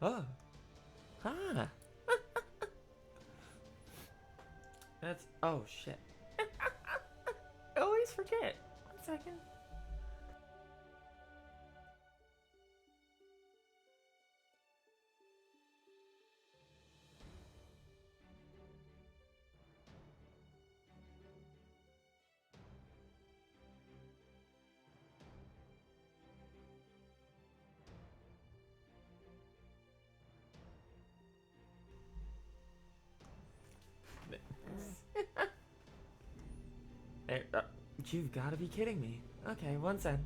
Oh. Huh. That's... Oh, shit. I always forget. 1 second. There, you've got to be kidding me. Okay, 1 second.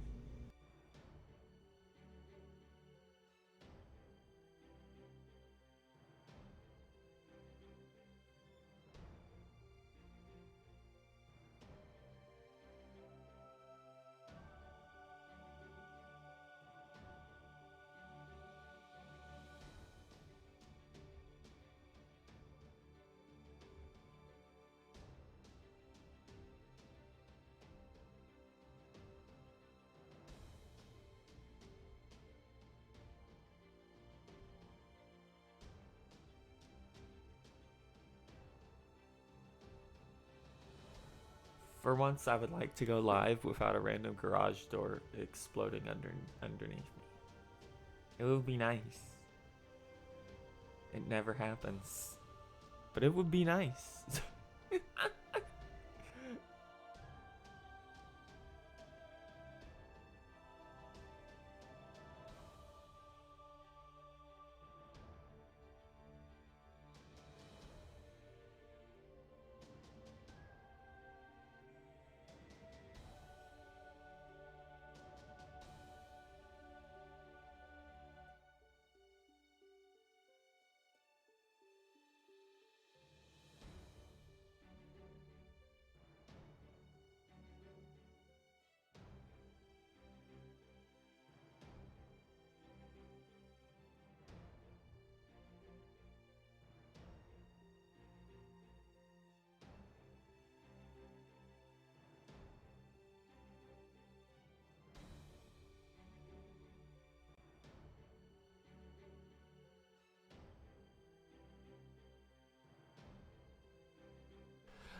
For once, I would like to go live without a random garage door exploding underneath me. It would be nice. It never happens. But it would be nice.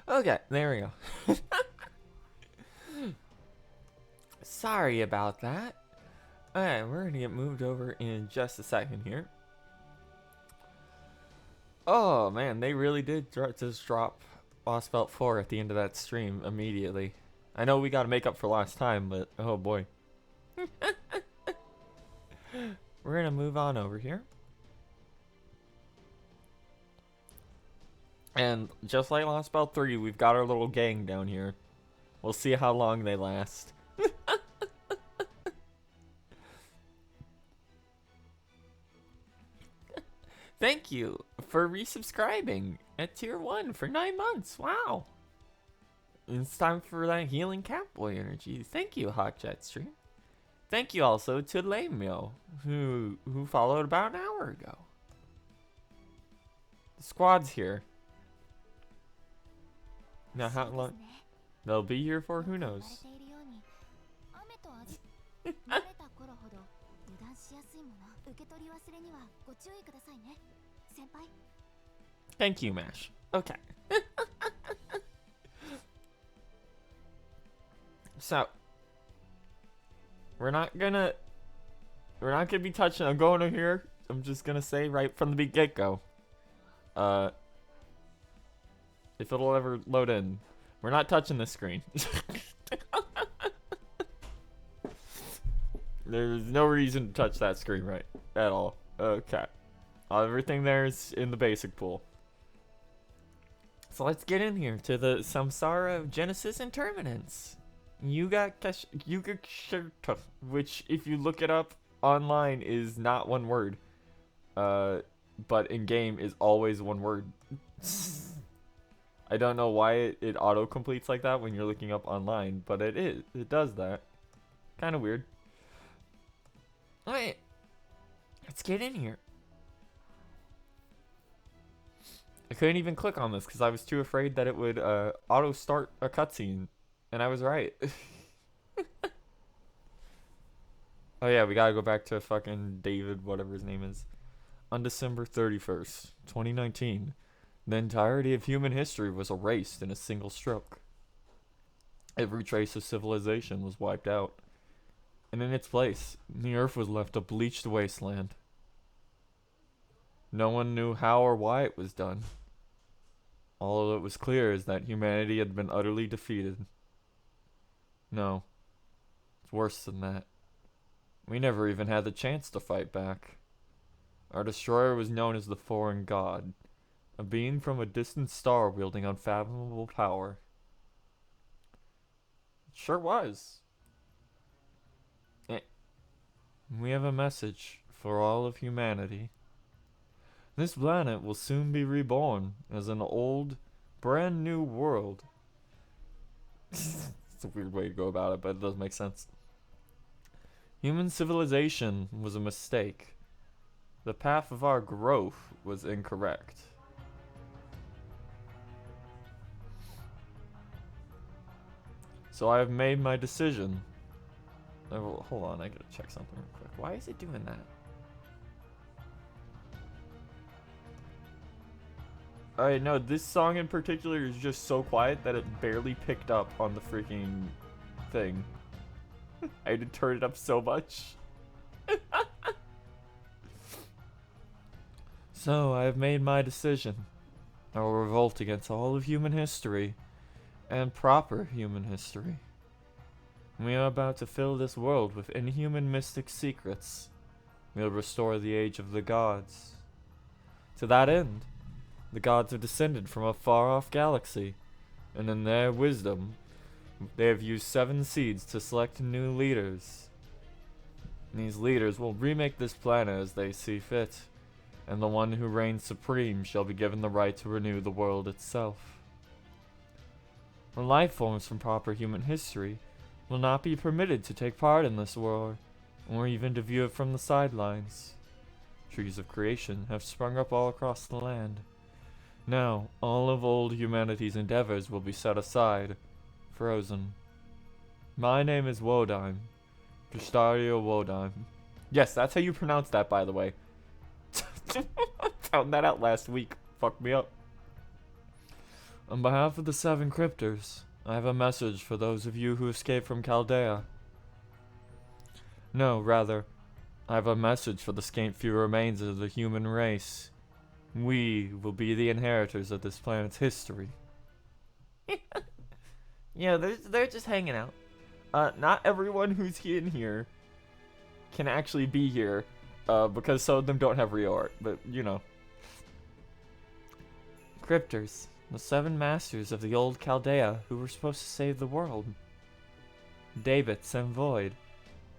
Okay, there we go. Sorry about that. Alright, we're gonna get moved over in just a second here. Oh man, they really did just drop Lostbelt 4 at the end of that stream immediately. I know we gotta make up for last time, but oh boy. We're gonna move on over here. And just like Lostbelt 3, we've got our little gang down here. We'll see how long they last. Thank you for resubscribing at tier 1 for 9 months. Wow. It's time for that healing Catboy energy. Thank you, Hotjetstream. Thank you also to Lameo, who followed about an hour ago. The squad's here. Now how long they'll be here for, who knows? Thank you, Mash. Okay. So we're not gonna be touching. I'm going over here. I'm just gonna say right from the get-go. If it'll ever load in, we're not touching this screen. There's no reason to touch that screen right at all. Okay. Everything there is in the basic pool. So let's get in here to the Samsara of Genesis and Terminance. Yugakshetra, which if you look it up online is not one word. But in game is always one word. I don't know why it auto-completes like that when you're looking up online, but it is. It does that. Kind of weird. Alright. Let's get in here. I couldn't even click on this because I was too afraid that it would auto-start a cutscene. And I was right. Oh yeah, we gotta go back to fucking David, whatever his name is. On December 31st, 2019, the entirety of human history was erased in a single stroke. Every trace of civilization was wiped out, and in its place, the earth was left a bleached wasteland. No one knew how or why it was done. All that was clear is that humanity had been utterly defeated. No, it's worse than that. We never even had the chance to fight back. Our destroyer was known as the Foreign God, a being from a distant star wielding unfathomable power. It sure was. We have a message for all of humanity. This planet will soon be reborn as an old, brand new world. It's a weird way to go about it, but it does make sense. Human civilization was a mistake. The path of our growth was incorrect. So I have made my decision. Oh, hold on, I gotta check something real quick. Why is it doing that? Alright, no, this song in particular is just so quiet that it barely picked up on the freaking thing. I had to turn it up so much. So, I have made my decision. I will revolt against all of human history, and proper human history. We are about to fill this world with inhuman mystic secrets. We'll restore the age of the gods. To that end, the gods have descended from a far-off galaxy, and in their wisdom, they have used 7 seeds to select new leaders. These leaders will remake this planet as they see fit, and the one who reigns supreme shall be given the right to renew the world itself. The life forms from proper human history will not be permitted to take part in this war, or even to view it from the sidelines. Trees of creation have sprung up all across the land. Now, all of old humanity's endeavors will be set aside, frozen. My name is Wodime. Gustario Wodime. Yes, that's how you pronounce that, by the way. Found that out last week. Fucked me up. On behalf of the 7 cryptors, I have a message for those of you who escaped from Chaldea. No, rather, I have a message for the scant few remains of the human race. We will be the inheritors of this planet's history. Yeah, they're just hanging out. Not everyone who's in here can actually be here, because some of them don't have reorg, but you know. Cryptors, the 7 masters of the old Chaldea who were supposed to save the world. Davitz and Void,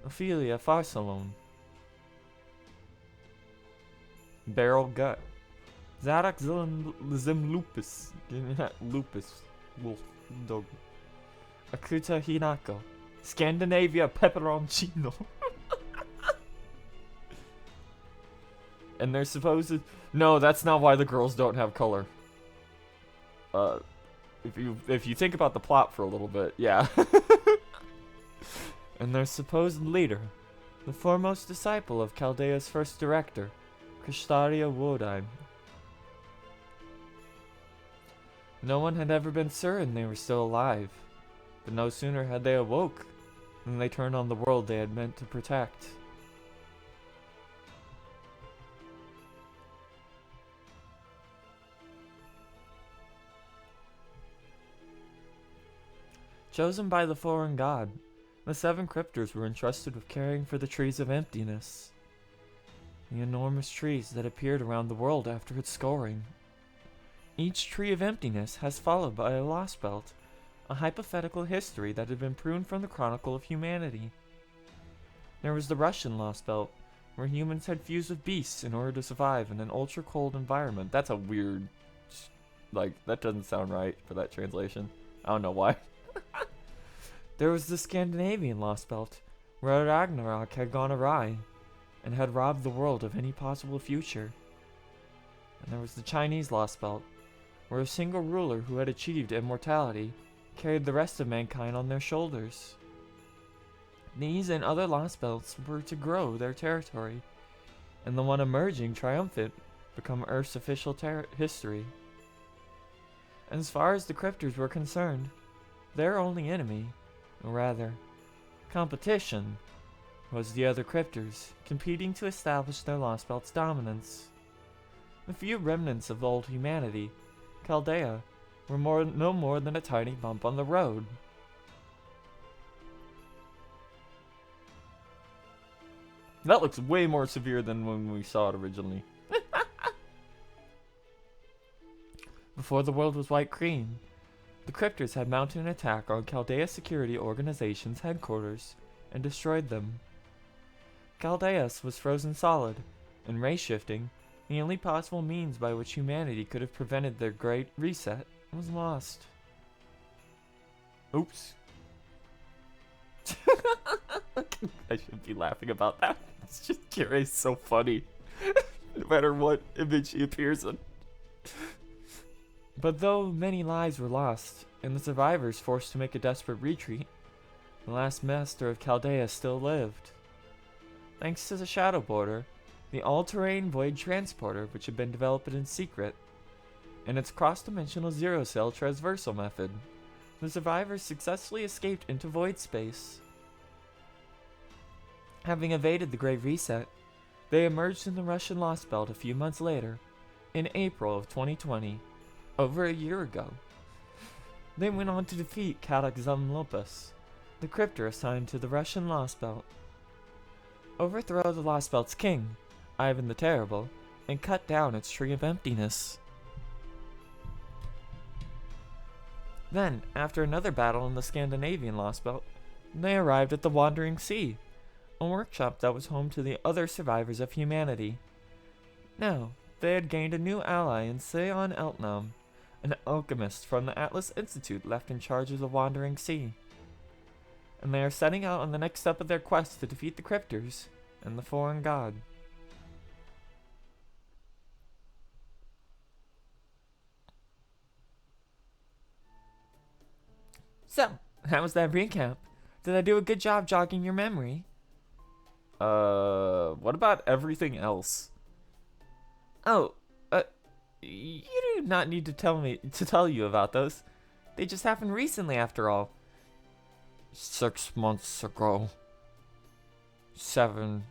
Ophelia Farsalone, Beryl Gut, Zarak Zimlupus, Lupus, Wolf, Dog, Akuta Hinako, Scandinavia Peperoncino. And they're supposed to... No, that's not why the girls don't have color. If you think about the plot for a little bit, yeah. And their supposed leader, the foremost disciple of Chaldea's first director, Krishtaria Wodime. No one had ever been certain they were still alive, but no sooner had they awoke than they turned on the world they had meant to protect. Chosen by the foreign god, the 7 cryptors were entrusted with caring for the trees of emptiness. The enormous trees that appeared around the world after its scoring. Each tree of emptiness has followed by a Lostbelt, a hypothetical history that had been pruned from the chronicle of humanity. There was the Russian Lostbelt, where humans had fused with beasts in order to survive in an ultra-cold environment. That's a weird... like, that doesn't sound right for that translation. I don't know why. There was the Scandinavian Lostbelt, where Ragnarok had gone awry, and had robbed the world of any possible future. And there was the Chinese Lostbelt, where a single ruler who had achieved immortality carried the rest of mankind on their shoulders. These and other Lostbelts were to grow their territory, and the one emerging triumphant become Earth's official history. As far as the cryptors were concerned, their only enemy, or rather, competition, was the other cryptors, competing to establish their Lostbelt's dominance. The few remnants of old humanity, Chaldea, were no more than a tiny bump on the road. That looks way more severe than when we saw it originally. Before the world was white cream, the cryptors had mounted an attack on Chaldea Security Organization's headquarters and destroyed them. Chaldeus was frozen solid, and race shifting, the only possible means by which humanity could have prevented their great reset, was lost. Oops. I should be laughing about that. It's just Kirai's so funny. No matter what image she appears in. But though many lives were lost, and the survivors forced to make a desperate retreat, the last master of Chaldea still lived. Thanks to the Shadow Border, the all-terrain void transporter which had been developed in secret, and its cross-dimensional zero-cell transversal method, the survivors successfully escaped into void space. Having evaded the Great Reset, they emerged in the Russian Lostbelt a few months later, in April of 2020, over a year ago. They went on to defeat Kadak Zumlopus, the cryptor assigned to the Russian Lostbelt, overthrow the Lostbelt's king, Ivan the Terrible, and cut down its Tree of Emptiness. Then, after another battle in the Scandinavian Lostbelt, they arrived at the Wandering Sea, a workshop that was home to the other survivors of humanity. Now, they had gained a new ally in Seon Eltnam, an alchemist from the Atlas Institute left in charge of the Wandering Sea. And they are setting out on the next step of their quest to defeat the cryptors and the foreign god. So, how was that recap? Did I do a good job jogging your memory? What about everything else? Oh, you do not need to tell you about those. They just happened recently after all. 6 months ago. 7,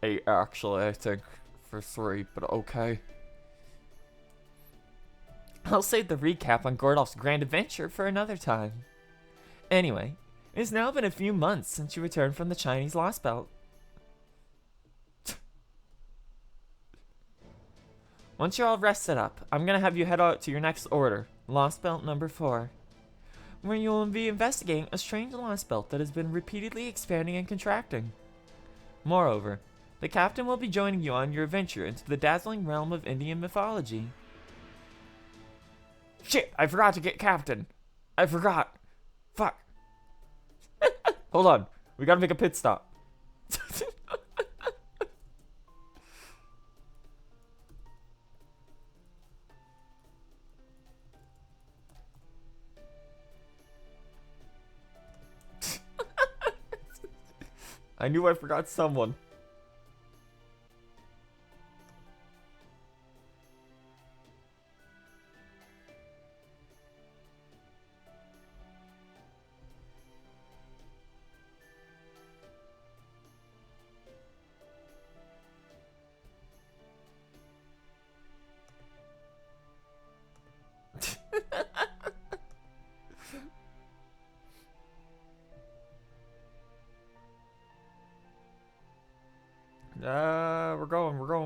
8 actually, I think, for 3, but okay. I'll save the recap on Gordolf's grand adventure for another time. Anyway, it's now been a few months since you returned from the Chinese Lostbelt. Once you're all rested up, I'm gonna have you head out to your next order, Lostbelt number 4, where you will be investigating a strange Lostbelt that has been repeatedly expanding and contracting. Moreover, the captain will be joining you on your adventure into the dazzling realm of Indian mythology. Shit, I forgot to get captain. I forgot. Fuck. Hold on, we gotta make a pit stop. I knew I forgot someone.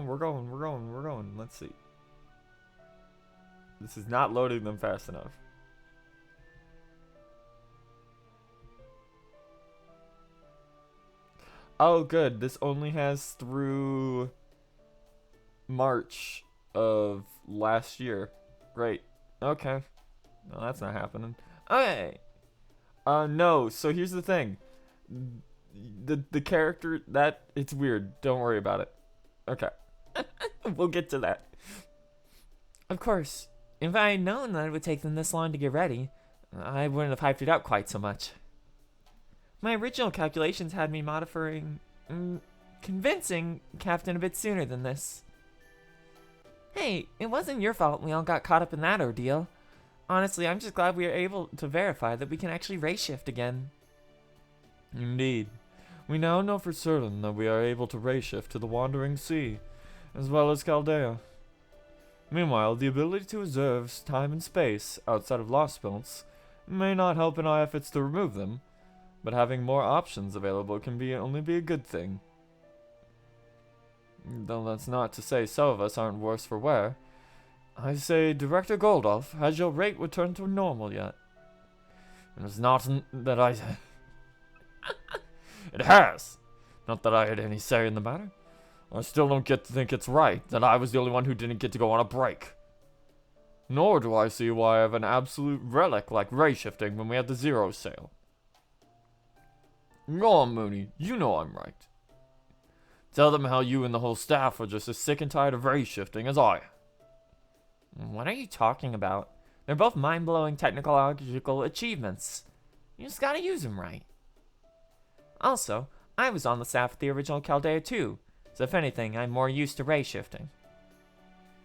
We're going. Let's see. This is not loading them fast enough. Oh, good. This only has through March of last year. Great. Okay. No, that's not happening. Okay. No. So here's the thing. The character that it's weird. Don't worry about it. Okay. We'll get to that. Of course, if I had known that it would take them this long to get ready, I wouldn't have hyped it up quite so much. My original calculations had me modifying convincing Captain a bit sooner than this. Hey, it wasn't your fault we all got caught up in that ordeal. Honestly, I'm just glad we are able to verify that we can actually race shift again. Indeed. We now know for certain that we are able to race shift to the Wandering Sea, as well as Chaldea. Meanwhile, the ability to observe time and space outside of Lostbelts may not help in our efforts to remove them, but having more options available can only be a good thing. Though that's not to say some of us aren't worse for wear. I say, Director Goldolf, has your rate returned to normal yet? It is not that I... It has! Not that I had any say in the matter. I still don't get to think it's right that I was the only one who didn't get to go on a break. Nor do I see why I have an absolute relic like ray shifting when we had the zero sale. Go on, Mooney, you know I'm right. Tell them how you and the whole staff are just as sick and tired of ray shifting as I. What are you talking about? They're both mind-blowing technological achievements. You just gotta use them right. Also, I was on the staff of the original Chaldea too, so if anything, I'm more used to ray shifting.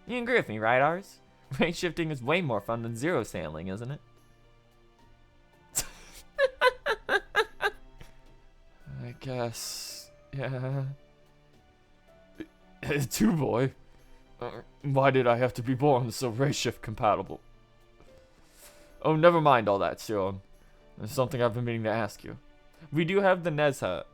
You agree with me, right, Ars? Ray shifting is way more fun than zero sailing, isn't it? I guess, yeah. Too, boy. Why did I have to be born so ray shift compatible? Oh, never mind all that, Sion. There's something I've been meaning to ask you. We do have the Nezha.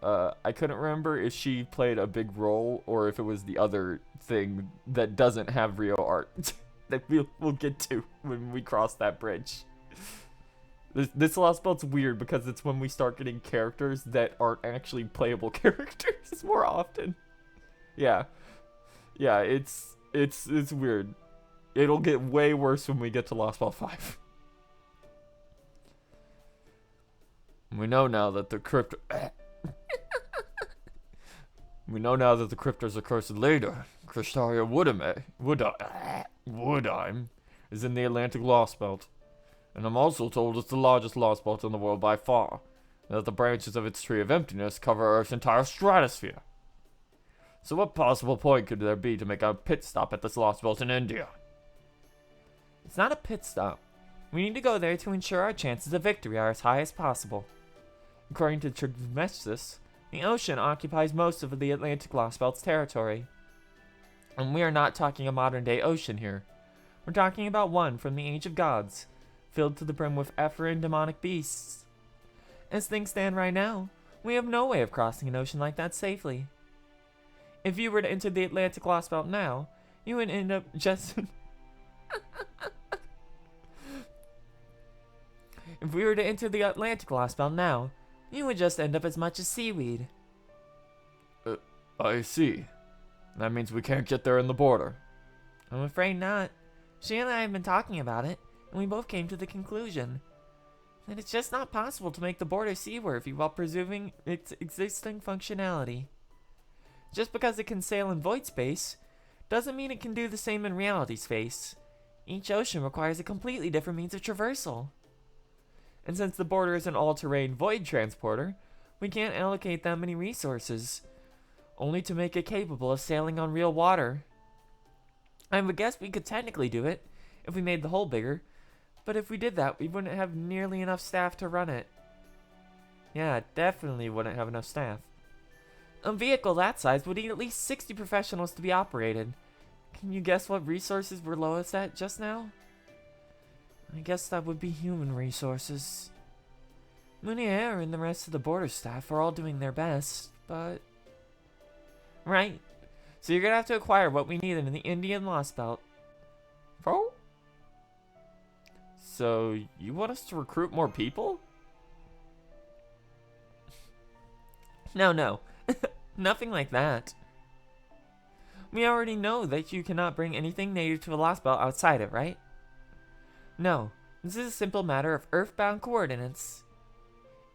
I couldn't remember if she played a big role or if it was the other thing that doesn't have Rio art that we'll get to when we cross that bridge. This Lostbelt's weird because it's when we start getting characters that aren't actually playable characters more often. Yeah, it's weird. It'll get way worse when we get to Lostbelt 5. We know now that the Cryptor's accursed leader, Kristaria Woodheim, is in the Atlantic Lostbelt. And I'm also told it's the largest Lostbelt in the world by far, and that the branches of its Tree of Emptiness cover Earth's entire stratosphere. So what possible point could there be to make a pit stop at this Lostbelt in India? It's not a pit stop. We need to go there to ensure our chances of victory are as high as possible. According to Trismegistus, the ocean occupies most of the Atlantic Lostbelt's territory. And we are not talking a modern-day ocean here. We're talking about one from the Age of Gods, filled to the brim with Ephraim demonic beasts. As things stand right now, we have no way of crossing an ocean like that safely. If you were to enter the Atlantic Lostbelt now, you would end up just... If we were to enter the Atlantic Lostbelt now, you would just end up as much as seaweed. I see. That means we can't get there in the border. I'm afraid not. She and I have been talking about it, and we both came to the conclusion that it's just not possible to make the border seaworthy while preserving its existing functionality. Just because it can sail in void space, doesn't mean it can do the same in reality space. Each ocean requires a completely different means of traversal. And since the border is an all-terrain void transporter, we can't allocate that many resources, only to make it capable of sailing on real water. I would guess we could technically do it, if we made the hole bigger, but if we did that, we wouldn't have nearly enough staff to run it. Yeah, definitely wouldn't have enough staff. A vehicle that size would need at least 60 professionals to be operated. Can you guess what resources we're lowest at just now? I guess that would be human resources. Munier and the rest of the border staff are all doing their best, but... Right. So you're gonna have to acquire what we need in the Indian Lostbelt. Oh? So, you want us to recruit more people? No. Nothing like that. We already know that you cannot bring anything native to a Lostbelt outside it, right? No, this is a simple matter of earthbound coordinates.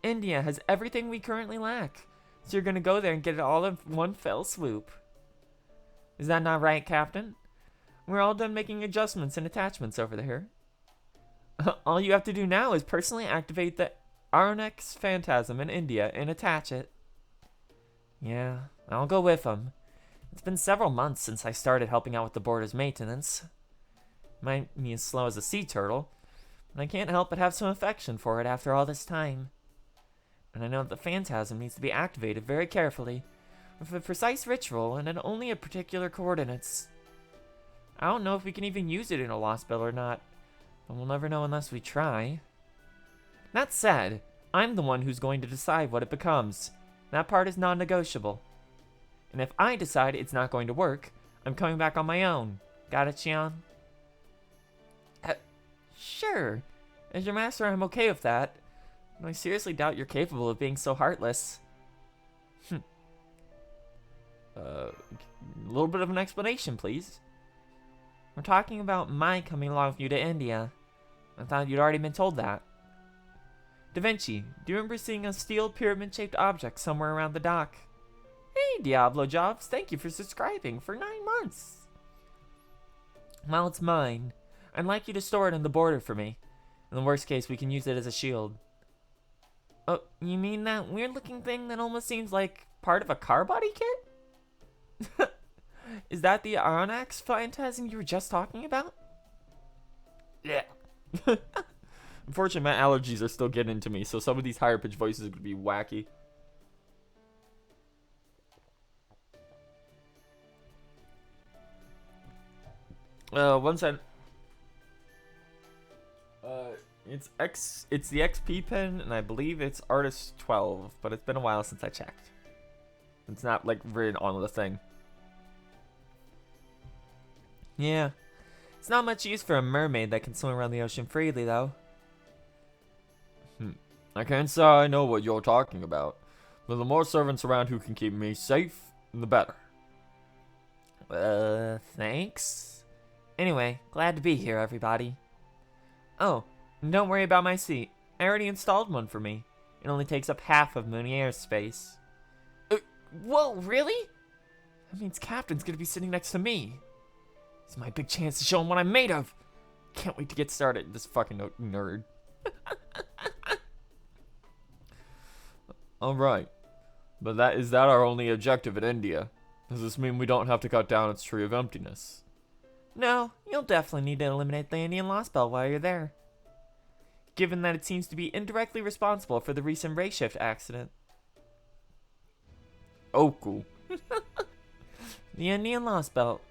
India has everything we currently lack, so you're gonna go there and get it all in one fell swoop. Is that not right, Captain? We're all done making adjustments and attachments over there. All you have to do now is personally activate the Arnex Phantasm in India and attach it. Yeah, I'll go with him. It's been several months since I started helping out with the border's maintenance. Might be as slow as a sea turtle, but I can't help but have some affection for it after all this time. And I know that the phantasm needs to be activated very carefully, with a precise ritual and in only a particular coordinates. I don't know if we can even use it in a Lostbelt or not, but we'll never know unless we try. That said, I'm the one who's going to decide what it becomes. That part is non-negotiable. And if I decide it's not going to work, I'm coming back on my own. Got it, Xian? Sure. As your master, I'm okay with that. But I seriously doubt you're capable of being so heartless. A little bit of an explanation, please. We're talking about my coming along with you to India. I thought you'd already been told that. Da Vinci, do you remember seeing a steel pyramid-shaped object somewhere around the dock? Hey, Diablo Jobs, thank you for subscribing for 9 months. Well, it's mine. I'd like you to store it in the border for me. In the worst case, we can use it as a shield. Oh, you mean that weird-looking thing that almost seems like part of a car body kit? Is that the Onyx phantasm you were just talking about? Yeah. Unfortunately, my allergies are still getting to me, so some of these higher-pitched voices are going to be wacky. Once I... it's the XP pen, and I believe it's Artist 12, but it's been a while since I checked. It's not, like, written on the thing. Yeah. It's not much use for a mermaid that can swim around the ocean freely, though. I can't say I know what you're talking about, but the more servants around who can keep me safe, the better. Thanks. Anyway, glad to be here, everybody. Oh, and don't worry about my seat. I already installed one for me. It only takes up half of Munier's space. Whoa, really? That means Captain's gonna be sitting next to me. It's my big chance to show him what I'm made of. Can't wait to get started, this fucking nerd. Alright. But is that our only objective in India? Does this mean we don't have to cut down its Tree of Emptiness? No, you'll definitely need to eliminate the Indian Lostbelt while you're there. Given that it seems to be indirectly responsible for the recent ray shift accident. Oh, cool. The Indian Lostbelt.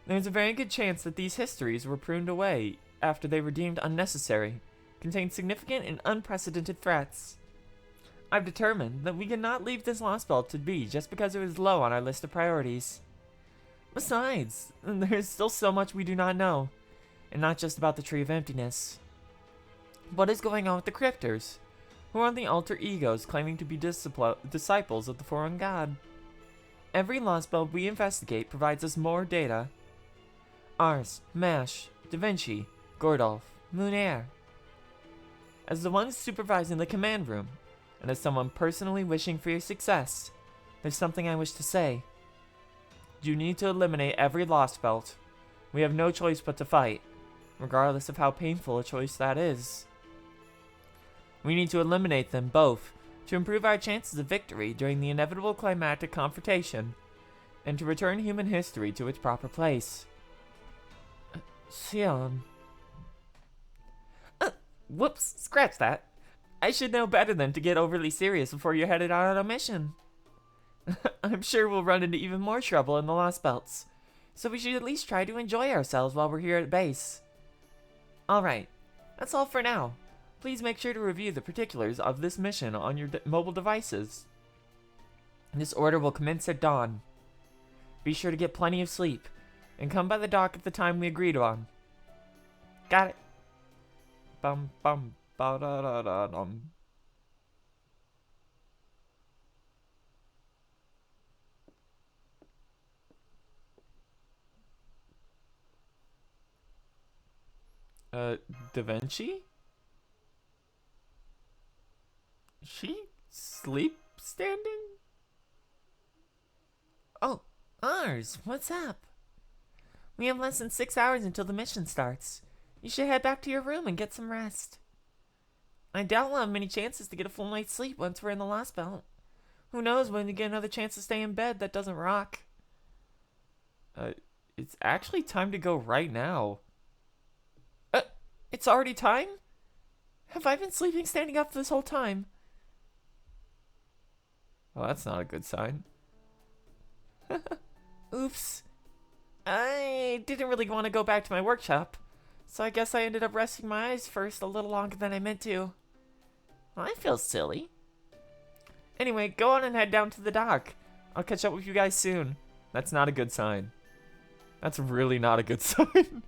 There's a very good chance that these histories were pruned away after they were deemed unnecessary, contain significant and unprecedented threats. I've determined that we cannot leave this Lostbelt to be just because it was low on our list of priorities. Besides, there is still so much we do not know, and not just about the Tree of Emptiness. What is going on with the Cryptors? Who are the alter egos claiming to be disciples of the foreign god? Every Lostbelt we investigate provides us more data. Ars, Mash, Da Vinci, Gordolf, Munair. As the one supervising the command room, and as someone personally wishing for your success, there's something I wish to say. You need to eliminate every Lostbelt. We have no choice but to fight, regardless of how painful a choice that is. We need to eliminate them both to improve our chances of victory during the inevitable climactic confrontation, and to return human history to its proper place. Xion. Whoops, scratch that. I should know better than to get overly serious before you're headed out on a mission. I'm sure we'll run into even more trouble in the Lostbelts, so we should at least try to enjoy ourselves while we're here at base. Alright, that's all for now. Please make sure to review the particulars of this mission on your mobile devices. This order will commence at dawn. Be sure to get plenty of sleep, and come by the dock at the time we agreed on. Got it. Bum bum ba da da da dum. Da Vinci? She sleep standing? Oh, Ars, what's up? We have less than 6 hours until the mission starts. You should head back to your room and get some rest. I doubt we'll have many chances to get a full night's sleep once we're in the Lostbelt. Who knows when you get another chance to stay in bed that doesn't rock. It's actually time to go right now. It's already time? Have I been sleeping standing up this whole time? Well, that's not a good sign. Oops. I didn't really want to go back to my workshop, so I guess I ended up resting my eyes first a little longer than I meant to. I feel silly. Anyway, go on and head down to the dock. I'll catch up with you guys soon. That's not a good sign. That's really not a good sign.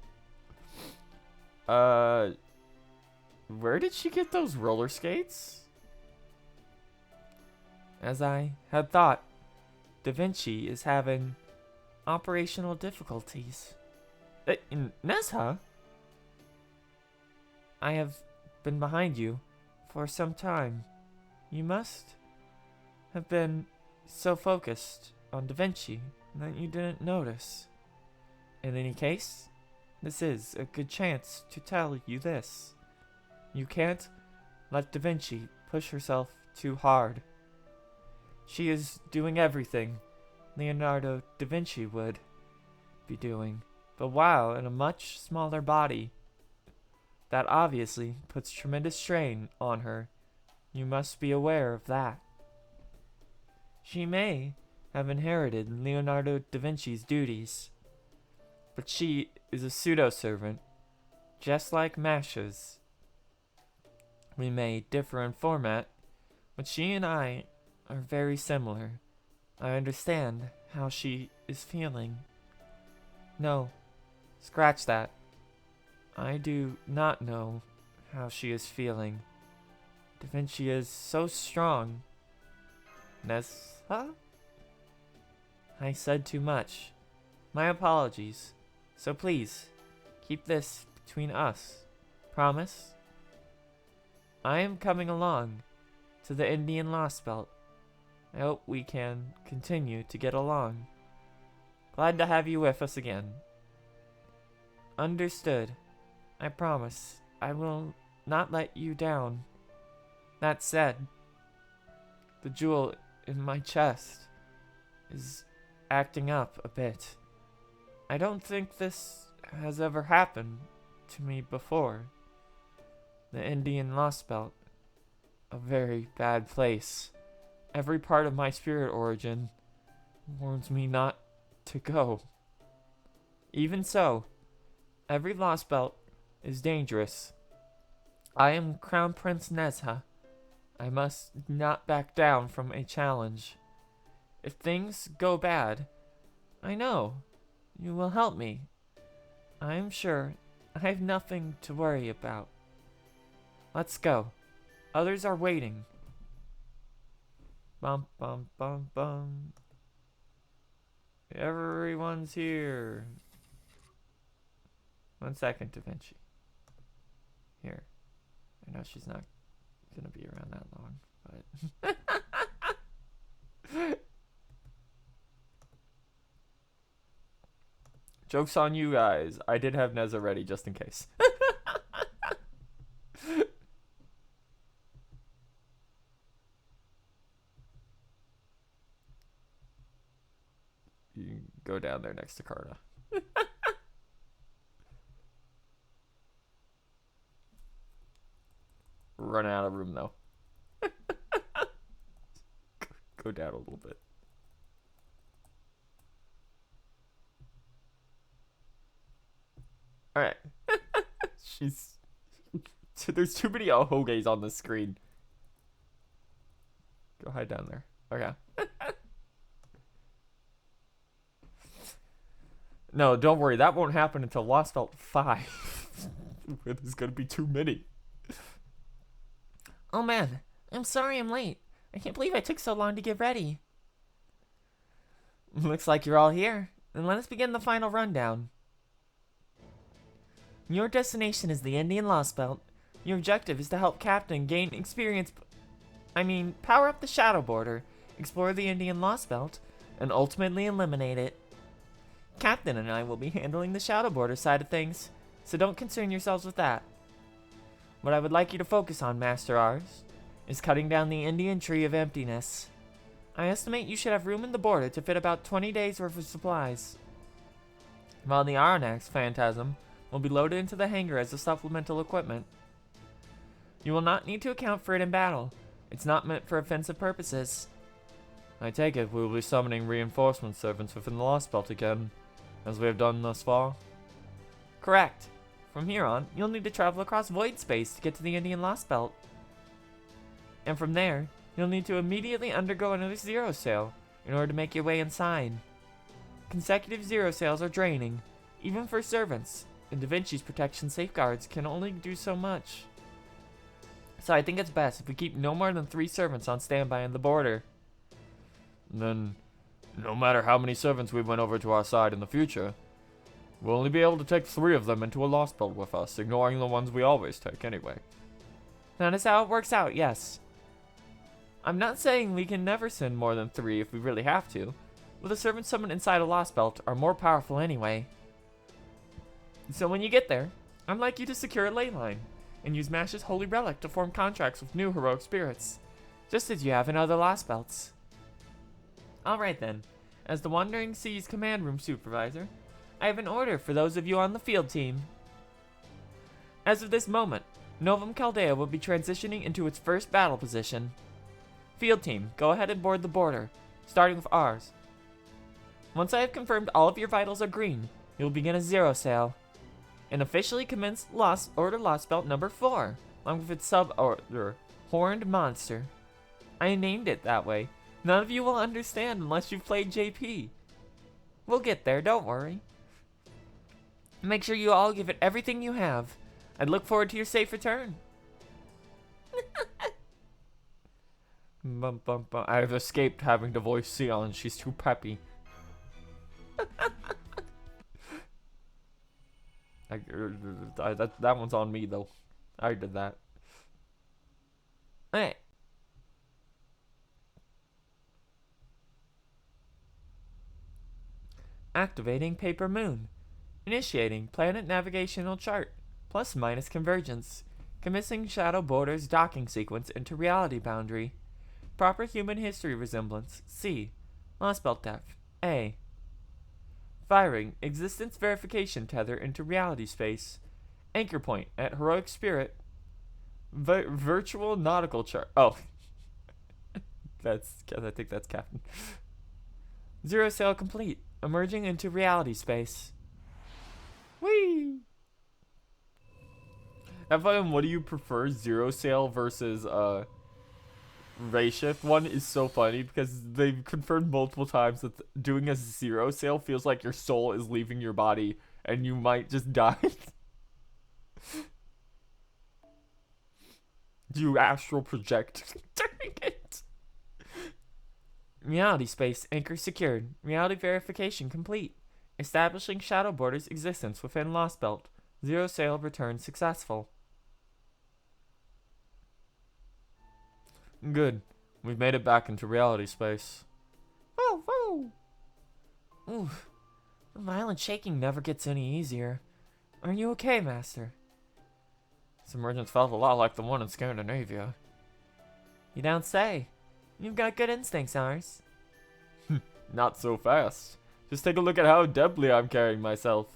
Where did she get those roller skates? As I had thought, Da Vinci is having operational difficulties. Nezha? I have been behind you for some time. You must have been so focused on Da Vinci that you didn't notice. In any case, this is a good chance to tell you this. You can't let Da Vinci push herself too hard. She is doing everything Leonardo da Vinci would be doing, but while in a much smaller body. That obviously puts tremendous strain on her. You must be aware of that. She may have inherited Leonardo da Vinci's duties, but she is a pseudo-servant, just like Masha's. We may differ in format, but she and I are very similar. I understand how she is feeling. No, scratch that. I do not know how she is feeling. Da Vinci is so strong. Nezha? I said too much. My apologies. So please, keep this between us. Promise? I am coming along to the Indian Lostbelt. I hope we can continue to get along. Glad to have you with us again. Understood. I promise I will not let you down. That said, the jewel in my chest is acting up a bit. I don't think this has ever happened to me before. The Indian Lostbelt, a very bad place. Every part of my spirit origin warns me not to go. Even so, every Lostbelt is dangerous. I am Crown Prince Nezha. I must not back down from a challenge. If things go bad, I know you will help me. I am sure I have nothing to worry about. Let's go. Others are waiting. Bum bum bum bum. Everyone's here. 1 second, Da Vinci. Here. I know she's not gonna be around that long, but Joke's on you guys. I did have Nezha ready just in case. You can go down there next to Karna. Run out of room though. Go down a little bit. All right. She's. There's too many Ohoges on the screen. Go hide down there. Okay. No, don't worry. That won't happen until Lostbelt 5. Where there's gonna be too many. oh man, I'm sorry I'm late. I can't believe I took so long to get ready. Looks like you're all here. Then let us begin the final rundown. Your destination is the Indian Lostbelt. Your objective is to help Captain gain experience... power up the Shadow Border, explore the Indian Lostbelt, and ultimately eliminate it. Captain and I will be handling the Shadow Border side of things, so don't concern yourselves with that. What I would like you to focus on, Master R's, is cutting down the Indian Tree of Emptiness. I estimate you should have room in the border to fit about 20 days worth of supplies. While the Aronnax Phantasm will be loaded into the hangar as a supplemental equipment. You will not need to account for it in battle. It's not meant for offensive purposes. I take it we will be summoning reinforcement servants within the Lostbelt again, as we have done thus far? Correct. From here on, you'll need to travel across void space to get to the Indian Lostbelt. And from there, you'll need to immediately undergo another zero sail in order to make your way inside. Consecutive zero sails are draining, even for servants, and Da Vinci's protection safeguards can only do so much. So I think it's best if we keep no more than 3 servants on standby on the border. Then, no matter how many servants we win over to our side in the future, we'll only be able to take 3 of them into a Lostbelt with us, ignoring the ones we always take anyway. That is how it works out, yes. I'm not saying we can never send more than 3 if we really have to, but the servants summoned inside a Lostbelt are more powerful anyway. So when you get there, I'd like you to secure a ley line, and use Mash's Holy Relic to form contracts with new heroic spirits, just as you have in other Lostbelts. Alright then, as the Wandering Seas Command Room Supervisor, I have an order for those of you on the field team. As of this moment, Novum Chaldea will be transitioning into its first battle position. Field team, go ahead and board the border, starting with ours. Once I have confirmed all of your vitals are green, you will begin a zero sail, and officially commence Order Lostbelt number 4, along with its sub-order, Horned Monster. I named it that way. None of you will understand unless you've played JP. We'll get there, don't worry. Make sure you all give it everything you have. I'd look forward to your safe return. Bum, bum, bum. I've escaped having to voice Sion. She's too peppy. That one's on me, though. I did that. Hey. Activating Paper Moon. Initiating Planet Navigational Chart. Plus minus convergence. Commencing Shadow Borders docking sequence into Reality Boundary. Proper human history resemblance. C. Lostbelt depth. A. Firing existence verification tether into reality space. Anchor point at Heroic Spirit. Virtual nautical chart. Oh. I think that's Captain. Zero sail complete. Emerging into reality space. Whee! FIM, what do you prefer? Zero sail versus Ray Shift? One is so funny because they've confirmed multiple times that doing a zero sail feels like your soul is leaving your body and you might just die. Do you astral project during it? Reality space anchor secured. Reality verification complete. Establishing Shadow Borders existence within Lostbelt. Zero sail return successful. Good. We've made it back into reality space. Whoa, whoa! Ooh, the violent shaking never gets any easier. Are you okay, Master? This emergence felt a lot like the one in Scandinavia. You don't say. You've got good instincts, ours. Not so fast. Just take a look at how adeptly I'm carrying myself.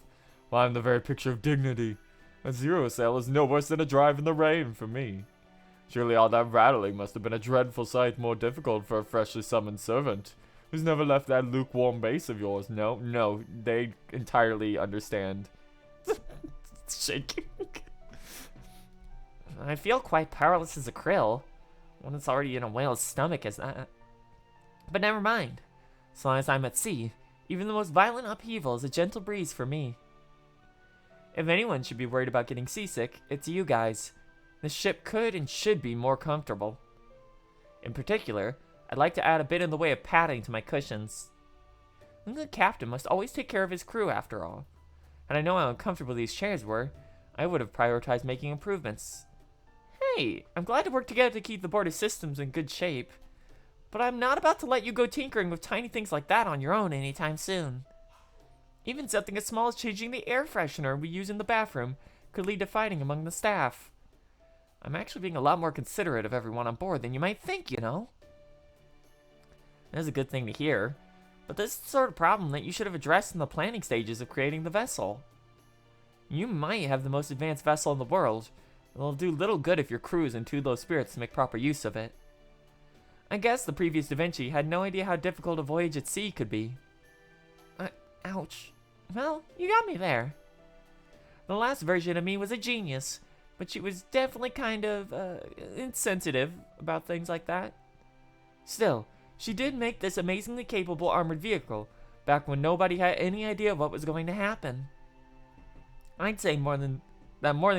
Why, I'm the very picture of dignity. A zero sail is no worse than a drive in the rain for me. Surely all that rattling must have been a dreadful sight more difficult for a freshly summoned servant, who's never left that lukewarm base of yours. No, they entirely understand. Shaking. I feel quite powerless as a krill, when it's already in a whale's stomach as that. But never mind. As long as I'm at sea, even the most violent upheaval is a gentle breeze for me. If anyone should be worried about getting seasick, it's you guys. This ship could and should be more comfortable. In particular, I'd like to add a bit in the way of padding to my cushions. A good captain must always take care of his crew, after all. And I know how uncomfortable these chairs were. I would have prioritized making improvements. Hey, I'm glad to work together to keep the border systems in good shape. But I'm not about to let you go tinkering with tiny things like that on your own anytime soon. Even something as small as changing the air freshener we use in the bathroom could lead to fighting among the staff. I'm actually being a lot more considerate of everyone on board than you might think, you know? That's a good thing to hear. But this is the sort of problem that you should have addressed in the planning stages of creating the vessel. You might have the most advanced vessel in the world. It'll do little good if your crew is in too low spirits to make proper use of it. I guess the previous Da Vinci had no idea how difficult a voyage at sea could be. Ouch. Well, you got me there. The last version of me was a genius, but she was definitely kind of, insensitive about things like that. Still, she did make this amazingly capable armored vehicle, back when nobody had any idea what was going to happen. I'd say more than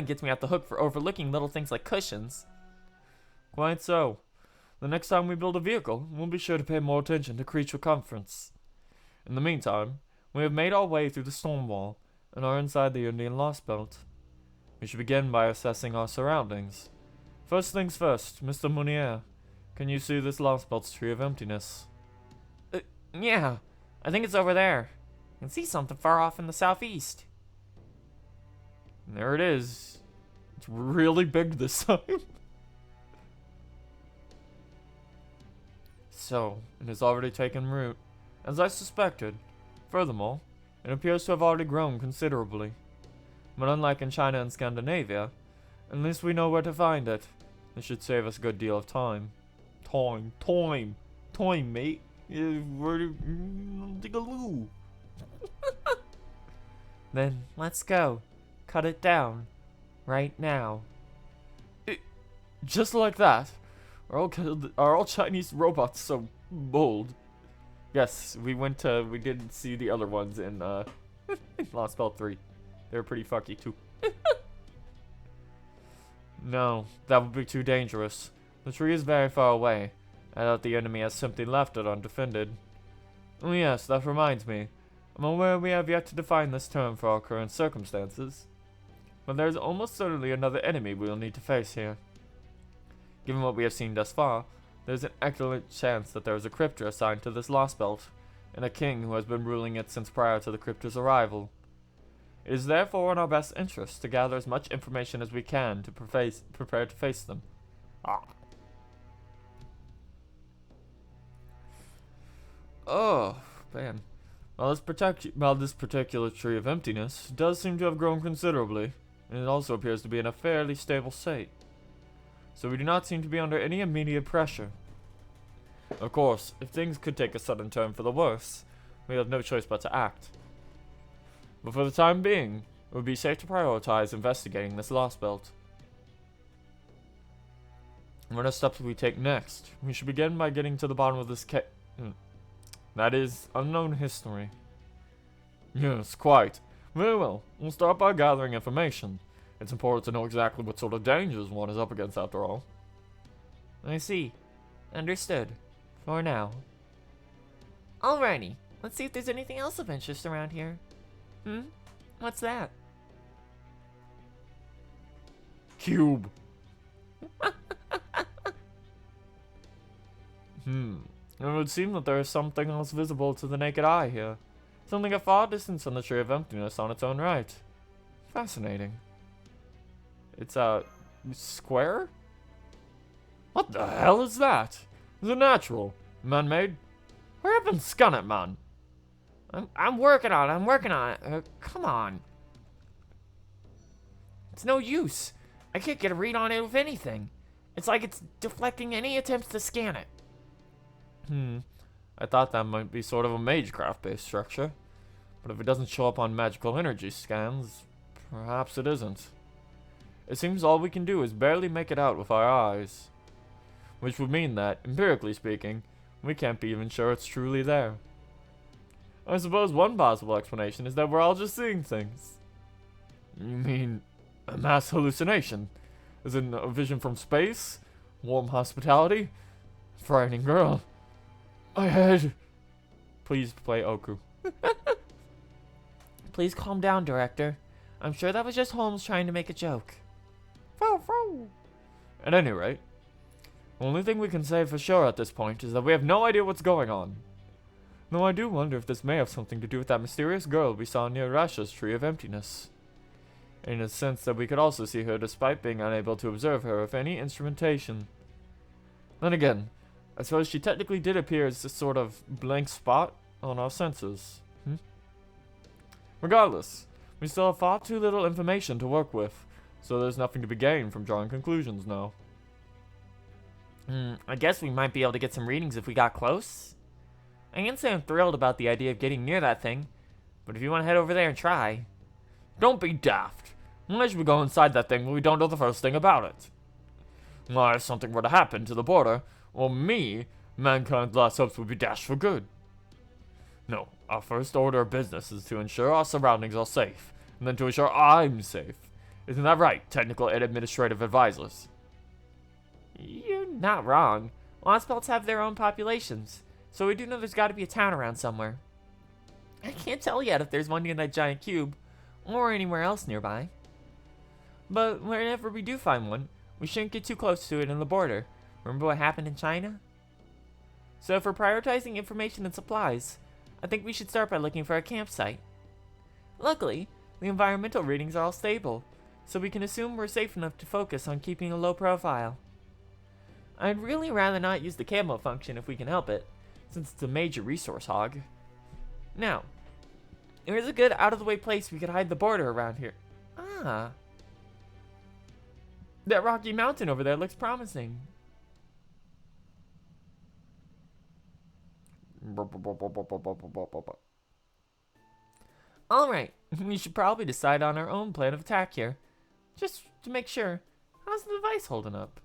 gets me off the hook for overlooking little things like cushions. Quite so. The next time we build a vehicle, we'll be sure to pay more attention to creature comforts. In the meantime, we have made our way through the storm wall and are inside the Indian Lostbelt. We should begin by assessing our surroundings. First things first, Mr. Munier. Can you see this Lostbelt's tree of emptiness? Yeah, I think it's over there. I can see something far off in the southeast. There it is. It's really big this time. So, it has already taken root, as I suspected. Furthermore, it appears to have already grown considerably. But unlike in China and Scandinavia, at least we know where to find it. This should save us a good deal of time. Time, mate. Dig-a-loo. Then, let's go. Cut it down. Right now. Just like that? Are all Chinese robots so bold? Yes, we did see the other ones in Lostbelt 3. They were pretty fucky too. No, that would be too dangerous. The tree is very far away. I doubt the enemy has simply left it undefended. Oh yes, that reminds me. I'm aware we have yet to define this term for our current circumstances. But there is almost certainly another enemy we will need to face here. Given what we have seen thus far, there is an excellent chance that there is a cryptor assigned to this Lostbelt, and a king who has been ruling it since prior to the cryptor's arrival. It is therefore in our best interest to gather as much information as we can to prepare to face them. Oh, man. While this particular tree of emptiness does seem to have grown considerably, and it also appears to be in a fairly stable state. So we do not seem to be under any immediate pressure. Of course, if things could take a sudden turn for the worse, we have no choice but to act. But for the time being, it would be safe to prioritize investigating this Lostbelt. What are steps we take next? We should begin by getting to the bottom of this that is, unknown history. Yes, quite. Very well, we'll start by gathering information. It's important to know exactly what sort of dangers one is up against after all. I see. Understood. For now. Alrighty, let's see if there's anything else of interest around here. What's that? Cube. It would seem that there is something else visible to the naked eye here. Something at far distance on the Tree of Emptiness on its own right. Fascinating. It's a square? What the hell is that? Is it natural? Man-made? Hurry up and scan it, man. I'm working on it. Come on. It's no use. I can't get a read on it with anything. It's like it's deflecting any attempts to scan it. I thought that might be sort of a magecraft-based structure. But if it doesn't show up on magical energy scans, perhaps it isn't. It seems all we can do is barely make it out with our eyes. Which would mean that, empirically speaking, we can't be even sure it's truly there. I suppose one possible explanation is that we're all just seeing things. You mean a mass hallucination? As in a vision from space? Warm hospitality? Frightening girl. My head. Please play Oku. Please calm down, Director. I'm sure that was just Holmes trying to make a joke. At any rate, the only thing we can say for sure at this point is that we have no idea what's going on. Though I do wonder if this may have something to do with that mysterious girl we saw near Rasha's Tree of Emptiness. In a sense that we could also see her despite being unable to observe her with any instrumentation. Then again, I suppose she technically did appear as a sort of blank spot on our sensors. Regardless, we still have far too little information to work with, so there's nothing to be gained from drawing conclusions now. I guess we might be able to get some readings if we got close. I can't say I'm thrilled about the idea of getting near that thing, but if you want to head over there and try. Don't be daft. Why should we go inside that thing when we don't know the first thing about it? Why, if something were to happen to the border, or me, mankind's last hopes would be dashed for good. No, our first order of business is to ensure our surroundings are safe, and then to ensure I'm safe. Isn't that right, technical and administrative advisors? You're not wrong. Lostbelts have their own populations, so we do know there's got to be a town around somewhere. I can't tell yet if there's one near that giant cube, or anywhere else nearby. But whenever we do find one, we shouldn't get too close to it in the border. Remember what happened in China? So for prioritizing information and supplies, I think we should start by looking for a campsite. Luckily, the environmental readings are all stable, so we can assume we're safe enough to focus on keeping a low profile. I'd really rather not use the camo function if we can help it, since it's a major resource hog. Now, there's a good out-of-the-way place we could hide the border around here. Ah. That rocky mountain over there looks promising. Alright, we should probably decide on our own plan of attack here. Just to make sure, how's the device holding up?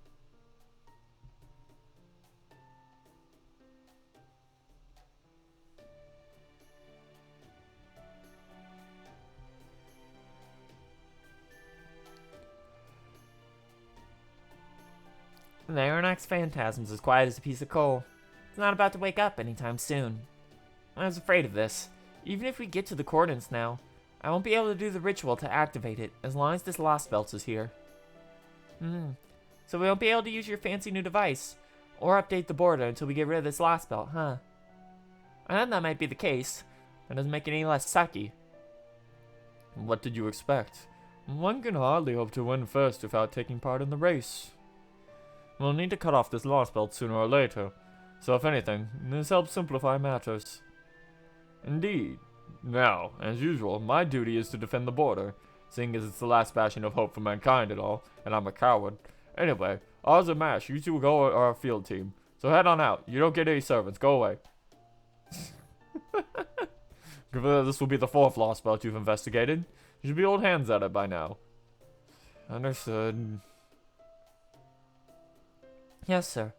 The Aeronax Phantasm's as quiet as a piece of coal. It's not about to wake up anytime soon. I was afraid of this. Even if we get to the coordinates now, I won't be able to do the ritual to activate it as long as this Lostbelt is here. So we won't be able to use your fancy new device, or update the border until we get rid of this Lostbelt, huh? I thought that might be the case. That doesn't make it any less sucky. What did you expect? One can hardly hope to win first without taking part in the race. We'll need to cut off this Lostbelt sooner or later, so if anything, this helps simplify matters. Indeed. Now, as usual, my duty is to defend the border, seeing as it's the last bastion of hope for mankind and all, and I'm a coward. Anyway, ours are MASH, you two will go our field team, so head on out, you don't get any servants, go away. Given that this will be the 4th Lostbelt you've investigated, you should be old hands at it by now. Understood. Yes, sir.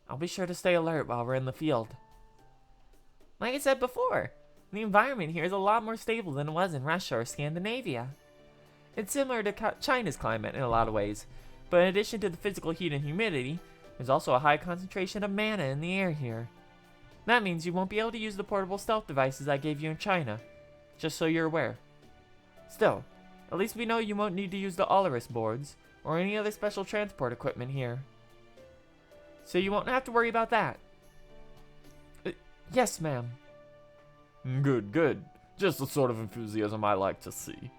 I'll be sure to stay alert while we're in the field. Like I said before, the environment here is a lot more stable than it was in Russia or Scandinavia. It's similar to China's climate in a lot of ways, but in addition to the physical heat and humidity, there's also a high concentration of mana in the air here. That means you won't be able to use the portable stealth devices I gave you in China, just so you're aware. Still, at least we know you won't need to use the Olaris boards or any other special transport equipment here. So you won't have to worry about that. Yes, ma'am. Good, good. Just the sort of enthusiasm I like to see.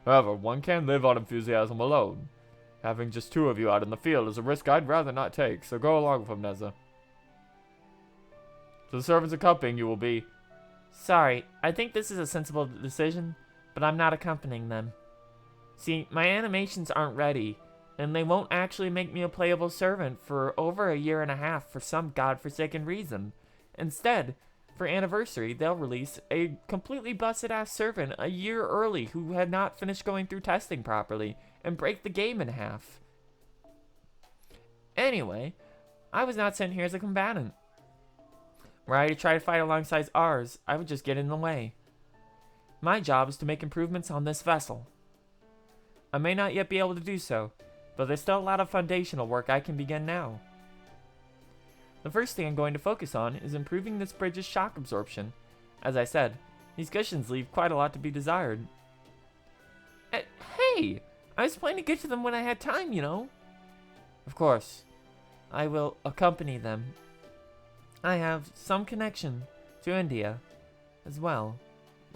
However, one can't live on enthusiasm alone. Having just 2 of you out in the field is a risk I'd rather not take, so go along with him, Neza. To the servants accompanying you will be... Sorry, I think this is a sensible decision, but I'm not accompanying them. See, my animations aren't ready, and they won't actually make me a playable servant for over a year and a half for some godforsaken reason. Instead, for anniversary, they'll release a completely busted-ass servant a year early who had not finished going through testing properly and break the game in half. Anyway, I was not sent here as a combatant. Were I to try to fight alongside ours, I would just get in the way. My job is to make improvements on this vessel. I may not yet be able to do so, but there's still a lot of foundational work I can begin now. The first thing I'm going to focus on is improving this bridge's shock absorption. As I said, these cushions leave quite a lot to be desired. Hey! I was planning to get to them when I had time, you know. Of course, I will accompany them. I have some connection to India as well.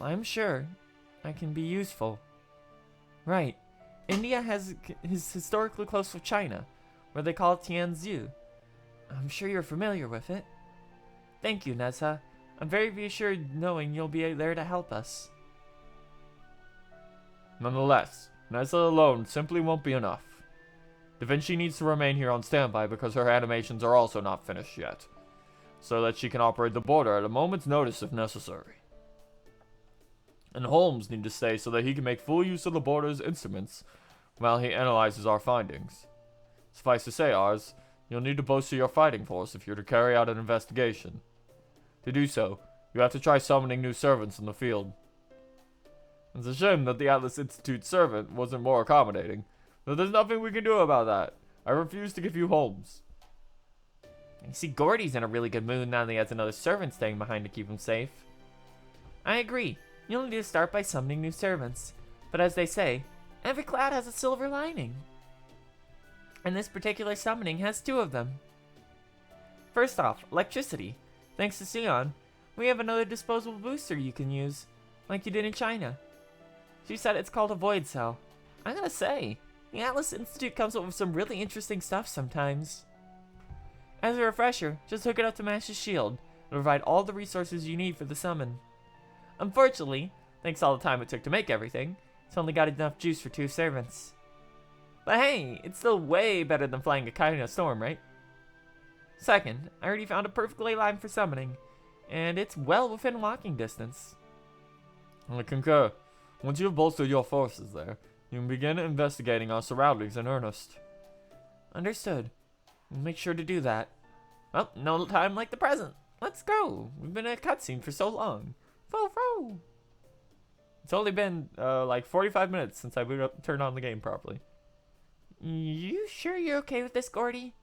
I'm sure I can be useful. Right. India is historically close with China, where they call it Tianzi. I'm sure you're familiar with it. Thank you, Nezha. I'm very reassured knowing you'll be there to help us. Nonetheless, Nezha alone simply won't be enough. Da Vinci needs to remain here on standby because her animations are also not finished yet, so that she can operate the border at a moment's notice if necessary. And Holmes needs to stay so that he can make full use of the border's instruments while he analyzes our findings. Suffice to say, Ars, you'll need to bolster your fighting force if you're to carry out an investigation. To do so, you have to try summoning new servants in the field. It's a shame that the Atlas Institute servant wasn't more accommodating, but there's nothing we can do about that. I refuse to give you Holmes. You see, Gordy's in a really good mood now that he has another servant staying behind to keep him safe. I agree. You'll need to start by summoning new servants. But as they say, every cloud has a silver lining. And this particular summoning has two of them. First off, electricity. Thanks to Sion, we have another disposable booster you can use, like you did in China. She said it's called a void cell. I gotta say, the Atlas Institute comes up with some really interesting stuff sometimes. As a refresher, just hook it up to Mash's shield and provide all the resources you need for the summon. Unfortunately, thanks to all the time it took to make everything, it's only got enough juice for 2 servants. But hey, it's still way better than flying a kite in a storm, right? Second, I already found a perfect ley line for summoning, and it's well within walking distance. I concur. Once you have bolstered your forces there, you can begin investigating our surroundings in earnest. Understood. We'll make sure to do that. Well, no time like the present. Let's go. We've been in a cutscene for so long. Fo. It's only been like 45 minutes since I turned on the game properly. You sure you're okay with this, Gordy?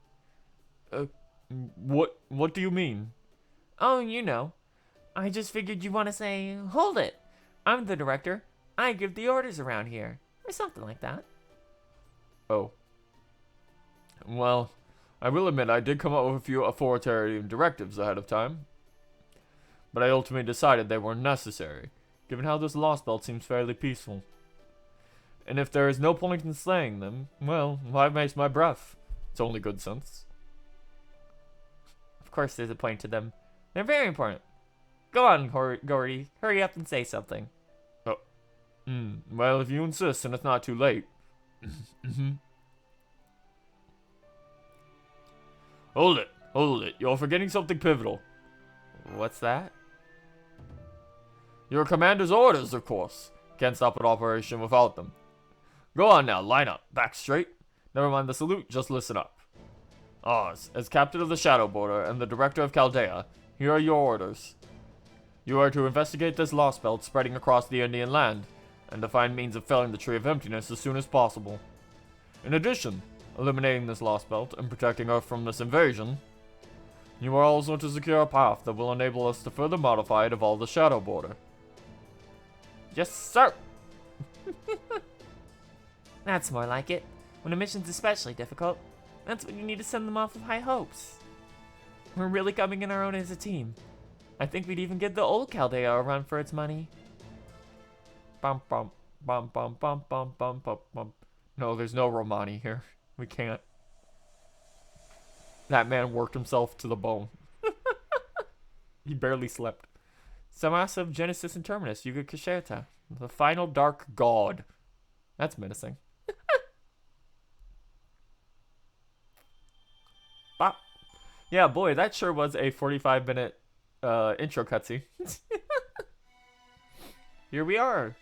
What do you mean? Oh, you know. I just figured you want to say, hold it. I'm the director. I give the orders around here. Or something like that. Oh. Well, I will admit I did come up with a few authoritarian directives ahead of time. But I ultimately decided they weren't necessary, given how this Lostbelt seems fairly peaceful. And if there is no point in slaying them, well, why waste my breath? It's only good sense. Of course there's a point to them. They're very important. Go on, Gordy. Hurry up and say something. Oh. Well, if you insist and it's not too late. Hold it. You're forgetting something pivotal. What's that? Your commander's orders, of course. Can't stop an operation without them. Go on now, line up. Back straight. Never mind the salute, just listen up. Oz, as captain of the Shadow Border and the director of Chaldea, here are your orders. You are to investigate this Lostbelt spreading across the Indian land, and to find means of felling the Tree of Emptiness as soon as possible. In addition, eliminating this Lostbelt and protecting Earth from this invasion, you are also to secure a path that will enable us to further modify and evolve the Shadow Border. Yes, sir! That's more like it. When a mission's especially difficult, that's when you need to send them off with high hopes. We're really coming in our own as a team. I think we'd even give the old Chaldea a run for its money. Bum bum bum bum bum bum bum bum bum. No, there's no Romani here. We can't. That man worked himself to the bone. He barely slept. Samas of Genesis and Terminus, Yugakshetra. The final dark god. That's menacing. Bop. Yeah, boy, that sure was a 45-minute intro cutscene. Here we are.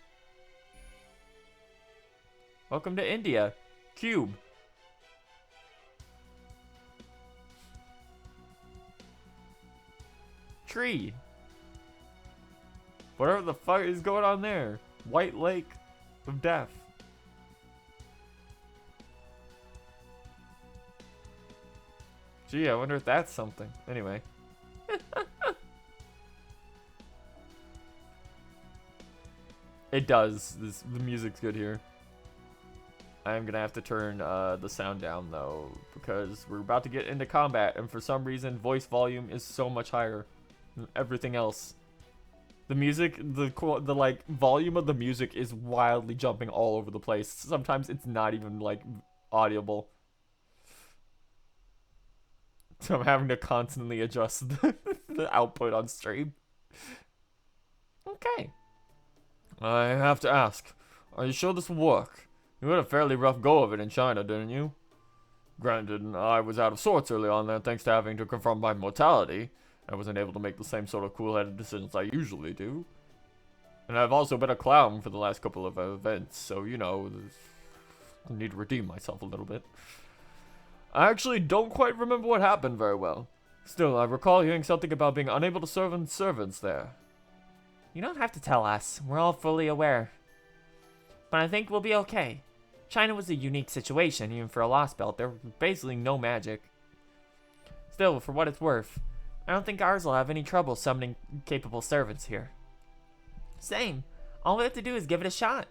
Welcome to India. Cube. Tree. Whatever the fuck is going on there. White Lake of Death. Gee, I wonder if that's something. Anyway. It does. The music's good here. I'm gonna have to turn the sound down though, because we're about to get into combat, and for some reason, voice volume is so much higher than everything else. The music, the like volume of the music is wildly jumping all over the place. Sometimes it's not even like audible. So I'm having to constantly adjust the output on stream. Okay. I have to ask, are you sure this will work? You had a fairly rough go of it in China, didn't you? Granted, I was out of sorts early on there thanks to having to confront my mortality. I wasn't able to make the same sort of cool-headed decisions I usually do. And I've also been a clown for the last couple of events, so, you know, I need to redeem myself a little bit. I actually don't quite remember what happened very well. Still, I recall hearing something about being unable to serve servants there. You don't have to tell us. We're all fully aware. But I think we'll be okay. China was a unique situation, even for a Lostbelt. There was basically no magic. Still, for what it's worth, I don't think ours will have any trouble summoning capable servants here. Same. All we have to do is give it a shot.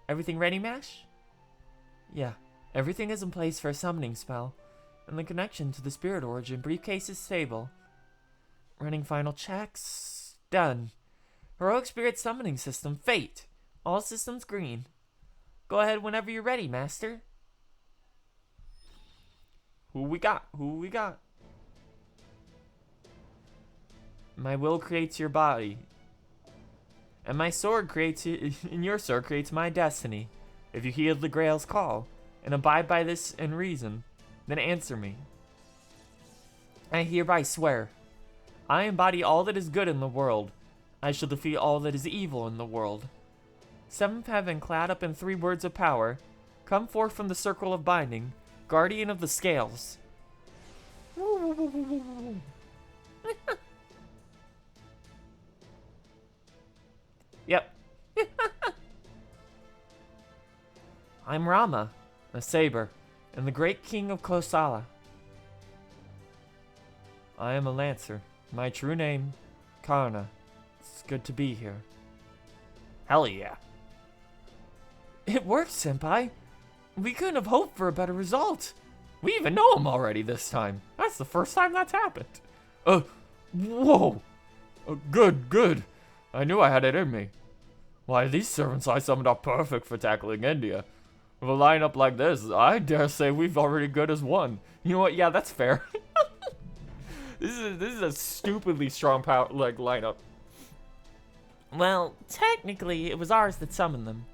Everything ready, Mash? Yeah. Everything is in place for a summoning spell. And the connection to the spirit origin briefcase is stable. Running final checks. Done. Heroic spirit summoning system, Fate. All systems green. Go ahead whenever you're ready, Master. Who we got? Who we got? My will creates your body. And my sword creates and your sword creates my destiny. If you heed the Grail's call and abide by this in reason, then answer me. I hereby swear, I embody all that is good in the world. I shall defeat all that is evil in the world. Seventh heaven clad up in 3 words of power, come forth from the circle of binding, guardian of the scales. Yep. I'm Rama, a saber, and the great king of Kosala. I am a lancer. My true name, Karna. It's good to be here. Hell yeah. It worked, Senpai. We couldn't have hoped for a better result. We even know him already this time. That's the first time that's happened. Whoa. Good. I knew I had it in me. Why, these servants I summoned are perfect for tackling India. With a lineup like this, I dare say we've already good as one. You know what? Yeah, that's fair. This is a stupidly strong power lineup. Well, technically, it was ours that summoned them.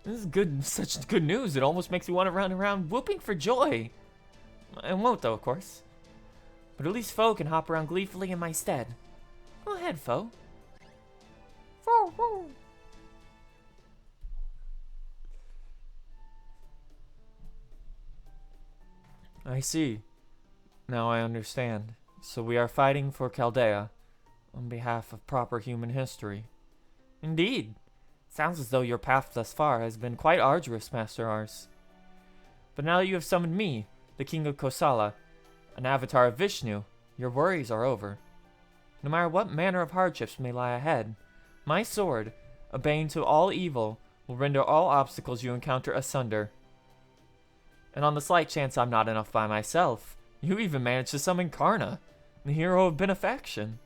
This is good, such good news. It almost makes me want to run around whooping for joy. I won't, though, of course. But at least Foe can hop around gleefully in my stead. Go ahead, Foe. Foe. I see. Now I understand. So we are fighting for Chaldea on behalf of proper human history. Indeed. Sounds as though your path thus far has been quite arduous, Master Ars. But now that you have summoned me, the King of Kosala, an avatar of Vishnu, your worries are over. No matter what manner of hardships may lie ahead, my sword, a bane to all evil, will render all obstacles you encounter asunder. And on the slight chance I'm not enough by myself, you even managed to summon Karna, the hero of benefaction.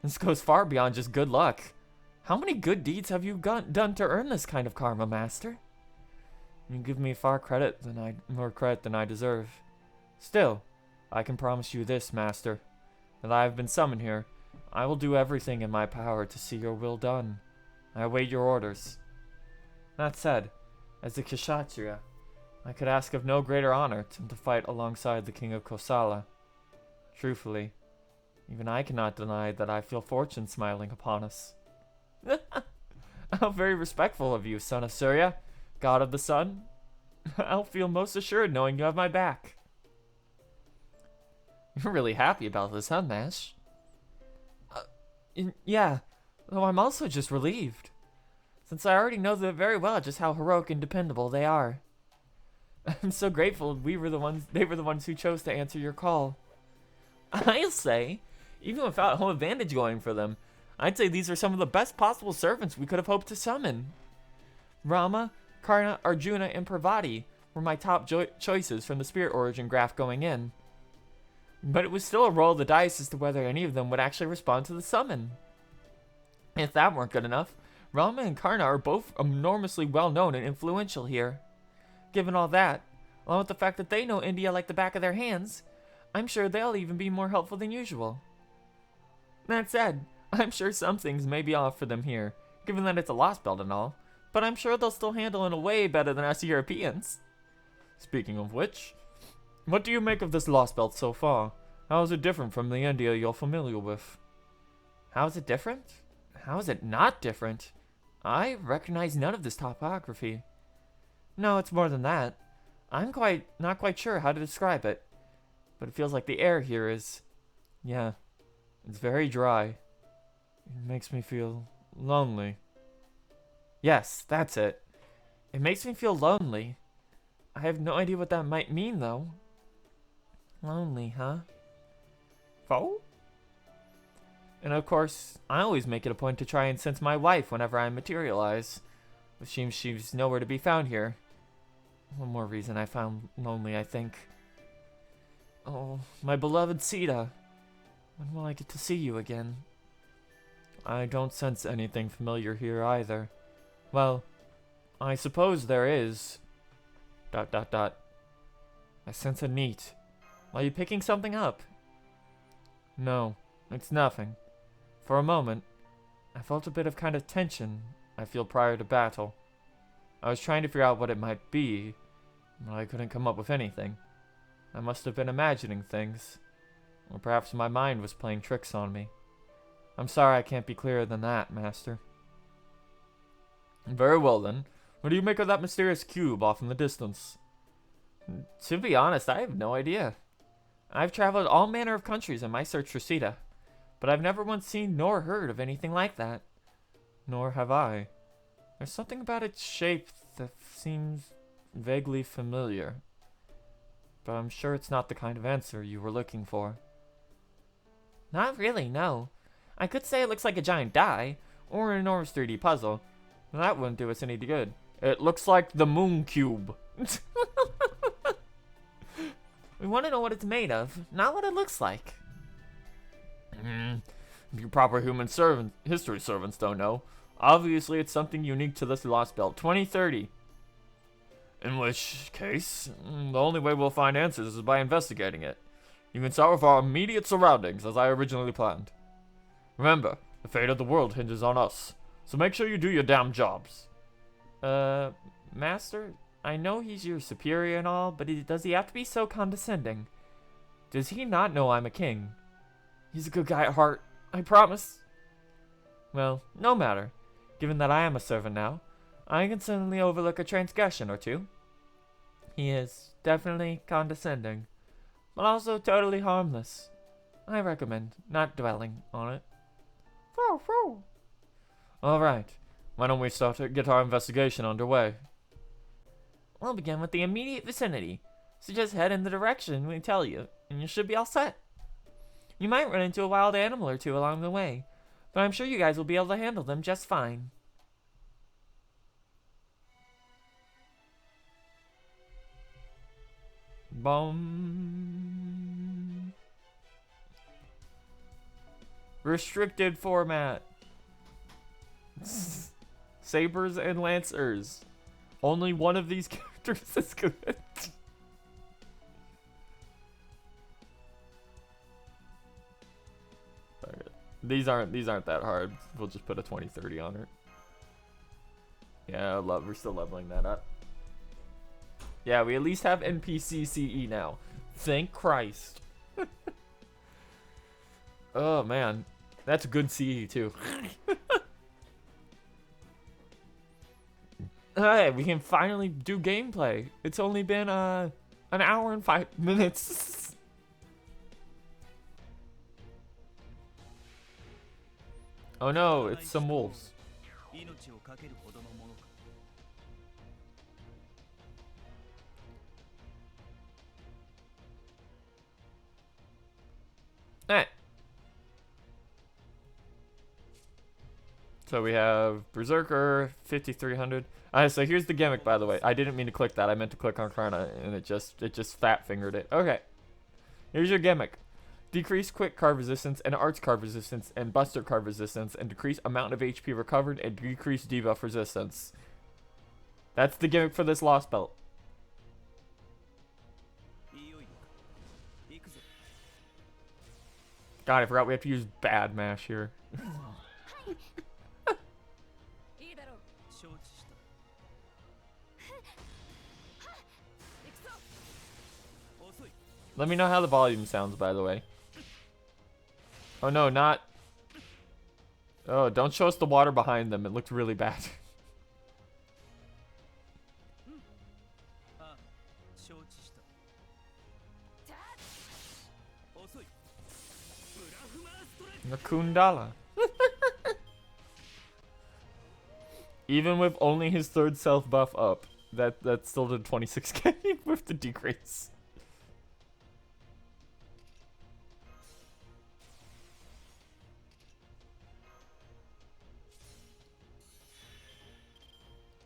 This goes far beyond just good luck. How many good deeds have you done to earn this kind of karma, Master? You give me more credit than I deserve. Still, I can promise you this, Master, that I have been summoned here. I will do everything in my power to see your will done. I await your orders. That said, as a Kshatriya, I could ask of no greater honor than to fight alongside the King of Kosala. Truthfully, even I cannot deny that I feel fortune smiling upon us. How very respectful of you, son of Surya, god of the sun. I'll feel most assured knowing you have my back. You're really happy about this, huh, Mash? Yeah, though I'm also just relieved, since I already know very well just how heroic and dependable they are. I'm so grateful they were the ones who chose to answer your call. I'll say, even without home advantage going for them, I'd say these are some of the best possible servants we could have hoped to summon. Rama, Karna, Arjuna, and Parvati were my top choices from the spirit origin graph going in. But it was still a roll of the dice as to whether any of them would actually respond to the summon. If that weren't good enough, Rama and Karna are both enormously well known and influential here. Given all that, along with the fact that they know India like the back of their hands, I'm sure they'll even be more helpful than usual. That said, I'm sure some things may be off for them here, given that it's a Lostbelt and all, but I'm sure they'll still handle it way better than us Europeans. Speaking of which, what do you make of this Lostbelt so far? How is it different from the India you're familiar with? How is it different? How is it not different? I recognize none of this topography. No, it's more than that. I'm not quite sure how to describe it, but it feels like the air here is, yeah, it's very dry. It makes me feel lonely. Yes, that's it. It makes me feel lonely. I have no idea what that might mean, though. Lonely, huh? Oh? And of course, I always make it a point to try and sense my wife whenever I materialize. It seems she's nowhere to be found here. One more reason I found lonely, I think. Oh, my beloved Sita. When will I get to see you again? I don't sense anything familiar here either. Well, I suppose there is. ... I sense a neat. Are you picking something up? No, it's nothing. For a moment, I felt a bit of kind of tension I feel prior to battle. I was trying to figure out what it might be, but I couldn't come up with anything. I must have been imagining things, or perhaps my mind was playing tricks on me. I'm sorry I can't be clearer than that, Master. Very well then. What do you make of that mysterious cube off in the distance? To be honest, I have no idea. I've traveled all manner of countries in my search for Sita, but I've never once seen nor heard of anything like that. Nor have I. There's something about its shape that seems vaguely familiar, but I'm sure it's not the kind of answer you were looking for. Not really, no. I could say it looks like a giant die, or an enormous 3D puzzle, but that wouldn't do us any good. It looks like the moon cube. We want to know what it's made of, not what it looks like. You proper human history servants don't know. Obviously, it's something unique to this Lostbelt 2030. In which case, the only way we'll find answers is by investigating it. You can start with our immediate surroundings, as I originally planned. Remember, the fate of the world hinges on us, so make sure you do your damn jobs. Master, I know he's your superior and all, but does he have to be so condescending? Does he not know I'm a king? He's a good guy at heart, I promise. Well, no matter. Given that I am a servant now, I can certainly overlook a transgression or two. He is definitely condescending, but also totally harmless. I recommend not dwelling on it. Alright, why don't we get our investigation underway? We'll begin with the immediate vicinity, so just head in the direction we tell you, and you should be all set. You might run into a wild animal or two along the way, but I'm sure you guys will be able to handle them just fine. Bum. Restricted format. Sabers and Lancers. Only one of these characters is good. These aren't that hard. We'll just put a 2030 on it. Yeah, we're still leveling that up. Yeah, we at least have NPC CE now. Thank Christ. Oh man, that's good CE too. Alright, we can finally do gameplay. It's only been an hour and 5 minutes. Oh no, it's some wolves. Alright. So we have Berserker, 5300. So here's the gimmick, by the way. I didn't mean to click that. I meant to click on Karna, and it just fat fingered it. Okay. Here's your gimmick. Decrease quick card resistance and arts card resistance and buster card resistance and decrease amount of HP recovered and decrease debuff resistance. That's the gimmick for this Lostbelt. God, I forgot we have to use bad mash here. Let me know how the volume sounds, by the way. Oh no, not... Oh, don't show us the water behind them. It looked really bad. Kundala. Even with only his third self buff up, that still did 26k with the decrease.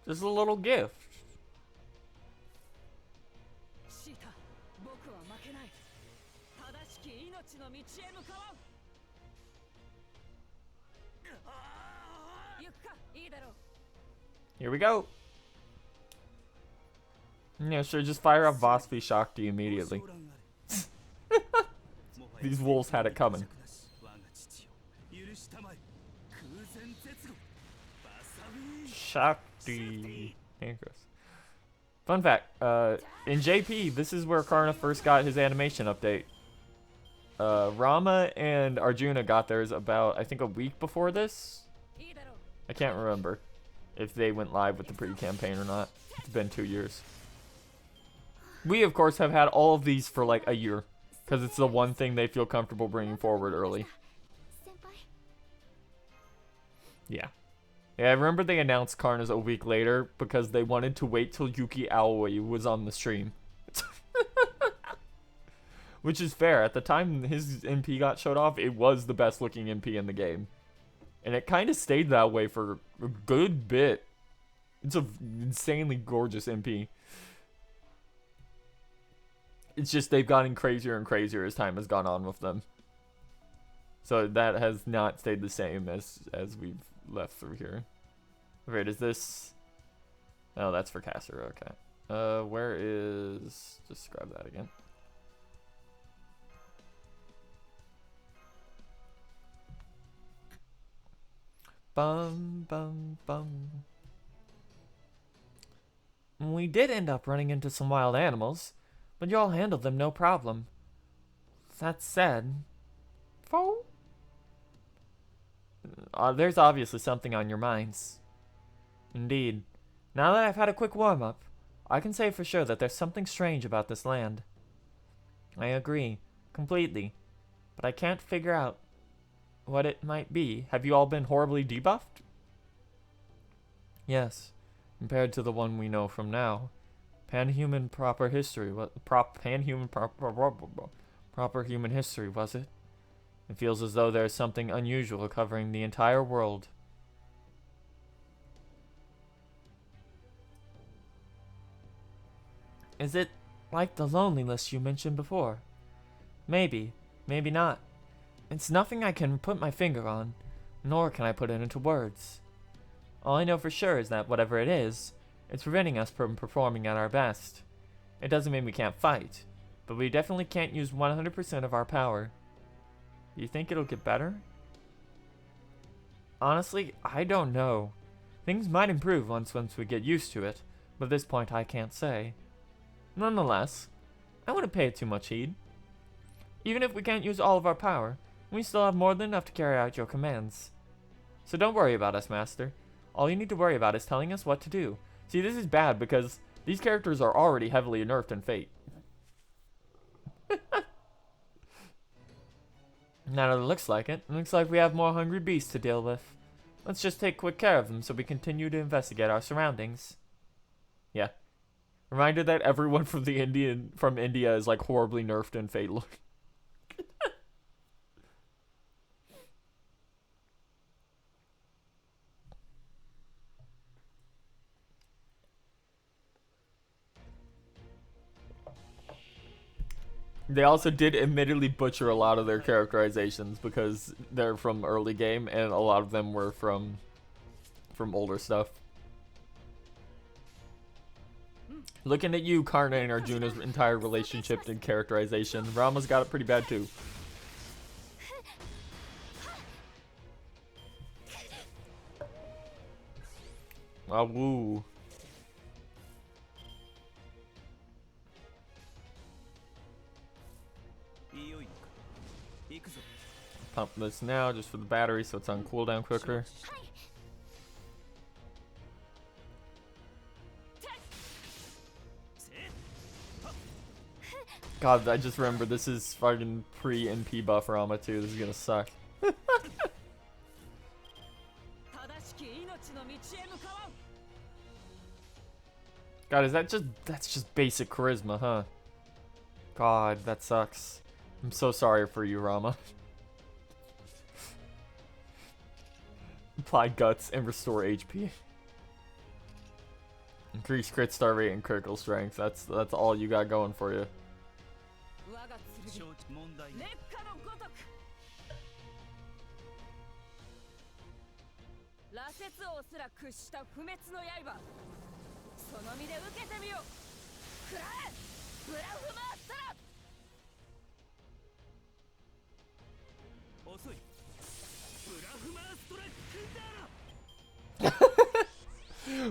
Just a little gift. Here we go. Yeah, sure, just fire up Vaspi Shakti immediately. These wolves had it coming. Shakti. Fun fact, in JP, this is where Karna first got his animation update. Rama and Arjuna got theirs about, I think, a week before this. I can't remember if they went live with the pre-campaign or not. It's been 2 years. We, of course, have had all of these for like a year, because it's the one thing they feel comfortable bringing forward early. Yeah. Yeah, I remember they announced Karna's a week later because they wanted to wait till Yuki Aoi was on the stream. Which is fair. At the time his MP got showed off, it was the best looking MP in the game. And it kind of stayed that way for a good bit. It's an insanely gorgeous MP. It's just they've gotten crazier and crazier as time has gone on with them. So that has not stayed the same as we've left through here. Wait, is this... Oh, that's for Cassera, okay. Where is... Just grab that again. Bum, bum, bum. We did end up running into some wild animals, but you all handled them no problem. That said... there's obviously something on your minds. Indeed. Now that I've had a quick warm-up, I can say for sure that there's something strange about this land. I agree, completely, but I can't figure out what it might be. Have you all been horribly debuffed? Yes, compared to the one we know from now. Pan-human proper history, proper human history, was it? It feels as though there's something unusual covering the entire world. Is it like the loneliness you mentioned before? Maybe, maybe not. It's nothing I can put my finger on, nor can I put it into words. All I know for sure is that whatever it is, it's preventing us from performing at our best. It doesn't mean we can't fight, but we definitely can't use 100% of our power. Do you think it'll get better? Honestly, I don't know. Things might improve once we get used to it, but at this point I can't say. Nonetheless, I wouldn't pay it too much heed. Even if we can't use all of our power, we still have more than enough to carry out your commands. So don't worry about us, Master. All you need to worry about is telling us what to do. See, this is bad because these characters are already heavily nerfed in Fate. Now that it looks like it looks like we have more hungry beasts to deal with. Let's just take quick care of them so we continue to investigate our surroundings. Yeah. Reminder that everyone from India is like horribly nerfed in Fate look. They also did admittedly butcher a lot of their characterizations because they're from early game and a lot of them were from older stuff. Looking at you, Karna and Arjuna's entire relationship and characterization, Rama's got it pretty bad too. Woo. Pump this now just for the battery so it's on cooldown quicker. God, I just remember this is fucking pre-NP buff Rama too. This is gonna suck. God, that's just basic charisma, huh? God, that sucks. I'm so sorry for you, Rama. Apply guts and restore HP. Increase crit star rate and critical strength. That's all you got going for you.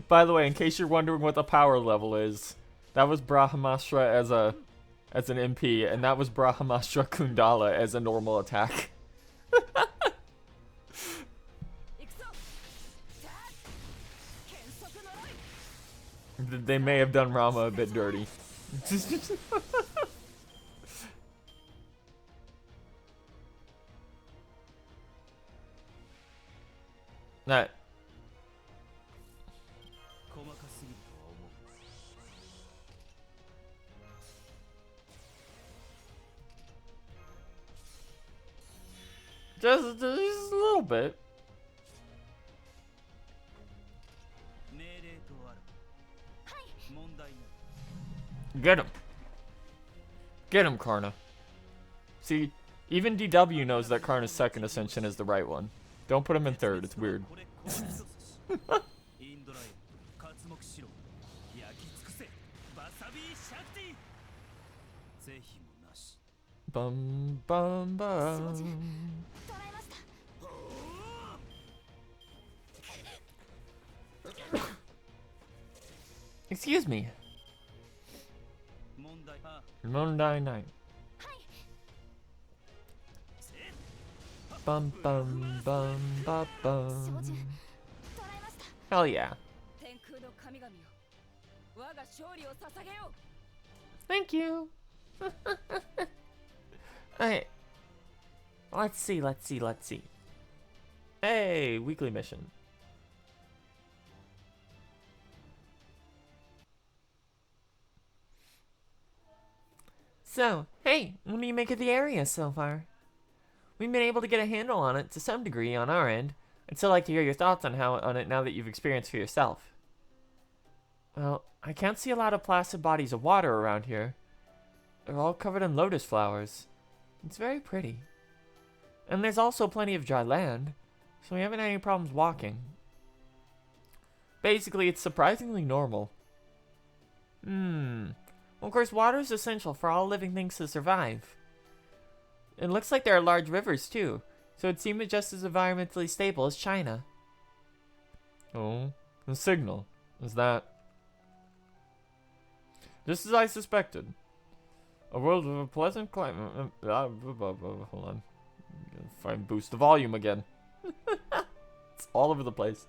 By the way, in case you're wondering what the power level is, that was Brahmastra as an MP, and that was Brahmastra Kundala as a normal attack. They may have done Rama a bit dirty. That. Just a little bit. Get him. Get him, Karna. See, even DW knows that Karna's second ascension is the right one. Don't put him in third, it's weird. Bum bum bum. Excuse me. Mondai 9. Bum bum bum bum bum. Hell yeah. Thank you. Alright. Let's see. Hey, weekly mission. So, hey, what do you make of the area so far? We've been able to get a handle on it to some degree on our end. I'd still like to hear your thoughts on it now that you've experienced for yourself. Well, I can't see a lot of placid bodies of water around here. They're all covered in lotus flowers. It's very pretty. And there's also plenty of dry land, so we haven't had any problems walking. Basically, it's surprisingly normal. Of course, water is essential for all living things to survive. It looks like there are large rivers, too, so it seems just as environmentally stable as China. Oh, the signal. Is that... Just as I suspected. A world with a pleasant climate... hold on. Find boost the volume again. It's all over the place.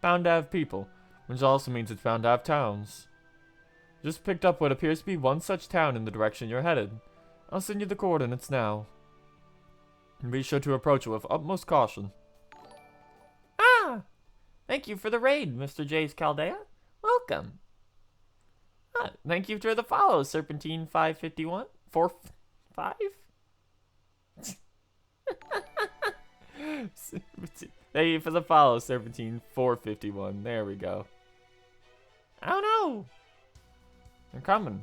Bound to have people, which also means it's bound to have towns. Just picked up what appears to be one such town in the direction you're headed. I'll send you the coordinates now. And be sure to approach it with utmost caution. Ah! Thank you for the raid, Mr. J's Chaldea. Welcome. Ah, thank you for the follow, Serpentine 551. 45? Thank you for the follow, Serpentine 451. There we go. Oh no! They're coming.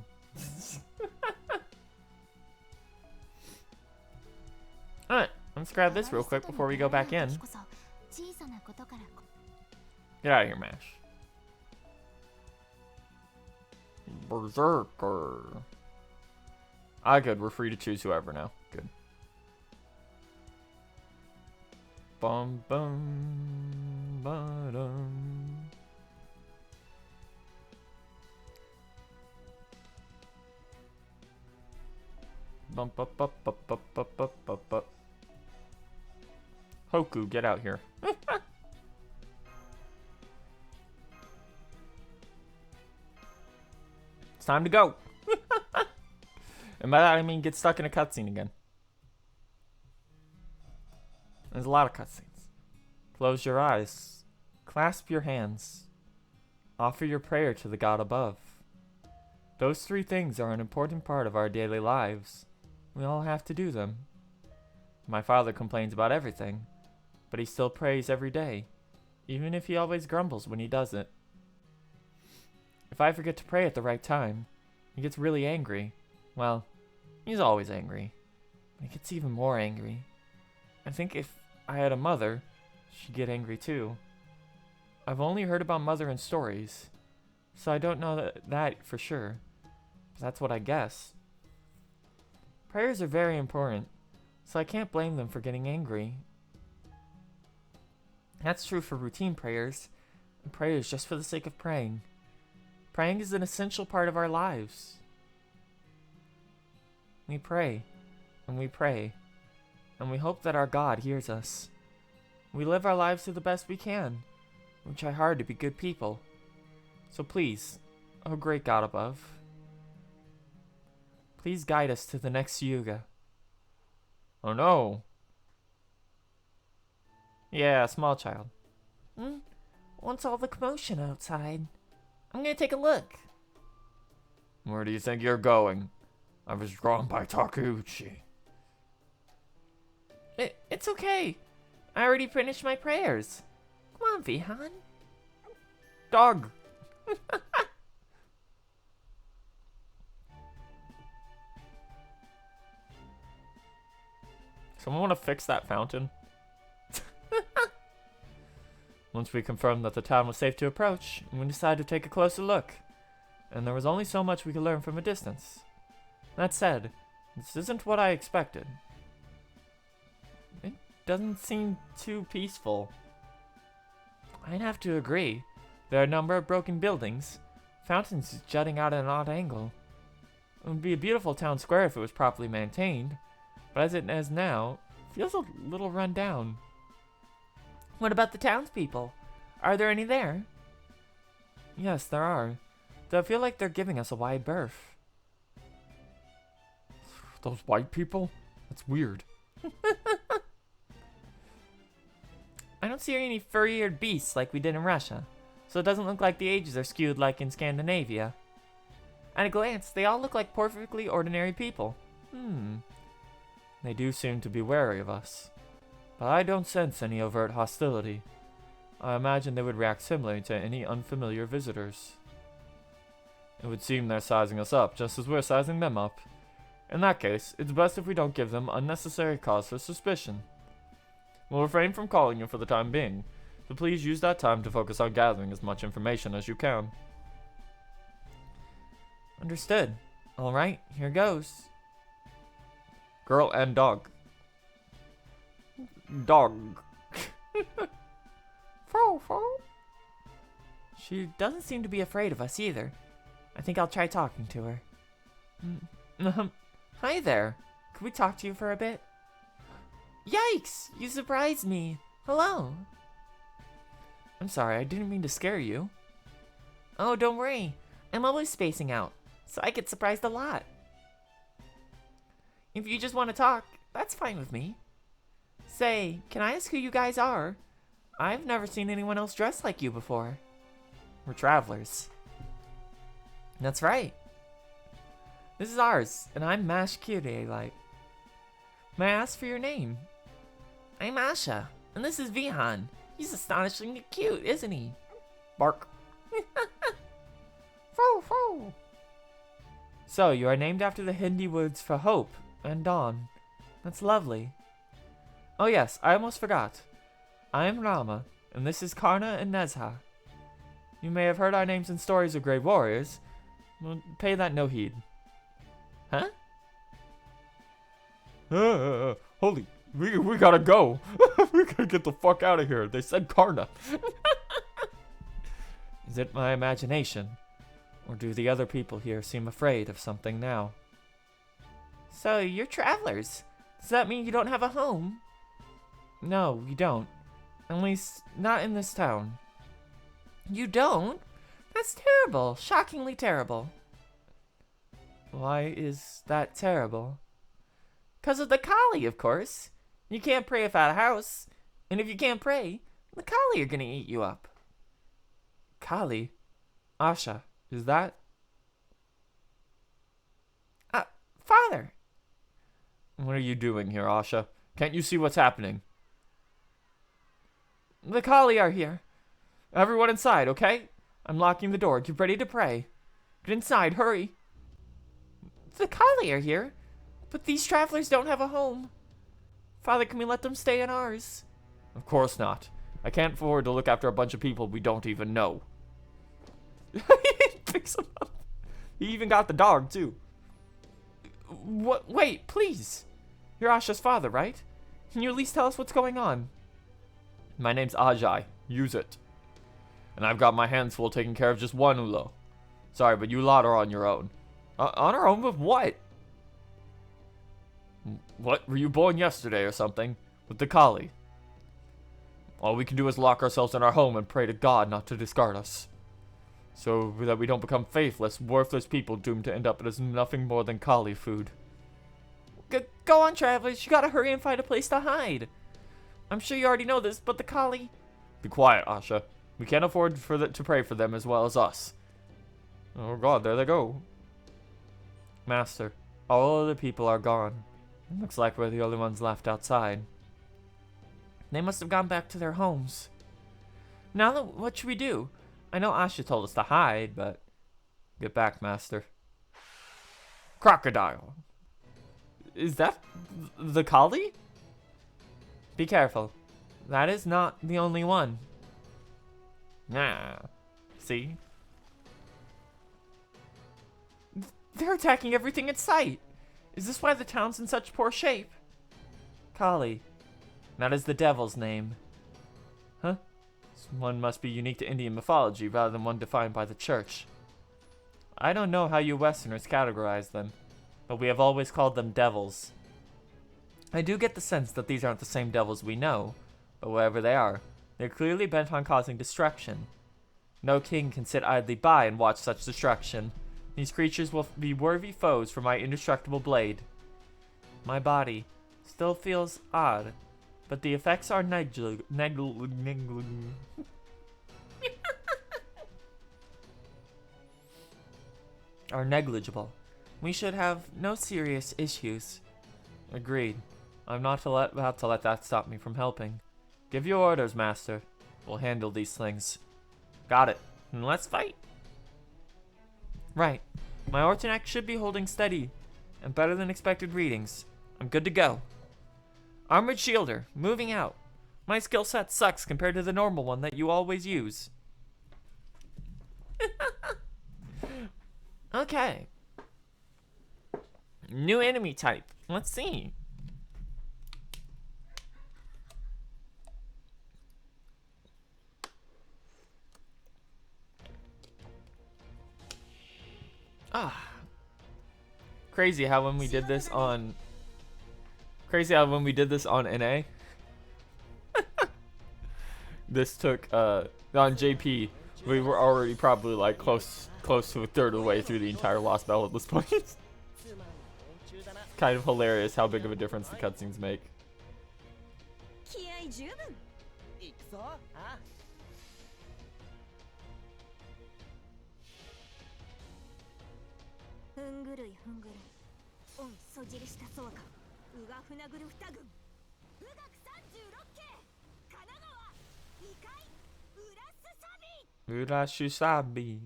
Alright, let's grab this real quick before we go back in. Get out of here, Mash. Berserker. Ah, good. We're free to choose whoever now. Good. Bum bum ba-dum. Bump, up, up, up, up, up, up, up, up. Hoku, get out here. It's time to go. And by that I mean get stuck in a cutscene again. There's a lot of cutscenes. Close your eyes. Clasp your hands. Offer your prayer to the God above. Those three things are an important part of our daily lives. We all have to do them. My father complains about everything, but he still prays every day, even if he always grumbles when he doesn't. If I forget to pray at the right time, he gets really angry. Well, he's always angry, but he gets even more angry. I think if I had a mother, she'd get angry too. I've only heard about mother in stories, so I don't know that for sure, but that's what I guess. Prayers are very important, so I can't blame them for getting angry. That's true for routine prayers, and prayers just for the sake of praying. Praying is an essential part of our lives. We pray, and we pray, and we hope that our God hears us. We live our lives to the best we can. We try hard to be good people. So please, oh great God above, please guide us to the next Yuga. Oh no. Yeah, small child. What's all the commotion outside? I'm gonna take a look. Where do you think you're going? I was drawn by Takeuchi. It's okay. I already finished my prayers. Come on, Vihan. Dog! Someone want to fix that fountain? Once we confirmed that the town was safe to approach, we decided to take a closer look. And there was only so much we could learn from a distance. That said, this isn't what I expected. It doesn't seem too peaceful. I'd have to agree. There are a number of broken buildings, fountains jutting out at an odd angle. It would be a beautiful town square if it was properly maintained, but as it is now, it feels a little run down. What about the townspeople? Are there any there? Yes, there are. Though I feel like they're giving us a wide berth. Those white people? That's weird. I don't see any furry-eared beasts like we did in Russia, so it doesn't look like the ages are skewed like in Scandinavia. At a glance, they all look like perfectly ordinary people. They do seem to be wary of us, but I don't sense any overt hostility. I imagine they would react similarly to any unfamiliar visitors. It would seem they're sizing us up just as we're sizing them up. In that case, it's best if we don't give them unnecessary cause for suspicion. We'll refrain from calling you for the time being, so please use that time to focus on gathering as much information as you can. Understood. Alright, here goes. Girl and dog. Dog. She doesn't seem to be afraid of us either. I think I'll try talking to her. Hi there. Could we talk to you for a bit? Yikes! You surprised me. Hello. I'm sorry, I didn't mean to scare you. Oh, don't worry. I'm always spacing out, so I get surprised a lot. If you just want to talk, that's fine with me. Say, can I ask who you guys are? I've never seen anyone else dressed like you before. We're travelers. That's right. This is ours, and I'm Mash Kyrie-like. May I ask for your name? I'm Asha, and this is Vihan. He's astonishingly cute, isn't he? Bark. So, you are named after the Hindi words for hope and dawn. That's lovely. Oh yes, I almost forgot. I am Rama, and this is Karna and Nezha. You may have heard our names in stories of great warriors. Well, pay that no heed. Huh? Holy, we gotta go. We gotta get the fuck out of here. They said Karna. Is it my imagination? Or do the other people here seem afraid of something now? So, you're travelers. Does that mean you don't have a home? No, we don't. At least, not in this town. You don't? That's terrible. Shockingly terrible. Why is that terrible? 'Cause of the Kali, of course. You can't pray without a house. And if you can't pray, the Kali are gonna eat you up. Kali? Asha, is that? Father! What are you doing here, Asha? Can't you see what's happening? The Kali are here. Everyone inside, okay? I'm locking the door. Get ready to pray. Get inside, hurry. The Kali are here, but these travelers don't have a home. Father, can we let them stay in ours? Of course not. I can't afford to look after a bunch of people we don't even know. He picks them up. He even got the dog, too. What? Wait, please. You're Asha's father, right? Can you at least tell us what's going on? My name's Ajay. Use it. And I've got my hands full taking care of just one Ulo. Sorry, but you lot are on your own. On our own with what? What? Were you born yesterday or something? With the Kali? All we can do is lock ourselves in our home and pray to God not to discard us. So that we don't become faithless, worthless people doomed to end up as nothing more than Kali food. Go on, travelers. You gotta hurry and find a place to hide. I'm sure you already know this, but the Kali... Be quiet, Asha. We can't afford to pray for them as well as us. Oh god, there they go. Master, all other people are gone. It looks like we're the only ones left outside. They must have gone back to their homes. Now, what should we do? I know Asha told us to hide, but... Get back, Master. Crocodile. Is that the Kali? Be careful. That is not the only one. Nah. See? They're attacking everything in sight. Is this why the town's in such poor shape? Kali. That is the devil's name. Huh? This one must be unique to Indian mythology rather than one defined by the church. I don't know how you Westerners categorize them, but we have always called them devils. I do get the sense that these aren't the same devils we know, but wherever they are, they're clearly bent on causing destruction. No king can sit idly by and watch such destruction. These creatures will be worthy foes for my indestructible blade. My body still feels odd, but the effects are are negligible. We should have no serious issues. Agreed. I'm not about to let that stop me from helping. Give your orders, Master. We'll handle these things. Got it. And let's fight. Right. My Ortonac should be holding steady, and better than expected readings. I'm good to go. Armored Shielder, moving out. My skill set sucks compared to the normal one that you always use. Okay. New enemy type. Let's see. Crazy how when we did this on NA this took on JP we were already probably like close to a third of the way through the entire Lostbelt at this point. It's kind of hilarious how big of a difference the cutscenes make. Urashisabi.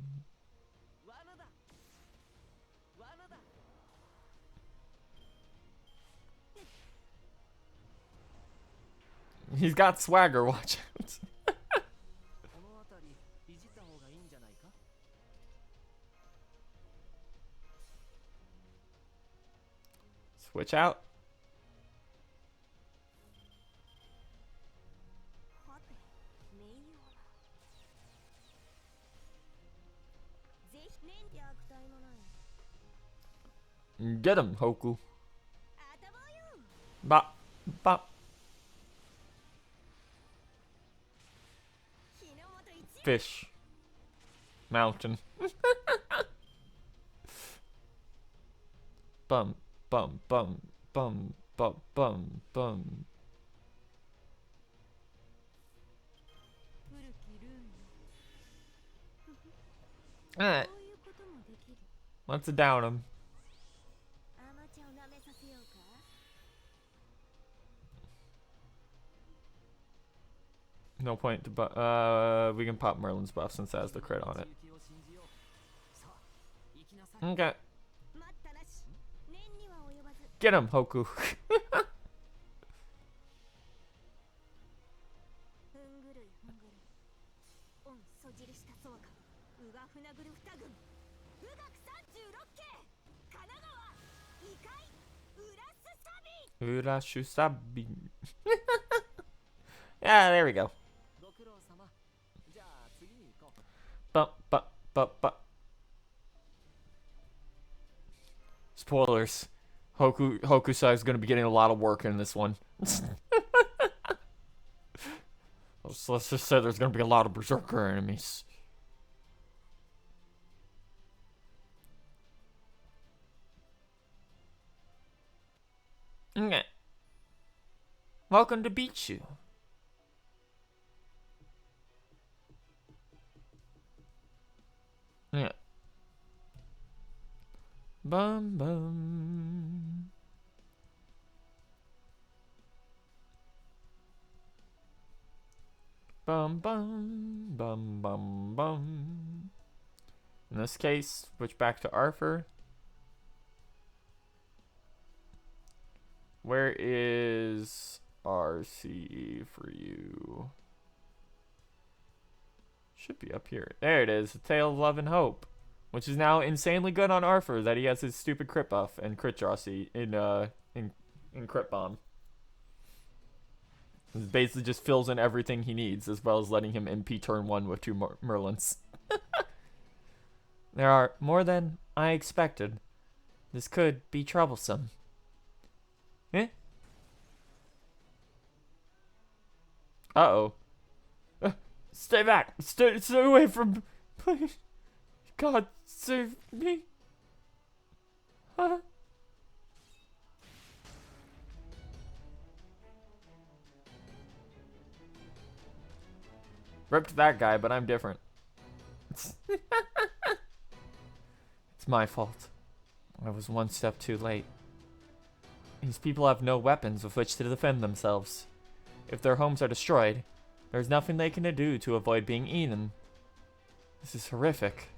He's got swagger, watch out. Switch out. Get him, Hoku. Bop. Bop. Fish. Mountain. Bum. Bum. Bum. Bum. Bum. Bum. Bum. Alright. Let's down him. No point to we can pop Merlin's buff since it has the crit on it. Okay. Get him, Hoku. Urashusabi. Yeah, there we go. But. Spoilers. Hokusai is going to be getting a lot of work in this one. So let's just say there's going to be a lot of Berserker enemies. Okay. Welcome to Bichu. Yeah. Bum bum. Bum bum bum bum bum. In this case, switch back to Arthur. Where is RC for you? Should be up here. There it is. A Tale of Love and Hope, which is now insanely good on Arthur that he has his stupid crit buff and crit draw in crit bomb. It basically just fills in everything he needs, as well as letting him MP turn 1 with 2 Merlins. There are more than I expected. This could be troublesome. Eh? Uh-oh. Stay back! Stay away from... Please. God, save me. Huh? Ripped that guy, but I'm different. It's my fault. I was one step too late. These people have no weapons with which to defend themselves. If their homes are destroyed, there's nothing they can do to avoid being eaten. This is horrific.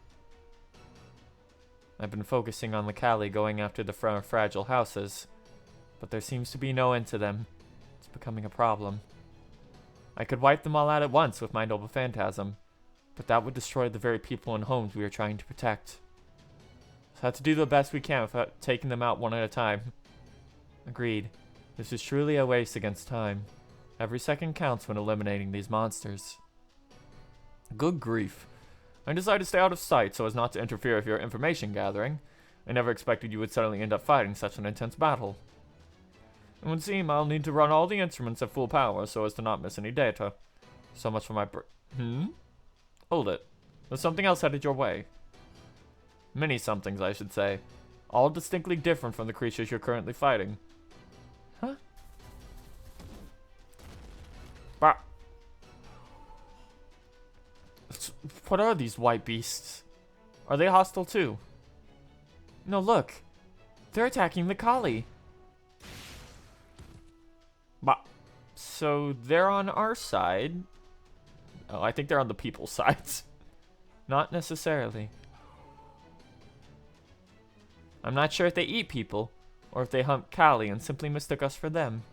I've been focusing on the Kali going after the fragile houses, but there seems to be no end to them. It's becoming a problem. I could wipe them all out at once with my noble phantasm, but that would destroy the very people and homes we are trying to protect. So I have to do the best we can without taking them out one at a time. Agreed. This is truly a race against time. Every second counts when eliminating these monsters. Good grief. I decided to stay out of sight so as not to interfere with your information gathering. I never expected you would suddenly end up fighting such an intense battle. It would seem I'll need to run all the instruments at full power so as to not miss any data. So much for my Hold it. There's something else headed your way. Many somethings, I should say. All distinctly different from the creatures you're currently fighting. Huh? Bah. What are these white beasts? Are they hostile too? No, look. They're attacking the Kali. Bah. So they're on our side. Oh, I think they're on the people's sides. Not necessarily. I'm not sure if they eat people, or if they hunt Kali and simply mistook us for them.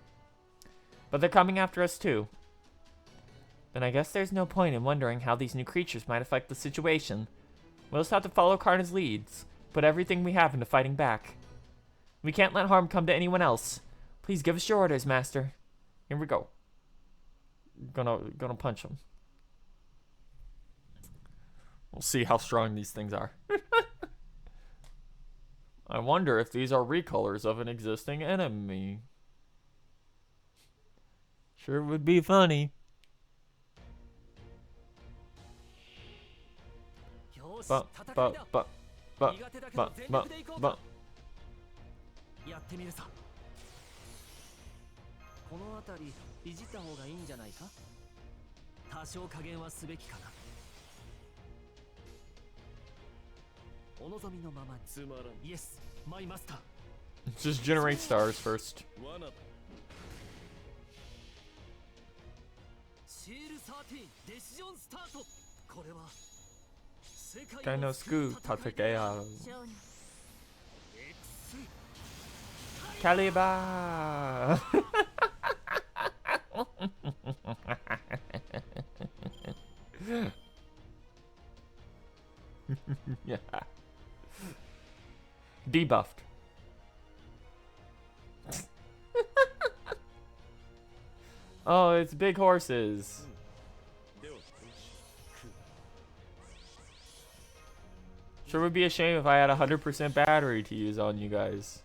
But they're coming after us too. Then I guess there's no point in wondering how these new creatures might affect the situation. We'll just have to follow Karna's leads, put everything we have into fighting back. We can't let harm come to anyone else. Please give us your orders, Master. Here we go. Gonna punch him. We'll see how strong these things are. I wonder if these are recolors of an existing enemy. Sure would be funny. Bump, bump, bump, bump, bump, bump, bump. やってみるさ。この辺りいじった方がいいんじゃないか。多少加減はすべきかな。お望みのままつまらん。イエス、マイマスター。 Just generate stars first. シール13デシジョンスタート。これは世界 Kano Sku Tatakea. 少女 Caliber. Yeah. Debuffed. Oh, it's big horses. Sure would be a shame if I had 100% battery to use on you guys.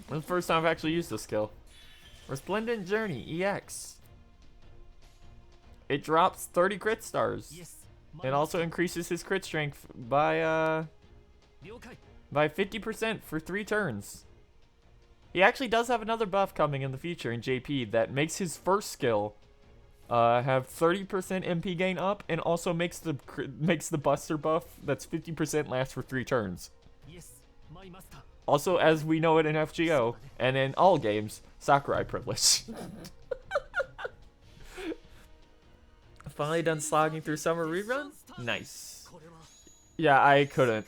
This is the first time I've actually used this skill. Resplendent Journey EX. It drops 30 crit stars. It also increases his crit strength by 50% for 3 turns. He actually does have another buff coming in the future in JP that makes his first skill have 30% MP gain up, and also makes the Buster buff that's 50% last for 3 turns. Also, as we know it in FGO and in all games, Sakurai privilege. Finally done slogging through summer rerun? Nice. Yeah, I couldn't.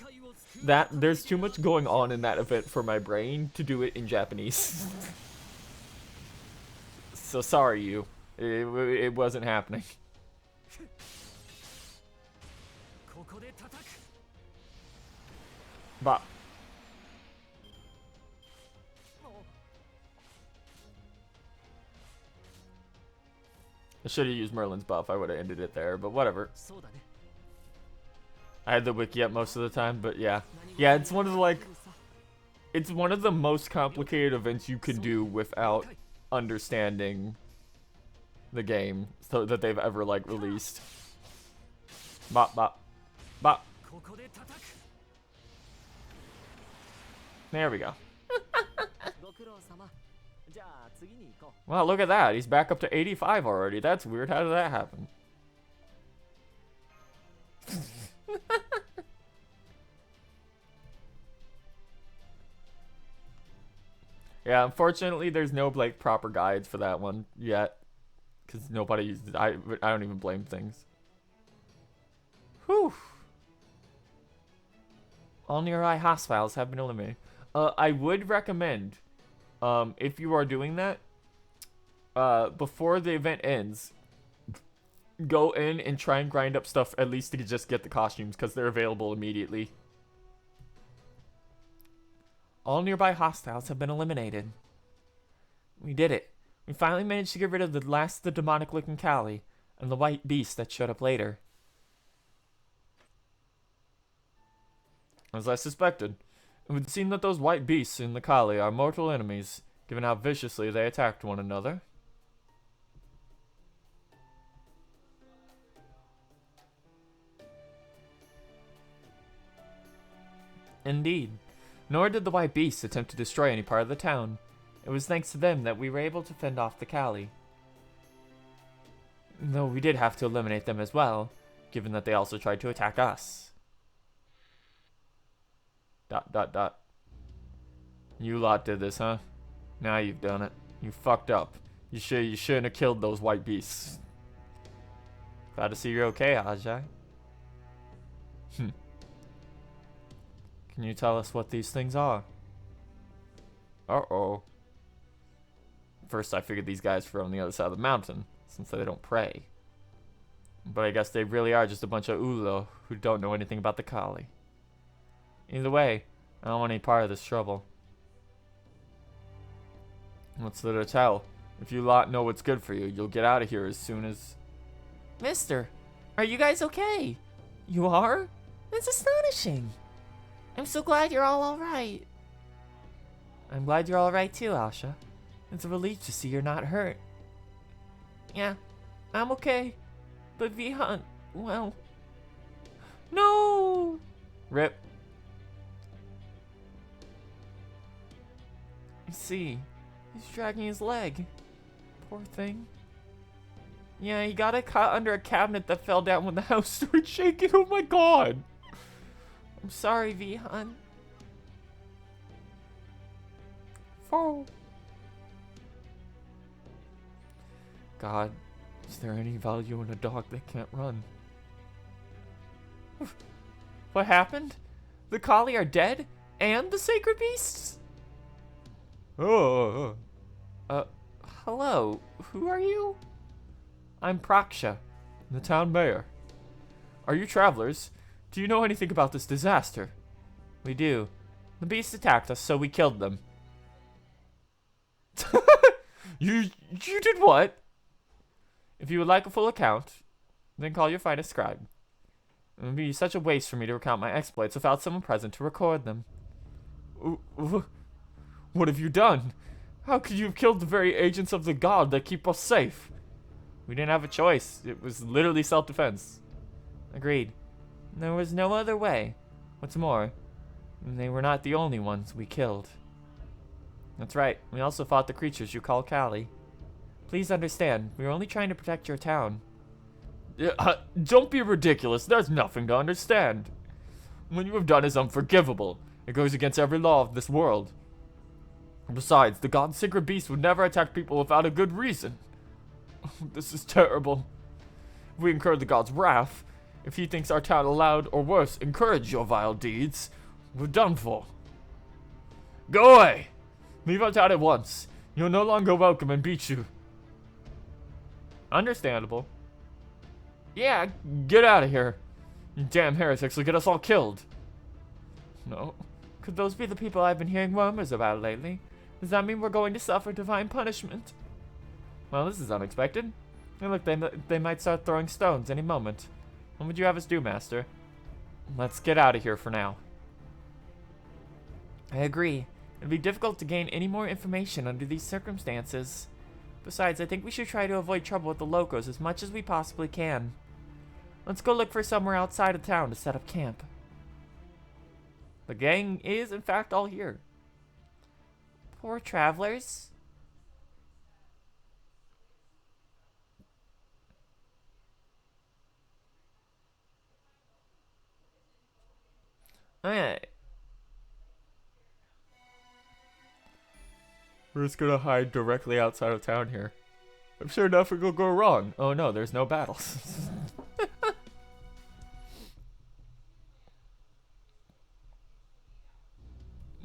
There's too much going on in that event for my brain to do it in Japanese. So sorry, you. It wasn't happening. But I should have used Merlin's buff. I would have ended it there, but whatever. I had the wiki up most of the time, but yeah. Yeah, it's one of the, it's one of the most complicated events you can do without understanding the game so that they've ever, released. Bop, bop, bop. There we go. Wow, look at that. He's back up to 85 already. That's weird. How did that happen? Yeah, unfortunately, there's no proper guides for that one yet, because nobody uses it. I don't even blame things. Whew. All nearby hostiles have been eliminated. I would recommend, if you are doing that, before the event ends, go in and try and grind up stuff at least to just get the costumes, because they're available immediately. All nearby hostiles have been eliminated. We did it. We finally managed to get rid of the last of the demonic-looking Kali and the white beast that showed up later. As I suspected, it would seem that those white beasts in the Kali are mortal enemies, given how viciously they attacked one another. Indeed. Nor did the white beasts attempt to destroy any part of the town. It was thanks to them that we were able to fend off the Kali. Though we did have to eliminate them as well, given that they also tried to attack us. ... You lot did this, huh? Now you've done it. You fucked up. You shouldn't have killed those white beasts. Glad to see you're okay, Ajay. Can you tell us what these things are? Uh-oh. First I figured these guys were on the other side of the mountain, since they don't pray. But I guess they really are just a bunch of Ulo who don't know anything about the Kali. Either way, I don't want any part of this trouble. What's there to tell? If you lot know what's good for you, you'll get out of here as soon as... Mister, are you guys okay? You are? That's astonishing. I'm so glad you're all alright. I'm glad you're alright too, Asha. It's a relief to see you're not hurt. Yeah, I'm okay. But V-Hunt, well... No! Rip. I see. He's dragging his leg. Poor thing. Yeah, he got caught under a cabinet that fell down when the house started shaking. Oh my god! I'm sorry, V-Hunt. Oh. God, is there any value in a dog that can't run? What happened? The Kali are dead? And the sacred beasts? Oh. Hello. Who are you? I'm Praksha. The town mayor. Are you travelers? Do you know anything about this disaster? We do. The beasts attacked us, so we killed them. You did what? If you would like a full account, then call your finest scribe. It would be such a waste for me to recount my exploits without someone present to record them. What have you done? How could you have killed the very agents of the god that keep us safe? We didn't have a choice. It was literally self-defense. Agreed. There was no other way. What's more, they were not the only ones we killed. That's right. We also fought the creatures you call Kali. Please understand, we were only trying to protect your town. Don't be ridiculous. There's nothing to understand. What you have done is unforgivable. It goes against every law of this world. Besides, the god's sacred beast would never attack people without a good reason. This is terrible. If we incur the god's wrath, if he thinks our town allowed, or worse, encourage your vile deeds, we're done for. Go away! Leave our town at once. You're no longer welcome in Bichu. Understandable. Yeah, get out of here. You damn heretics will get us all killed. No. Could those be the people I've been hearing rumors about lately? Does that mean we're going to suffer divine punishment? Well, this is unexpected. Hey, look, they might start throwing stones any moment. What would you have us do, Master? Let's get out of here for now. I agree. It'd be difficult to gain any more information under these circumstances. Besides, I think we should try to avoid trouble with the locals as much as we possibly can. Let's go look for somewhere outside of town to set up camp. The gang is, in fact, all here. Poor travelers. Alright. We're just gonna hide directly outside of town here. I'm sure nothing will go wrong. Oh no, there's no battles.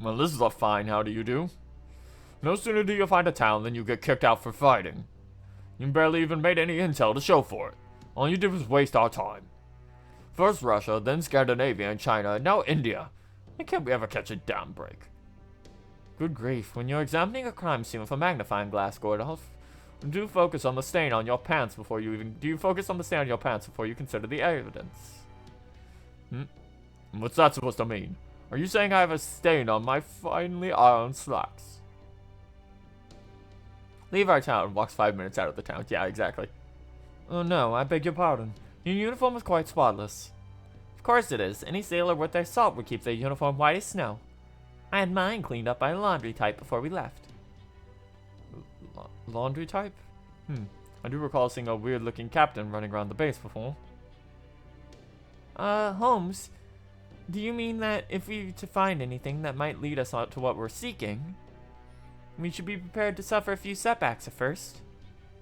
Well, this is a fine how do you do. No sooner do you find a town than you get kicked out for fighting. You barely even made any intel to show for it. All you did was waste our time. First Russia, then Scandinavia and China, and now India. Why can't we ever catch a damn break? Good grief, when you're examining a crime scene with a magnifying glass, Gordolf, do focus on the stain on your pants before you even... Do you focus on the stain on your pants before you consider the evidence? What's that supposed to mean? Are you saying I have a stain on my finely ironed slacks? Leave our town, walks 5 minutes out of the town. Yeah, exactly. Oh no, I beg your pardon. Your uniform is quite spotless. Of course it is. Any sailor worth their salt would keep their uniform white as snow. I had mine cleaned up by a laundry type before we left. Laundry type? I do recall seeing a weird looking captain running around the base before. Holmes, do you mean that if we to find anything that might lead us to what we're seeking, we should be prepared to suffer a few setbacks at first?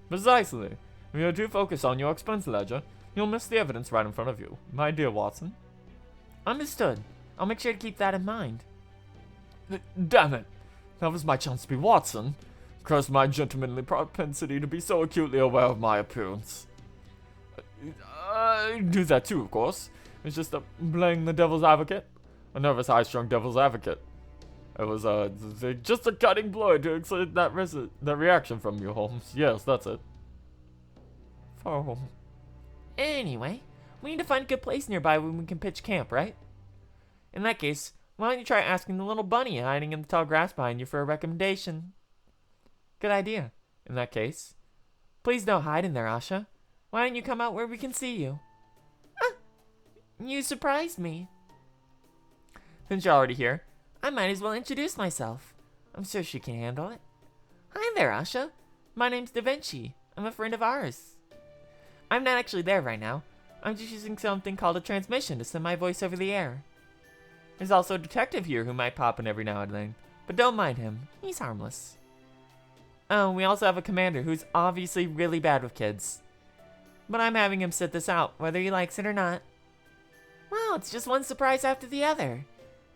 Precisely. If you do focus on your expense ledger, you'll miss the evidence right in front of you, my dear Watson. Understood. I'll make sure to keep that in mind. Damn it! That was my chance to be Watson. Curse my gentlemanly propensity to be so acutely aware of my appearance. I do that too, of course. It's just playing the devil's advocate. A nervous, high-strung devil's advocate. It was just a cutting blow to excite that reaction from you, Holmes. Yes, that's it. Oh. Anyway, we need to find a good place nearby where we can pitch camp, right? In that case, why don't you try asking the little bunny hiding in the tall grass behind you for a recommendation? Good idea. In that case, please don't hide in there, Asha. Why don't you come out where we can see you? Ah, you surprised me. Since you're already here, I might as well introduce myself. I'm sure she can handle it. Hi there, Asha. My name's Da Vinci. I'm a friend of ours. I'm not actually there right now. I'm just using something called a transmission to send my voice over the air. There's also a detective here who might pop in every now and then, but don't mind him. He's harmless. Oh, we also have a commander who's obviously really bad with kids. But I'm having him sit this out, whether he likes it or not. Wow, it's just one surprise after the other.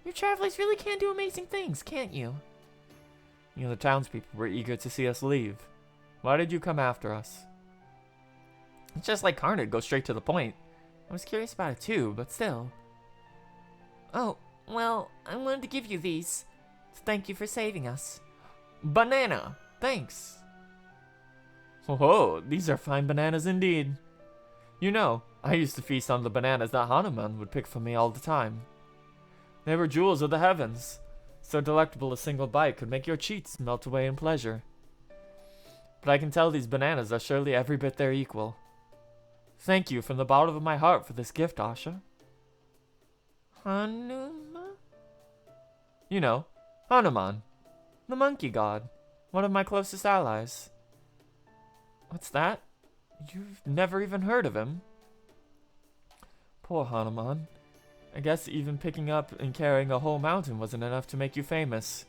Your travelers really can do amazing things, can't you? You know, the townspeople were eager to see us leave. Why did you come after us? It's just like Karna to go straight to the point. I was curious about it too, but still. Oh, well, I wanted to give you these. Thank you for saving us. Banana! Thanks. Oh, these are fine bananas indeed. You know, I used to feast on the bananas that Hanuman would pick for me all the time. They were jewels of the heavens, so delectable a single bite could make your cheeks melt away in pleasure. But I can tell these bananas are surely every bit their equal. Thank you from the bottom of my heart for this gift, Asha. Hanuman? You know, Hanuman, the monkey god, one of my closest allies. What's that? You've never even heard of him? Poor Hanuman. I guess even picking up and carrying a whole mountain wasn't enough to make you famous.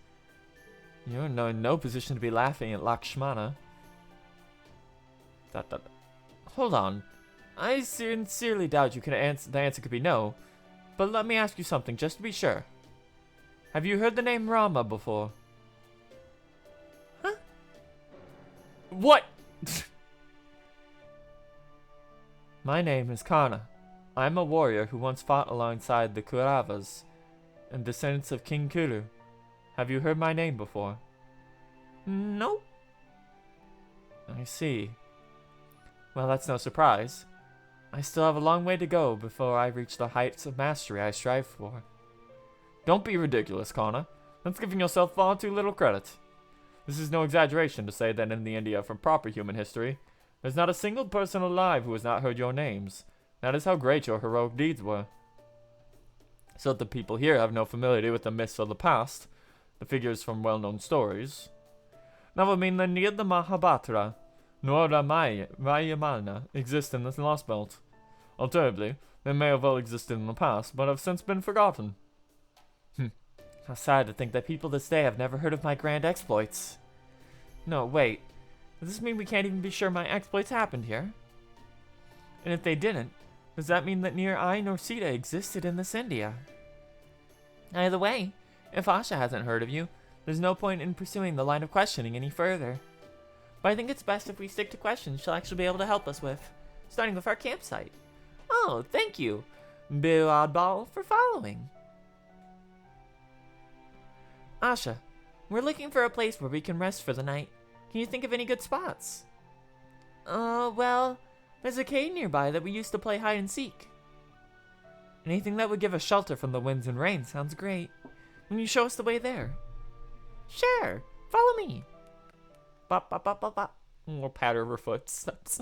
You're in no position to be laughing at Lakshmana. Hold on. I sincerely doubt you can answer. The answer could be no. But let me ask you something just to be sure. Have you heard the name Rama before? Huh? What? My name is Karna. I'm a warrior who once fought alongside the Kauravas and descendants of King Kuru. Have you heard my name before? Nope. I see. Well, that's no surprise. I still have a long way to go before I reach the heights of mastery I strive for. Don't be ridiculous, Karna. That's giving yourself far too little credit. This is no exaggeration to say that in the India from proper human history, there's not a single person alive who has not heard your names. That is how great your heroic deeds were. So that the people here have no familiarity with the myths of the past, the figures from well-known stories. Never mean that neither the Mahabharata nor Ramayana exist in this Lostbelt. Alternatively, they may have well existed in the past, but have since been forgotten. How sad to think that people this day have never heard of my grand exploits. No, wait. Does this mean we can't even be sure my exploits happened here? And if they didn't, does that mean that neither I nor Sita existed in this India? Either way, if Asha hasn't heard of you, there's no point in pursuing the line of questioning any further. But I think it's best if we stick to questions she'll actually be able to help us with, starting with our campsite. Oh, thank you, Bill Oddball, for following. Asha, we're looking for a place where we can rest for the night. Can you think of any good spots? Well, there's a cave nearby that we used to play hide and seek. Anything that would give us shelter from the winds and rain sounds great. Can you show us the way there? Sure, follow me. Bop, bop, bop, bop, bop. We'll patter her footsteps.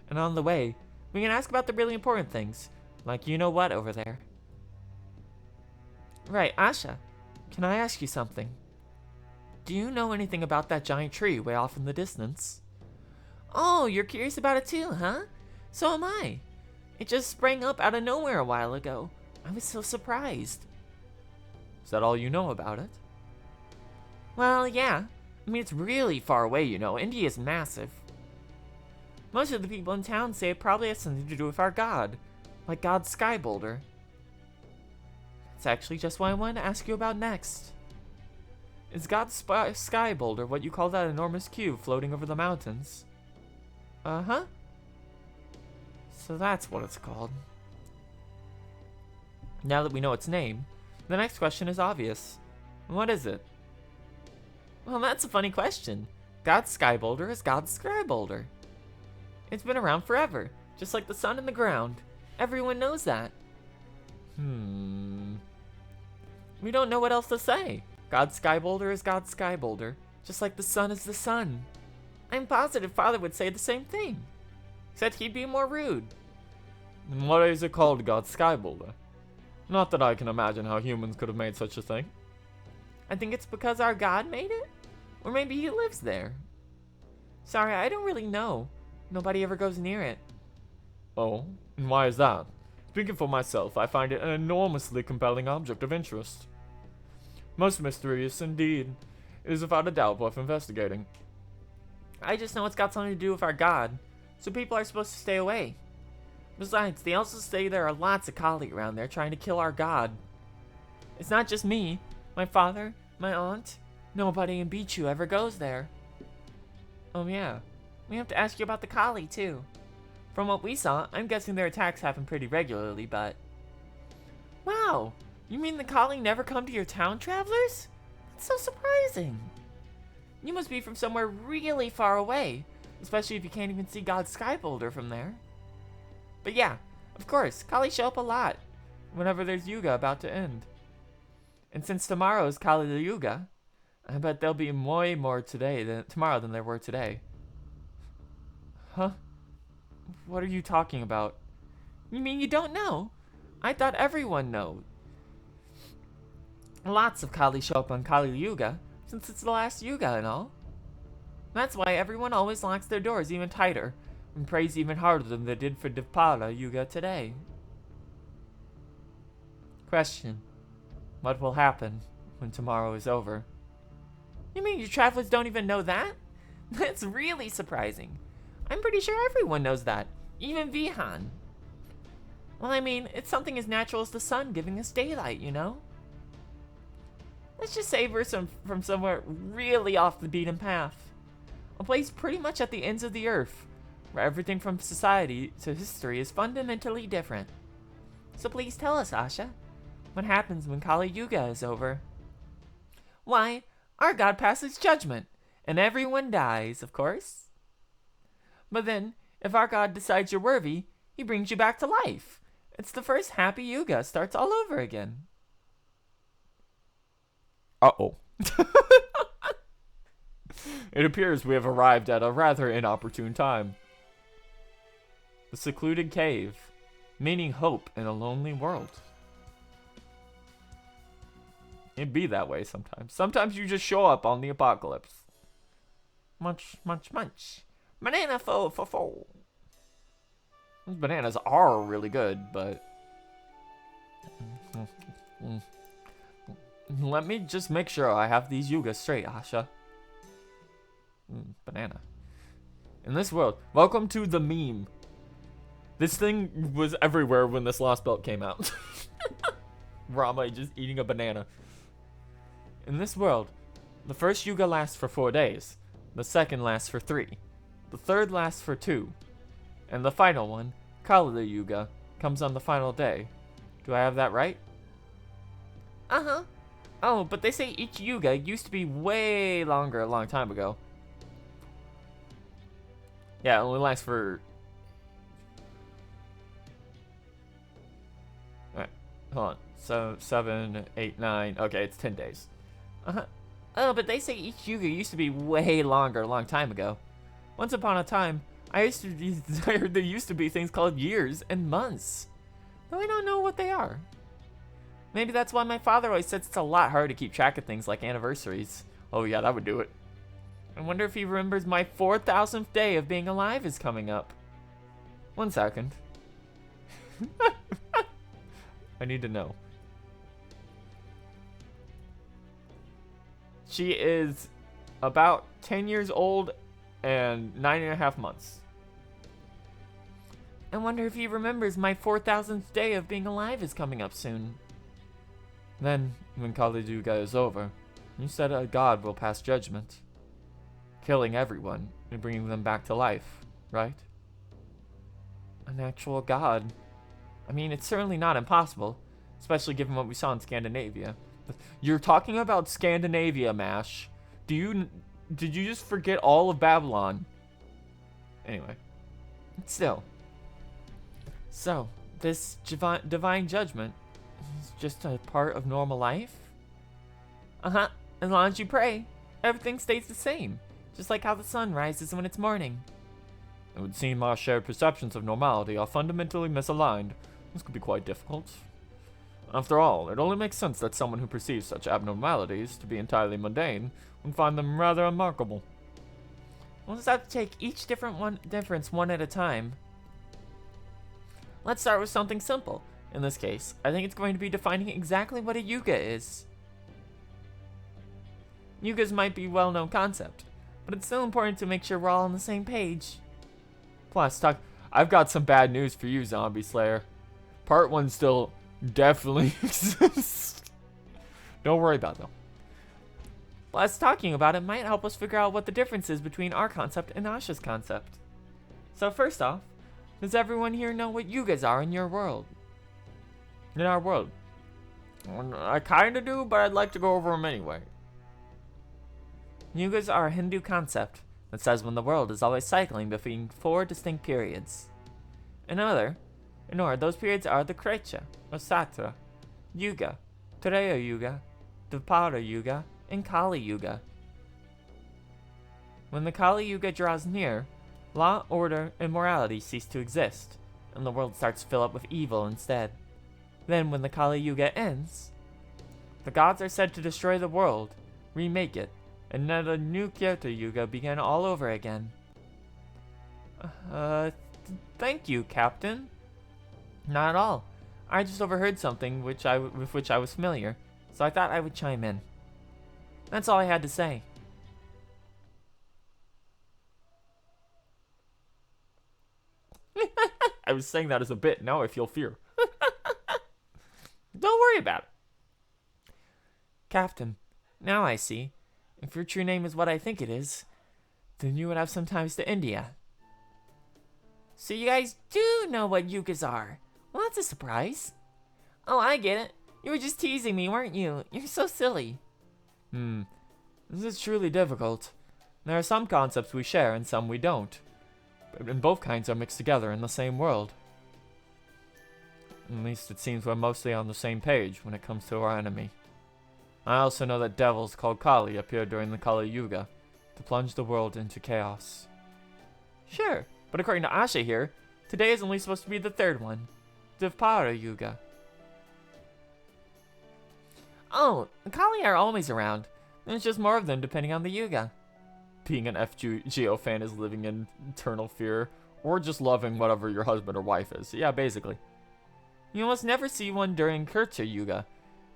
And on the way, we can ask about the really important things, like you know what over there. Right, Asha, can I ask you something? Do you know anything about that giant tree way off in the distance? Oh, you're curious about it too, huh? So am I. It just sprang up out of nowhere a while ago. I was so surprised. Is that all you know about it? Well, yeah. I mean, it's really far away, you know. India is massive. Most of the people in town say it probably has something to do with our god. Like God Sky Boulder. That's actually just what I wanted to ask you about next. Is God's Sky Boulder what you call that enormous cube floating over the mountains? Uh-huh. So that's what it's called. Now that we know its name, the next question is obvious. What is it? Well, that's a funny question. God's sky boulder is God's sky boulder. It's been around forever, just like the sun and the ground. Everyone knows that. We don't know what else to say. God's sky boulder is God's sky boulder, just like the sun is the sun. I'm positive Father would say the same thing, except he'd be more rude. And why is it called God's sky boulder? Not that I can imagine how humans could have made such a thing. I think it's because our God made it, or maybe he lives there. Sorry, I don't really know. Nobody ever goes near it. Oh, and why is that? Speaking for myself, I find it an enormously compelling object of interest. Most mysterious indeed. It is without a doubt worth investigating. I just know it's got something to do with our God, so people are supposed to stay away. Besides, they also say there are lots of Kali around there trying to kill our God. It's not just me, my father, my aunt. Nobody in Bichu ever goes there. Oh yeah, we have to ask you about the Kali too. From what we saw, I'm guessing their attacks happen pretty regularly, but... Wow! You mean the Kali never come to your town, travelers? That's so surprising. You must be from somewhere really far away, especially if you can't even see God's sky boulder from there. But yeah, of course, Kali show up a lot, whenever there's Yuga about to end. And since tomorrow is Kali the Yuga, I bet there'll be way more tomorrow than there were today. Huh? What are you talking about? You mean you don't know? I thought everyone knows. Lots of Kali show up on Kali Yuga, since it's the last Yuga and all. That's why everyone always locks their doors even tighter, and prays even harder than they did for Dipala Yuga today. Question. What will happen when tomorrow is over? You mean you travelers don't even know that? That's really surprising. I'm pretty sure everyone knows that, even Vihan. Well, I mean, it's something as natural as the sun giving us daylight, you know? Let's just say we're from somewhere really off the beaten path. A place pretty much at the ends of the earth, where everything from society to history is fundamentally different. So please tell us, Asha, what happens when Kali Yuga is over? Why, our God passes judgment, and everyone dies, of course. But then, if our God decides you're worthy, he brings you back to life. It's the first happy Yuga, starts all over again. Uh-oh. It appears we have arrived at a rather inopportune time. The secluded cave, meaning hope in a lonely world. It be that way sometimes. Sometimes you just show up on the apocalypse. Munch, munch, munch. Banana fo. Those bananas are really good, but... Let me just make sure I have these yugas straight, Asha. Banana. In this world, welcome to the meme. This thing was everywhere when this Lostbelt came out. Rama just eating a banana. In this world, the first Yuga lasts for 4 days, the second lasts for 3, the third lasts for 2, and the final one, Kali Yuga, comes on the final day. Do I have that right? Uh-huh. Oh, but they say each Yuga used to be way longer a long time ago. Yeah, it only lasts for... Alright, hold on. So, 7, 8, 9... Okay, it's 10 days. Uh-huh. Oh, but they say each Yuga used to be way longer a long time ago. Once upon a time, I heard there used to be things called years and months. Though I don't know what they are. Maybe that's why my father always says it's a lot harder to keep track of things like anniversaries. Oh yeah, that would do it. I wonder if he remembers my 4,000th day of being alive is coming up. 1 second. I need to know. She is about 10 years old and 9.5 months. I wonder if he remembers my 4,000th day of being alive is coming up soon. Then, when Kali Yuga is over, you said a god will pass judgment, killing everyone and bringing them back to life, right? An actual god. I mean, it's certainly not impossible, especially given what we saw in Scandinavia. You're talking about Scandinavia, Mash. Did you just forget all of Babylon? Anyway. Still. So, this divine judgment is just a part of normal life? Uh-huh. As long as you pray, everything stays the same. Just like how the sun rises when it's morning. It would seem our shared perceptions of normality are fundamentally misaligned. This could be quite difficult. After all, it only makes sense that someone who perceives such abnormalities to be entirely mundane would find them rather remarkable. We'll just have to take each difference one at a time. Let's start with something simple. In this case, I think it's going to be defining exactly what a yuga is. Yugas might be a well-known concept, but it's still important to make sure we're all on the same page. Plus, I've got some bad news for you, Zombie Slayer. Part 1 still definitely exists. Don't worry about it, though. Plus, talking about it might help us figure out what the difference is between our concept and Asha's concept. So first off, does everyone here know what yugas are in your world? In our world? I kinda do, but I'd like to go over them anyway. Yugas are a Hindu concept that says when the world is always cycling between 4 distinct periods. In order, those periods are the Krecha, or Satra, Yuga, Treya Yuga, Dvapara Yuga, and Kali Yuga. When the Kali Yuga draws near, law, order, and morality cease to exist, and the world starts to fill up with evil instead. Then, when the Kali Yuga ends, the gods are said to destroy the world, remake it, and let a new Kyoto Yuga begin all over again. Thank you, Captain. Not at all. I just overheard something with which I was familiar, so I thought I would chime in. That's all I had to say. I was saying that as a bit, now I feel fear. Don't worry about it. Captain, now I see. If your true name is what I think it is, then you would have some ties to India. So you guys do know what yugas are. Well, that's a surprise. Oh, I get it. You were just teasing me, weren't you? You're so silly. This is truly difficult. There are some concepts we share and some we don't. And both kinds are mixed together in the same world. At least it seems we're mostly on the same page when it comes to our enemy. I also know that devils called Kali appeared during the Kali Yuga to plunge the world into chaos. Sure, but according to Asha here, today is only supposed to be the third one, Dvapara Yuga. Oh, Kali are always around. There's just more of them depending on the Yuga. Being an FGO fan is living in eternal fear, or just loving whatever your husband or wife is. Yeah, basically. You almost never see one during Kurcha Yuga,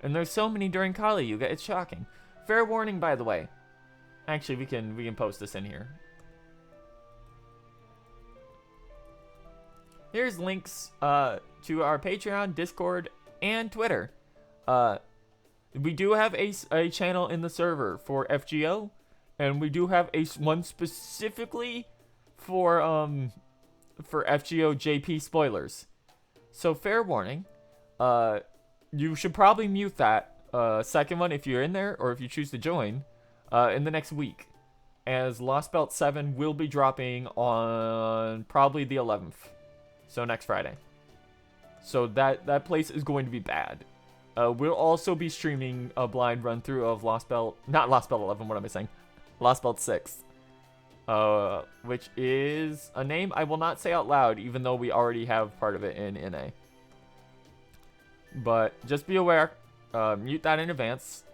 and there's so many during Kali Yuga, it's shocking. Fair warning, by the way. Actually, we can post this in here. Here's links to our Patreon, Discord, and Twitter. We do have a channel in the server for FGO, and we do have one specifically for FGO JP spoilers. So fair warning, you should probably mute that second one if you're in there, or if you choose to join, in the next week, as Lostbelt 7 will be dropping on probably the 11th, so next Friday. So that place is going to be bad. We'll also be streaming a blind run through of not Lostbelt 11, what am I saying? Lostbelt 6. Which is a name I will not say out loud, even though we already have part of it in NA. But just be aware, mute that in advance.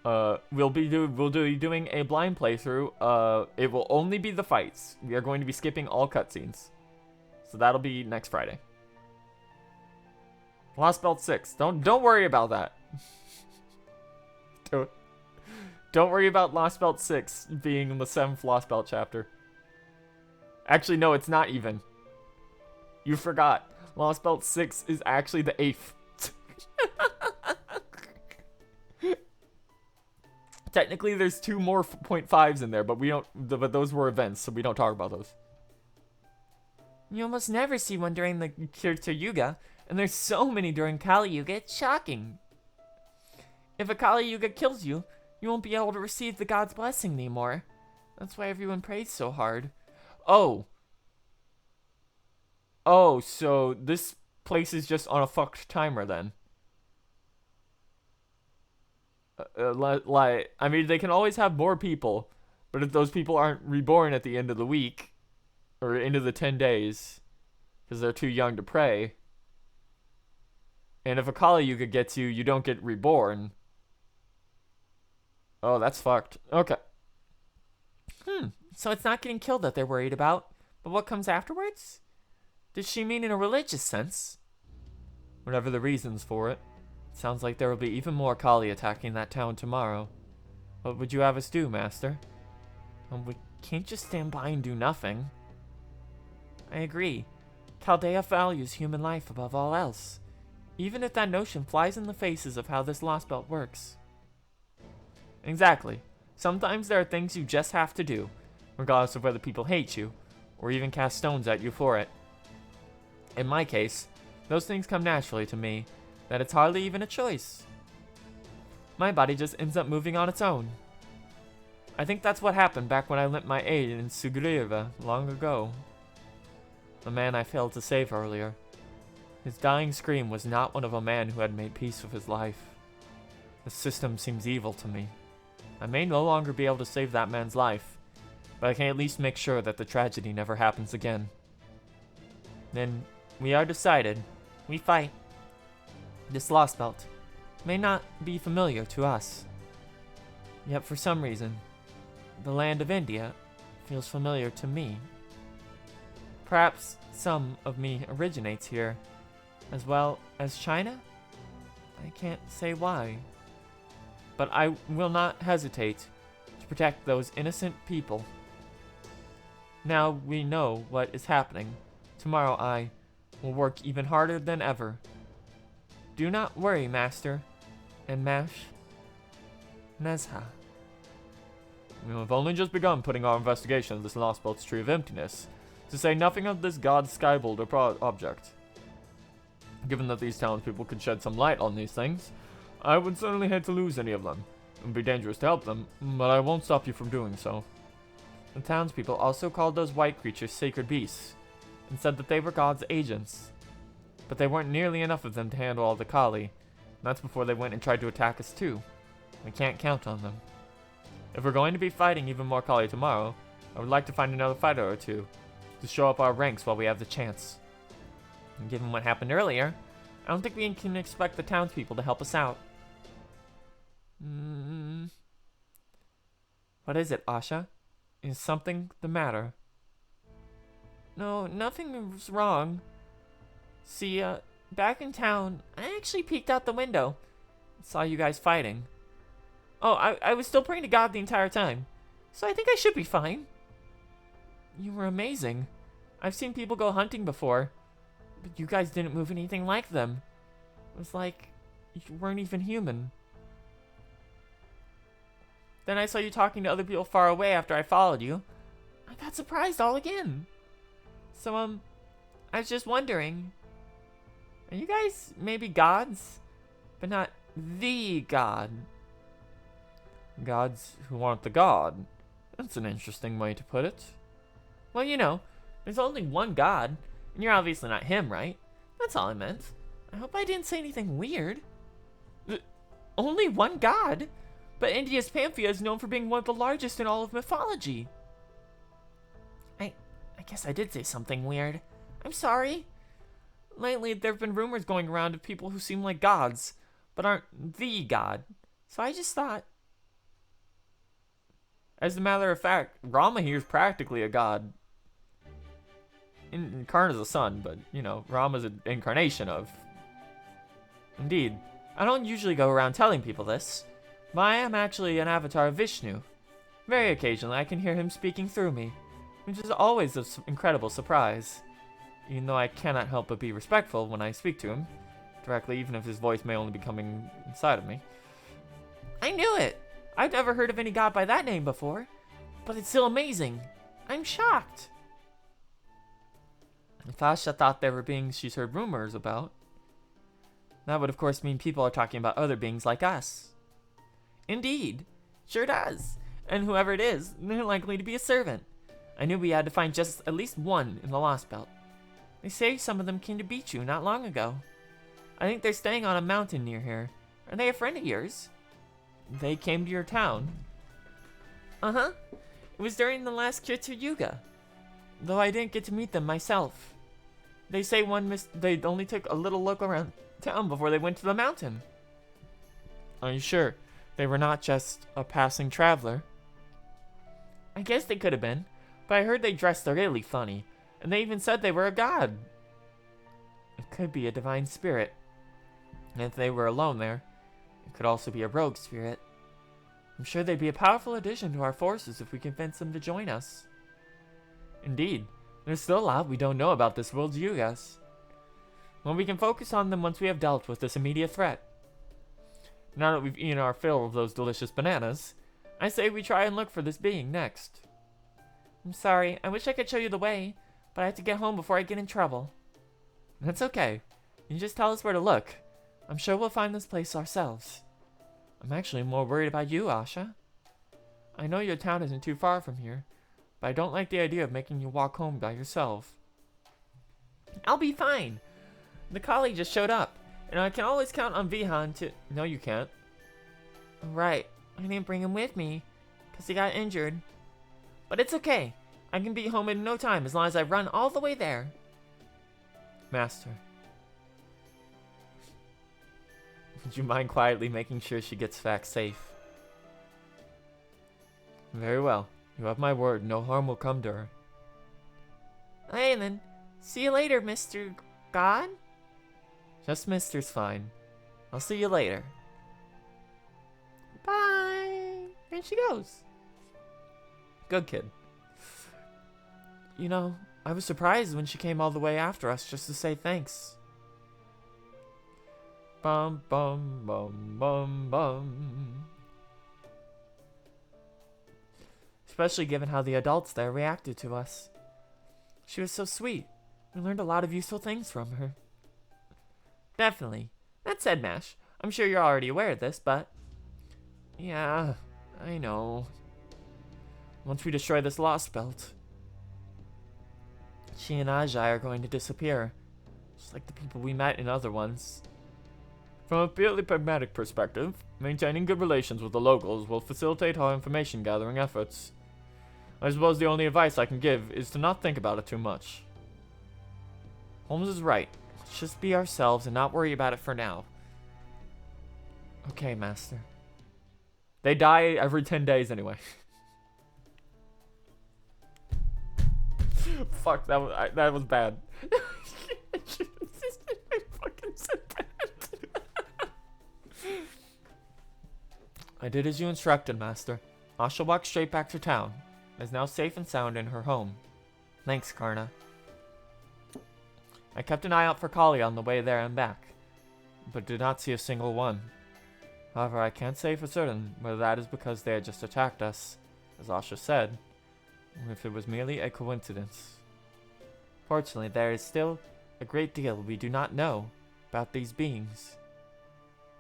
We'll be doing a blind playthrough. It will only be the fights. We are going to be skipping all cutscenes. So that'll be next Friday. Lostbelt 6. Don't worry about that. Don't worry about Lostbelt 6 being the 7th Lostbelt chapter. Actually, no, it's not even. You forgot. Lostbelt 6 is actually the 8th. Technically, there's 2 more .5s in there, but we don't. But those were events, so we don't talk about those. You almost never see one during the Kirta Yuga, And there's so many during Kali Yuga, it's shocking. If a Kali Yuga kills you, you won't be able to receive the god's blessing anymore. That's why everyone prays so hard. Oh. Oh, so this place is just on a fucked timer then. I mean, they can always have more people, but if those people aren't reborn at the end of the week, or into the 10 days, because they're too young to pray, and if a Kali Yuga gets you, you don't get reborn. Oh, that's fucked. Okay. So it's not getting killed that they're worried about, but what comes afterwards? Does she mean in a religious sense? Whatever the reasons for it, sounds like there will be even more Kali attacking that town tomorrow. What would you have us do, Master? We can't just stand by and do nothing. I agree. Chaldea values human life above all else, even if that notion flies in the faces of how this Lostbelt works. Exactly. Sometimes there are things you just have to do, regardless of whether people hate you, or even cast stones at you for it. In my case, those things come naturally to me, that it's hardly even a choice. My body just ends up moving on its own. I think that's what happened back when I lent my aid in Sugriva long ago. The man I failed to save earlier. His dying scream was not one of a man who had made peace with his life. The system seems evil to me. I may no longer be able to save that man's life, but I can at least make sure that the tragedy never happens again. Then, we are decided. We fight. This Lostbelt may not be familiar to us. Yet for some reason, the land of India feels familiar to me. Perhaps some of me originates here, as well as China? I can't say why. But I will not hesitate to protect those innocent people. Now we know what is happening. Tomorrow I will work even harder than ever. Do not worry, Master. And Mash. Nezha. We have only just begun putting our investigation of this Lostbelt's Tree of Emptiness, to say nothing of this god Skyboulder object. Given that these townspeople could shed some light on these things, I would certainly hate to lose any of them. It would be dangerous to help them, but I won't stop you from doing so. The townspeople also called those white creatures sacred beasts, and said that they were God's agents. But there weren't nearly enough of them to handle all the Kali, and that's before they went and tried to attack us too. We can't count on them. If we're going to be fighting even more Kali tomorrow, I would like to find another fighter or two, to show up our ranks while we have the chance. And given what happened earlier, I don't think we can expect the townspeople to help us out. What is it, Asha? Is something the matter? No, nothing's wrong. See, back in town, I actually peeked out the window and saw you guys fighting. Oh, I was still praying to God the entire time, so I think I should be fine. You were amazing. I've seen people go hunting before, but you guys didn't move anything like them. It was like you weren't even human. Then I saw you talking to other people far away after I followed you. I got surprised all again. So, I was just wondering, are you guys maybe gods, but not the god? Gods who aren't the god. That's an interesting way to put it. Well, you know, there's only one god, and you're obviously not him, right? That's all I meant. I hope I didn't say anything weird. Only one god? But India's Pantheon is known for being one of the largest in all of mythology. I guess I did say something weird. I'm sorry. Lately, there have been rumors going around of people who seem like gods, but aren't the god. So I just thought... As a matter of fact, Rama here is practically a god. Karna's a son, but, you know, Rama's an incarnation of. Indeed. I don't usually go around telling people this, but I am actually an avatar of Vishnu. Very occasionally, I can hear him speaking through me, which is always an incredible surprise. Even though I cannot help but be respectful when I speak to him, directly, even if his voice may only be coming inside of me. I knew it! I've never heard of any god by that name before, but it's still amazing. I'm shocked. If Asha thought there were beings she's heard rumors about, That would of course mean people are talking about other beings like us. Indeed, sure does. And whoever it is, they're likely to be a servant. I knew we had to find just at least one in the Lostbelt. They say some of them came to beat you not long ago. I think they're staying on a mountain near here. Are they a friend of yours? They came to your town? Uh-huh. It was during the last Kitsu Yuga. Though I didn't get to meet them myself. They say they only took a little look around town before they went to the mountain. Are you sure they were not just a passing traveler? I guess they could have been, but I heard they dressed really funny, and they even said they were a god. It could be a divine spirit. And if they were alone there, it could also be a rogue spirit. I'm sure they'd be a powerful addition to our forces if we convince them to join us. Indeed, there's still a lot we don't know about this world's Yugas. Well, we can focus on them once we have dealt with this immediate threat. Now that we've eaten our fill of those delicious bananas, I say we try and look for this being next. I'm sorry, I wish I could show you the way, but I have to get home before I get in trouble. That's okay. You just tell us where to look. I'm sure we'll find this place ourselves. I'm actually more worried about you, Asha. I know your town isn't too far from here, but I don't like the idea of making you walk home by yourself. I'll be fine. The colleague just showed up, and I can always count on Vihan to... No, you can't. Right. I didn't bring him with me, because he got injured. But it's okay. I can be home in no time as long as I run all the way there. Master. Would you mind quietly making sure she gets back safe? Very well. You have my word. No harm will come to her. Hey then. See you later, Mr. God? Just Mister's fine. I'll see you later. Bye. And she goes. Good kid. You know, I was surprised when she came all the way after us just to say thanks. Bum bum bum bum bum. Especially given how the adults there reacted to us. She was so sweet. We learned a lot of useful things from her. Definitely. That said, Mash, I'm sure you're already aware of this, but... Yeah, I know. Once we destroy this Lostbelt, she and Ajay are going to disappear. Just like the people we met in other ones. From a purely pragmatic perspective, maintaining good relations with the locals will facilitate our information gathering efforts. I suppose the only advice I can give is to not think about it too much. Holmes is right. Let's just be ourselves and not worry about it for now. Okay, Master. They die every 10 days anyway. Fuck, that was bad. I fucking said that. I did as you instructed, Master. Asha walked straight back to town. Is now safe and sound in her home. Thanks, Karna. I kept an eye out for Kali on the way there and back, but did not see a single one. However, I can't say for certain whether that is because they had just attacked us, as Asha said, or if it was merely a coincidence. Fortunately, there is still a great deal we do not know about these beings.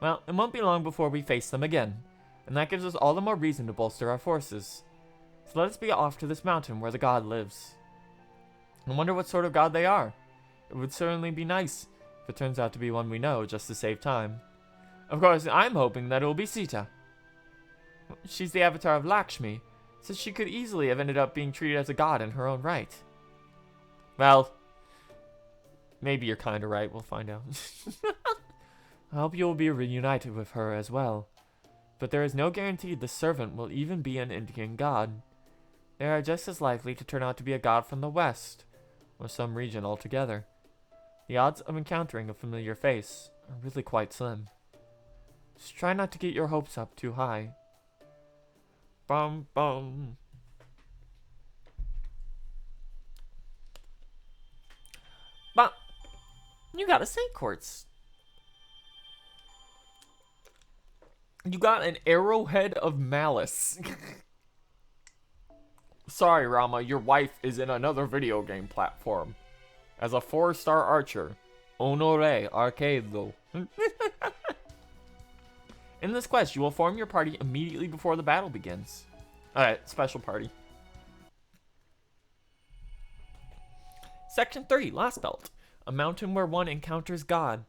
Well, it won't be long before we face them again, and that gives us all the more reason to bolster our forces. So let us be off to this mountain where the god lives. I wonder what sort of god they are. It would certainly be nice if it turns out to be one we know, just to save time. Of course, I'm hoping that it will be Sita. She's the avatar of Lakshmi, so she could easily have ended up being treated as a god in her own right. Well, maybe you're kinda right, we'll find out. I hope you will be reunited with her as well. But there is no guarantee the servant will even be an Indian god. They are just as likely to turn out to be a god from the west, or some region altogether. The odds of encountering a familiar face are really quite slim. Just try not to get your hopes up too high. Bum bum. But you got a Saint Quartz. You got an arrowhead of malice. Sorry, Rama, your wife is in another video game platform. As a 4-star archer, Honore Arcade, though. In this quest, you will form your party immediately before the battle begins. Alright, special party. Section 3, Lostbelt. A mountain where one encounters God.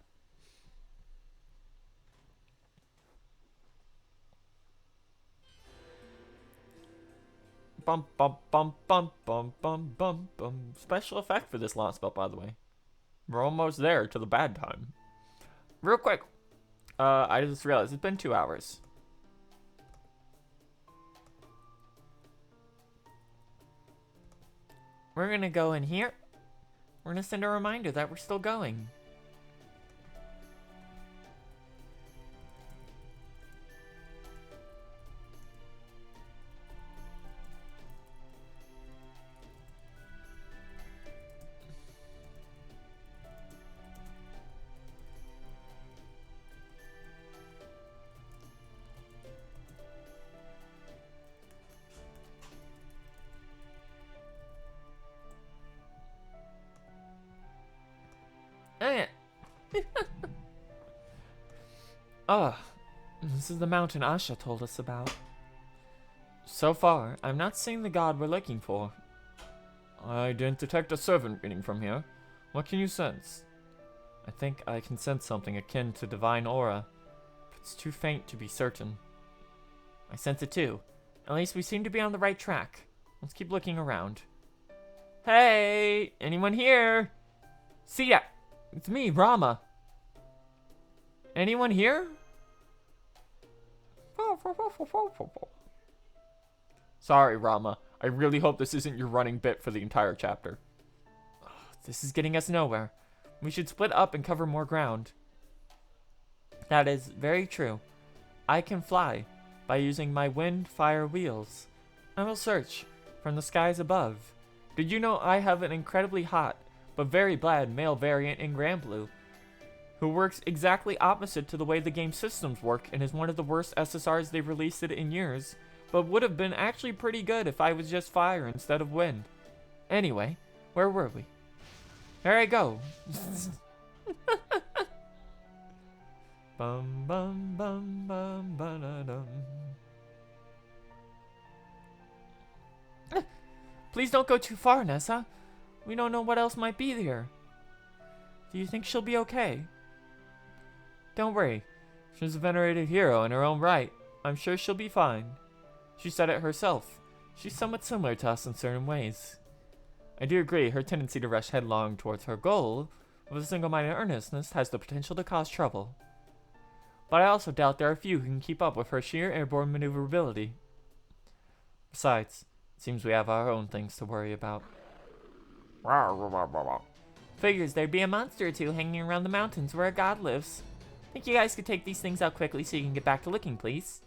Bum bum bum bum bum bum bum bum. Special effect for this Lostbelt, by the way. We're almost there to the bad time. Real quick. I just realized it's been 2 hours. We're gonna go in here. We're gonna send a reminder that we're still going. This is the mountain Asha told us about. So far, I'm not seeing the god we're looking for. I didn't detect a servant reading from here. What can you sense? I think I can sense something akin to divine aura, but it's too faint to be certain. I sense it too. At least we seem to be on the right track. Let's keep looking around. Hey! Anyone here? See ya! It's me, Rama. Anyone here? Sorry, Rama. I really hope this isn't your running bit for the entire chapter. This is getting us nowhere. We should split up and cover more ground. That is very true. I can fly by using my wind fire wheels. I will search from the skies above. Did you know I have an incredibly hot but very bad male variant in Granblue, who works exactly opposite to the way the game's systems work and is one of the worst SSRs they've released it in years, but would have been actually pretty good if I was just fire instead of wind. Anyway, where were we? There I go. Bum bum bum bum ba-da-dum. Please don't go too far, Nessa. We don't know what else might be there. Do you think she'll be okay? Don't worry. She's a venerated hero in her own right. I'm sure she'll be fine. She said it herself. She's somewhat similar to us in certain ways. I do agree her tendency to rush headlong towards her goal with a single-minded earnestness has the potential to cause trouble. But I also doubt there are few who can keep up with her sheer airborne maneuverability. Besides, it seems we have our own things to worry about. Figures there'd be a monster or two hanging around the mountains where a god lives. Think you guys could take these things out quickly so you can get back to looking, please?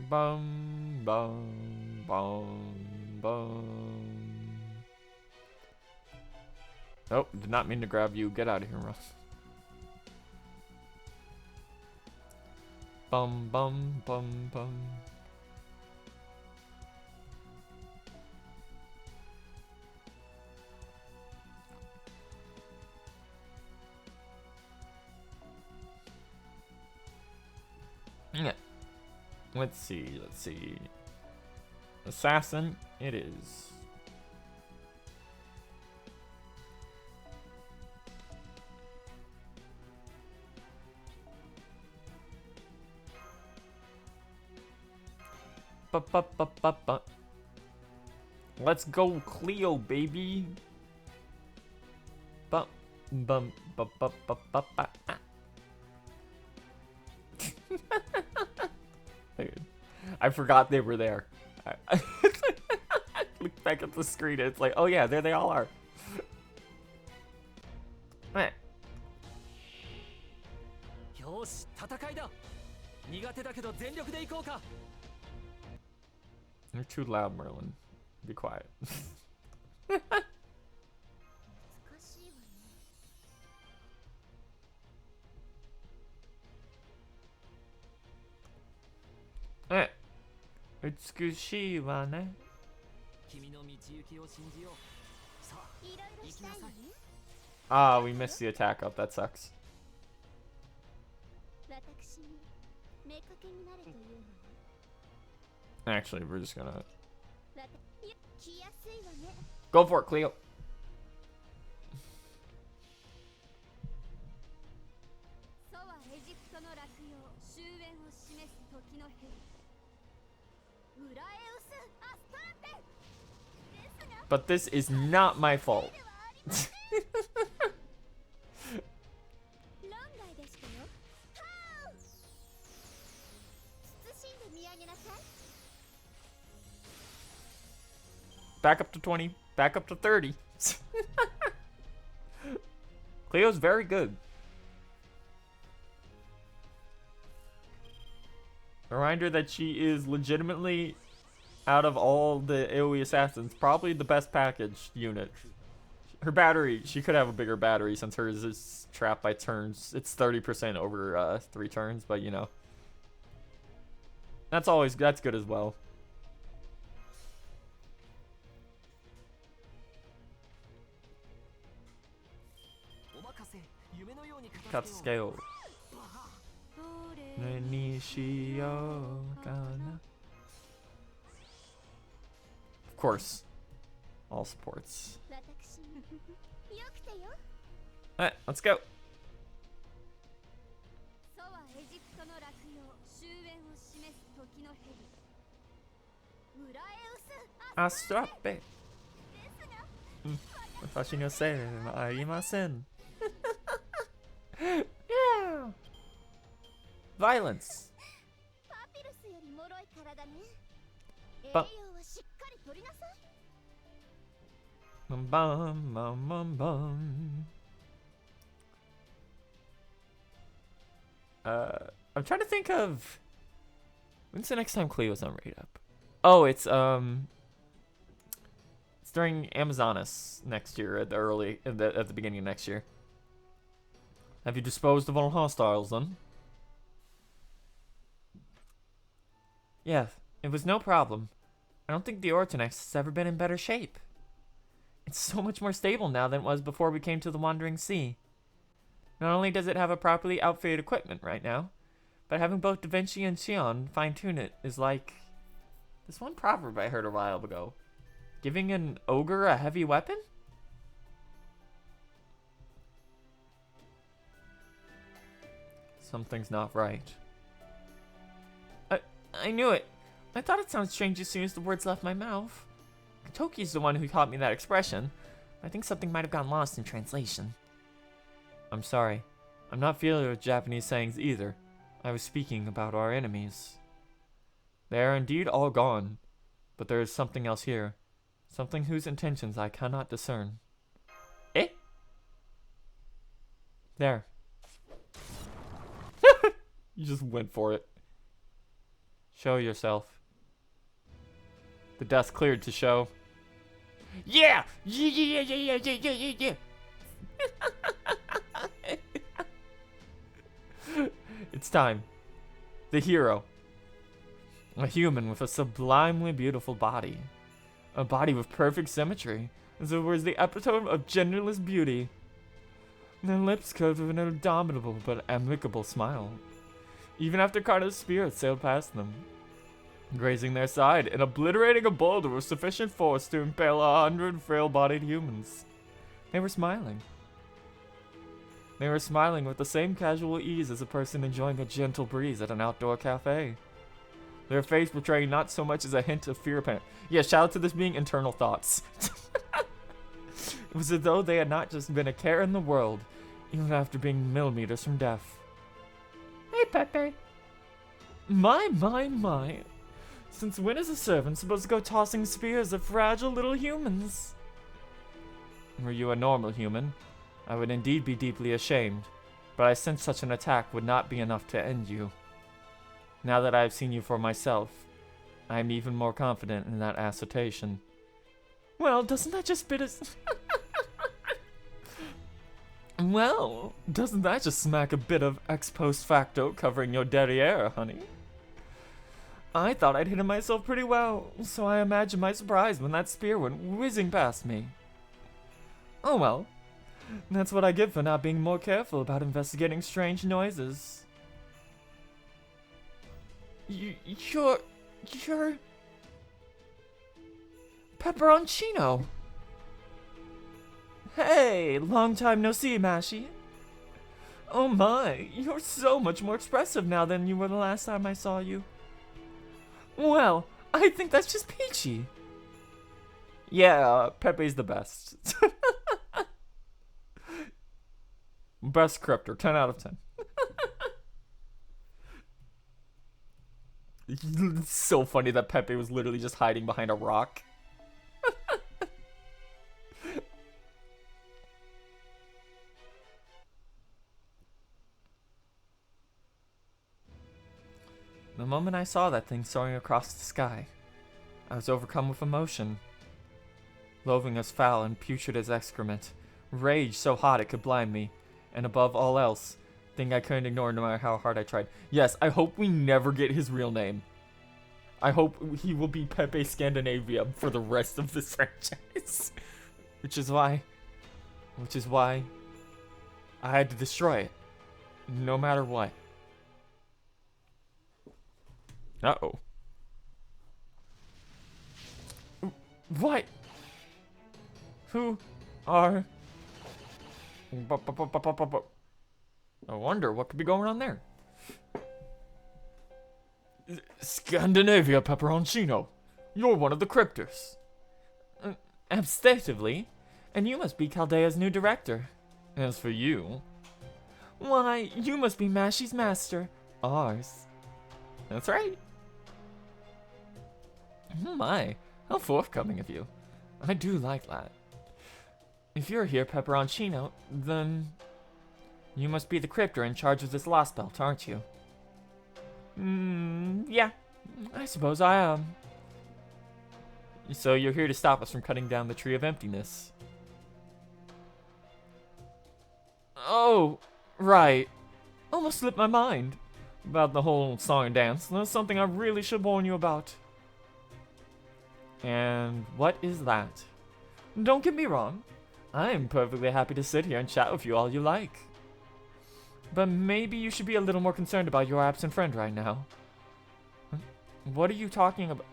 Bum, bum, bum, bum. Oh, did not mean to grab you. Get out of here, Russ. Bum, bum, bum, bum. Yeah. Let's see. Assassin, it is. Ba. Let's go, Cleo, baby. Bum, bum, ba. I forgot they were there. I look back at the screen and it's like, oh yeah, there they all are. You're too loud, Merlin. Be quiet. Eh. 美しいわね。君の道行きを信じよう。さあ、行 Ah, we missed the attack up. That sucks. Actually, we're just gonna go for it, Cleo. But this is not my fault. Back up to 20. Back up to 30. Cleo's very good. A reminder that she is legitimately, out of all the AoE assassins, probably the best packaged unit. Her battery, she could have a bigger battery since hers is trapped by turns. It's 30% over 3 turns, but you know. That's good as well. Katsuskeo. Of course. All supports. Alright, let's go. Astrape. 私のせいはありません。Yeah. Violence. Bum bum bum bum bum. I'm trying to think of when's the next time Cleo's on Raid Up. Oh, it's during Amazonas next year at the beginning of next year. Have you disposed of all hostiles then? Yeah, it was no problem. I don't think the Ortonex has ever been in better shape. It's so much more stable now than it was before we came to the Wandering Sea. Not only does it have a properly outfitted equipment right now, but having both Da Vinci and Xion fine-tune it is like this one proverb I heard a while ago. Giving an ogre a heavy weapon? Something's not right. I knew it. I thought it sounded strange as soon as the words left my mouth. Toki's the one who taught me that expression. I think something might have gotten lost in translation. I'm sorry. I'm not familiar with Japanese sayings either. I was speaking about our enemies. They are indeed all gone, but there is something else here. Something whose intentions I cannot discern. Eh? There. You just went for it. Show yourself. The dust cleared to show. Yeah! Yeah. It's time. The hero. A human with a sublimely beautiful body. A body with perfect symmetry, as it was the epitome of genderless beauty. Their lips curved with an indomitable but amicable smile. Even after Kata's spirit sailed past them, grazing their side and obliterating a boulder with sufficient force to impale 100 frail-bodied humans. They were smiling. They were smiling with the same casual ease as a person enjoying a gentle breeze at an outdoor cafe. Their face betraying not so much as a hint of fear. Yeah, shout out to this being internal thoughts. It was as though they had not just been a care in the world, even after being millimeters from death. Hey, Pepe. My. Since when is a servant supposed to go tossing spears at fragile little humans? Were you a normal human, I would indeed be deeply ashamed, but I sense such an attack would not be enough to end you. Now that I have seen you for myself, I am even more confident in that assertion. Well, doesn't that just bit us? Well, doesn't that just smack a bit of ex post facto covering your derriere, honey? I thought I'd hidden myself pretty well, so I imagine my surprise when that spear went whizzing past me. Oh Oh well. That's what I get for not being more careful about investigating strange noises. You're Pepperoncino. Hey, long time no see, Mashi. Oh my, you're so much more expressive now than you were the last time I saw you. Well, I think that's just peachy. Yeah, Pepe's the best. Best cryptor, 10 out of 10. It's so funny that Pepe was literally just hiding behind a rock. The moment I saw that thing soaring across the sky, I was overcome with emotion. Loathing as foul and putrid as excrement, rage so hot it could blind me, and above all else, thing I couldn't ignore no matter how hard I tried. Yes, I hope we never get his real name. I hope he will be Pepe Scandinavia for the rest of this franchise. Which is why I had to destroy it, no matter what. Uh-oh. What? Who are... I wonder what could be going on there. Scandinavia Pepperoncino. You're one of the cryptors. Abstatively. And you must be Chaldea's new director. As for you... Why, you must be Mashi's master. Ours. That's right. Oh my, how forthcoming of you. I do like that. If you're here, Pepperoncino, then... You must be the cryptor in charge of this Lostbelt, aren't you? Yeah. I suppose I am. So you're here to stop us from cutting down the Tree of Emptiness. Oh, right. Almost slipped my mind. About the whole song and dance. That's something I really should warn you about. And what is that? Don't get me wrong. I am perfectly happy to sit here and chat with you all you like. But maybe you should be a little more concerned about your absent friend right now. What are you talking about?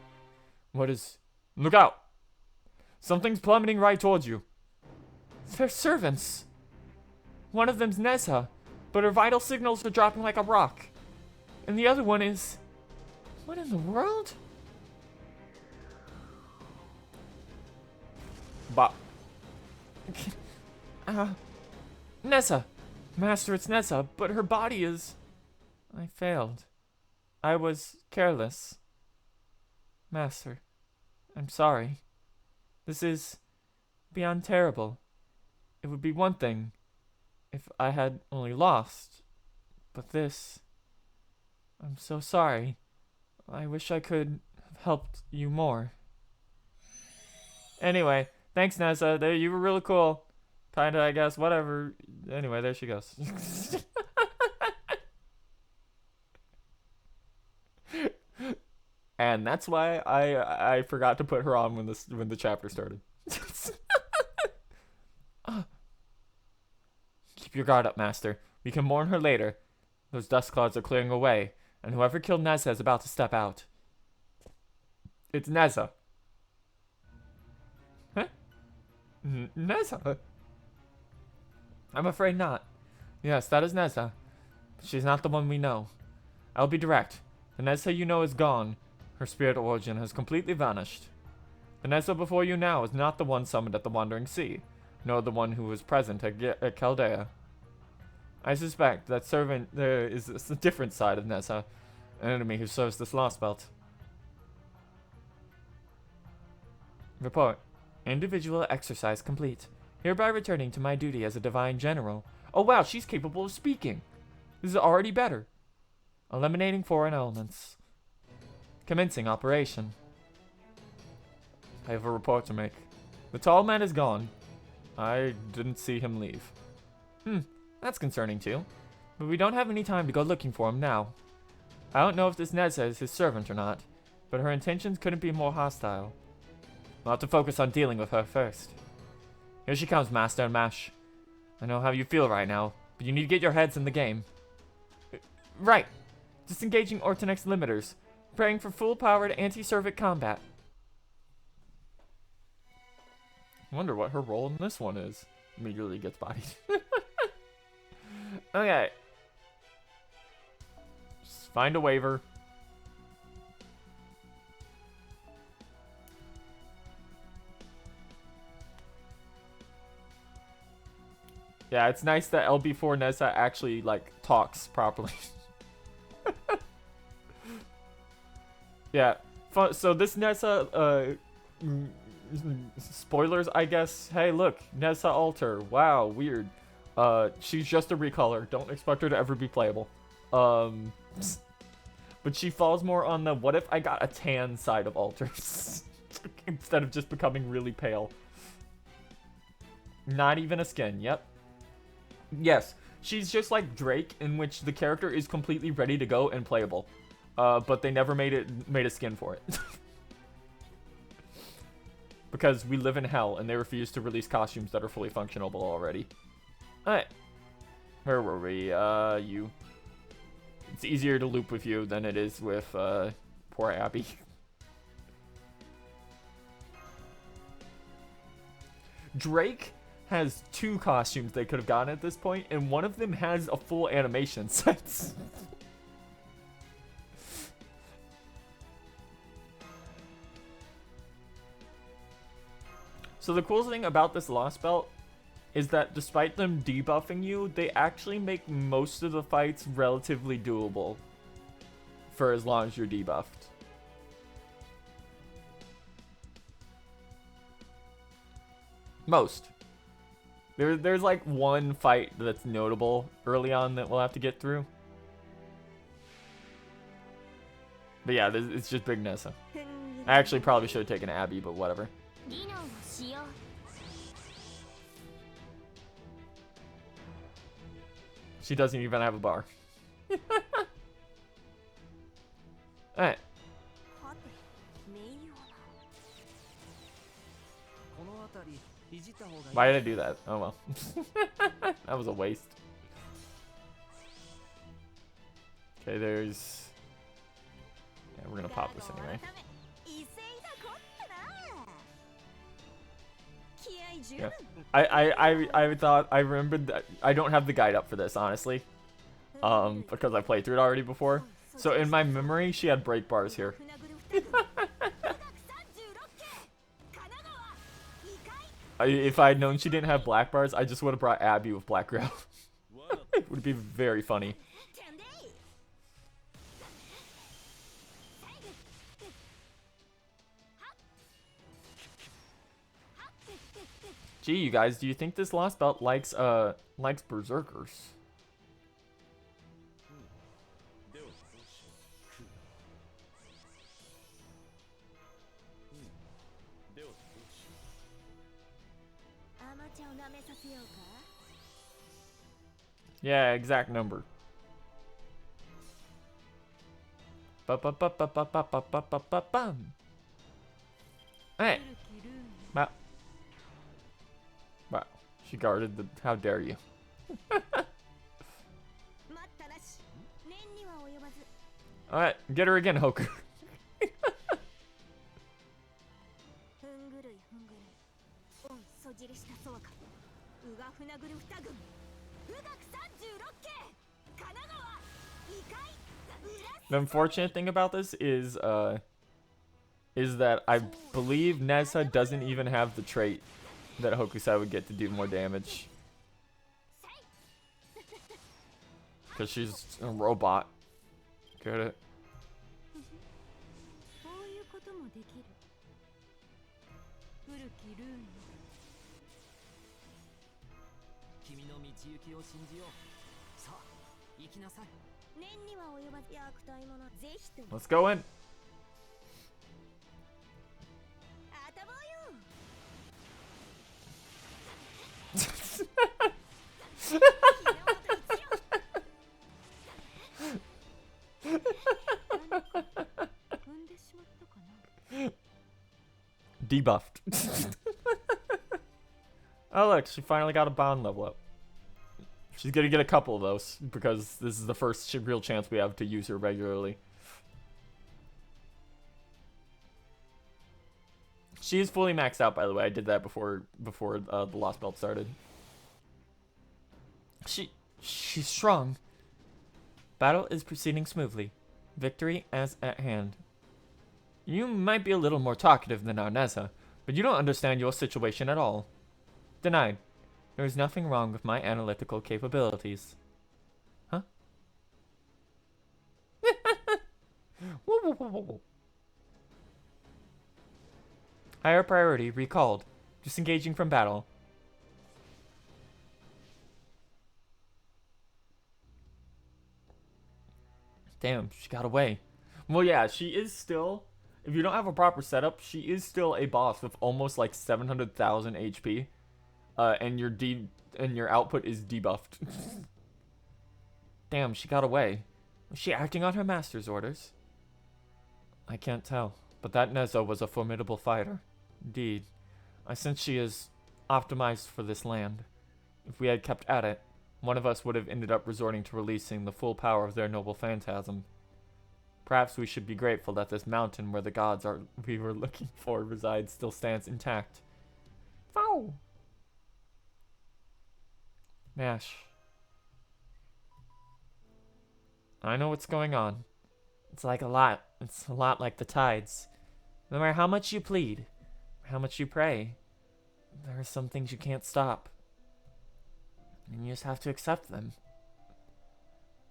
What is... Look out! Something's plummeting right towards you. They're servants. One of them's Nessa, but her vital signals are dropping like a rock. And the other one is... What in the world? Nessa! Master, it's Nessa, but her body is... I failed. I was careless. Master, I'm sorry. This is beyond terrible. It would be one thing if I had only lost, but this... I'm so sorry. I wish I could have helped you more. Anyway, thanks, Nessa. You were really cool. Kinda, I guess. Whatever. Anyway, there she goes. And that's why I forgot to put her on when the chapter started. Keep your guard up, Master. We can mourn her later. Those dust clouds are clearing away, and whoever killed Nessa is about to step out. It's Nessa. Huh? Nessa? I'm afraid not. Yes, that is Nessa. But she's not the one we know. I'll be direct. The Nessa you know is gone. Her spirit origin has completely vanished. The Nessa before you now is not the one summoned at the Wandering Sea, nor the one who was present at Chaldea. I suspect that there is a different side of Nessa, an enemy who serves this Lostbelt. Report. Individual exercise complete. Hereby returning to my duty as a divine general. Oh wow, she's capable of speaking. This is already better. Eliminating foreign elements. Commencing operation. I have a report to make. The tall man is gone. I didn't see him leave. That's concerning too. But we don't have any time to go looking for him now. I don't know if this Nessa is his servant or not, but her intentions couldn't be more hostile. We'll have to focus on dealing with her first. Here she comes, Master and Mash. I know how you feel right now, but you need to get your heads in the game. Right. Disengaging Ortonex's limiters. Preparing for full-powered anti-servic combat. I wonder what her role in this one is. Immediately gets bodied. Okay. Just find a waiver. Yeah, it's nice that LB4 Nessa actually, like, talks properly. Yeah. So this Nessa, spoilers, I guess. Hey, look, Nessa Alter. Wow, weird. She's just a recolor. Don't expect her to ever be playable. But she falls more on the what if I got a tan side of Alters instead of just becoming really pale. Not even a skin. Yep. Yes, she's just like Drake, in which the character is completely ready to go and playable, but they never made a skin for it. Because we live in hell and they refuse to release costumes that are fully functionable already. Alright. Where were we? You. It's easier to loop with you than it is with, poor Abby. Drake has 2 costumes they could have gotten at this point, and one of them has a full animation set. So the cool thing about this Lostbelt is that despite them debuffing you, they actually make most of the fights relatively doable for as long as you're debuffed. Most. There's like one fight that's notable early on that we'll have to get through. But yeah, it's just Big Nessa. I actually probably should have taken Abby, but whatever. She doesn't even have a bar. Alright. Why did I do that? Oh well. That was a waste. Okay, there's... Yeah, we're gonna pop this anyway. Yeah. I thought, I remembered that I don't have the guide up for this, honestly. Because I played through it already before. So in my memory, she had break bars here. If I had known she didn't have black bars, I just would have brought Abby with black ground. It would be very funny. Gee, you guys, do you think this Lostbelt likes berserkers? Yeah, exact number. Hey. Wow. Wow. She guarded the. How dare you? Alright, get her again, Hoku. The unfortunate thing about this is that I believe Nessa doesn't even have the trait that Hokusai would get to do more damage. Because she's a robot. Get it? Let's go in. Debuffed. Oh look, she finally got a bond level up. She's gonna get a couple of those because this is the first real chance we have to use her regularly. She is fully maxed out, by the way. I did that before the Lostbelt started. She's strong. Battle is proceeding smoothly. Victory is at hand. You might be a little more talkative than Arneza, but you don't understand your situation at all. Denied. There is nothing wrong with my analytical capabilities. Huh? Whoa, whoa, whoa, whoa. Higher priority recalled. Disengaging from battle. Damn, she got away. Well, yeah, she is still... If you don't have a proper setup, she is still a boss with almost like 700,000 HP. And your output is debuffed. Damn, she got away. Was she acting on her master's orders? I can't tell, but that Nezo was a formidable fighter. Indeed. I sense she is optimized for this land. If we had kept at it, one of us would have ended up resorting to releasing the full power of their noble phantasm. Perhaps we should be grateful that this mountain where the gods we were looking for resides still stands intact. Fow! Nash. I know what's going on. It's a lot like the tides. No matter how much you plead, how much you pray, there are some things you can't stop. And you just have to accept them.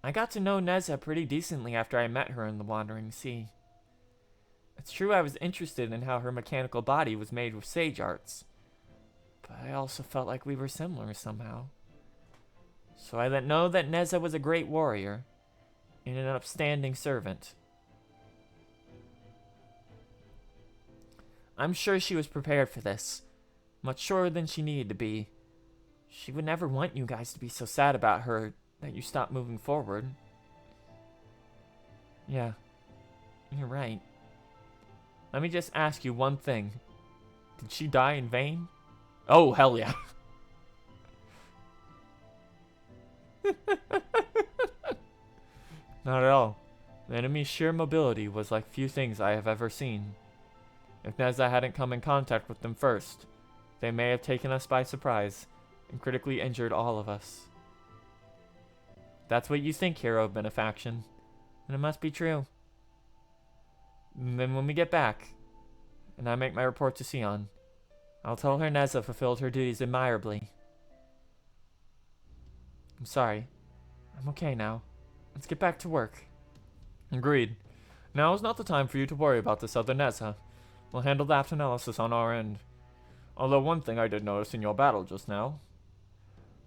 I got to know Neza pretty decently after I met her in the Wandering Sea. It's true I was interested in how her mechanical body was made with sage arts, but I also felt like we were similar somehow. So I let know that Neza was a great warrior and an upstanding servant. I'm sure she was prepared for this, much surer than she needed to be. She would never want you guys to be so sad about her that you stop moving forward. Yeah, you're right. Let me just ask you one thing. Did she die in vain? Oh, hell yeah. Not at all. The enemy's sheer mobility was like few things I have ever seen. If Neza hadn't come in contact with them first, they may have taken us by surprise and critically injured all of us. That's what you think, hero of benefaction, and it must be true. And then when we get back, and I make my report to Sion, I'll tell her Neza fulfilled her duties admirably. I'm sorry. I'm okay now. Let's get back to work. Agreed. Now is not the time for you to worry about this other Neza. We'll handle that analysis on our end. Although one thing I did notice in your battle just now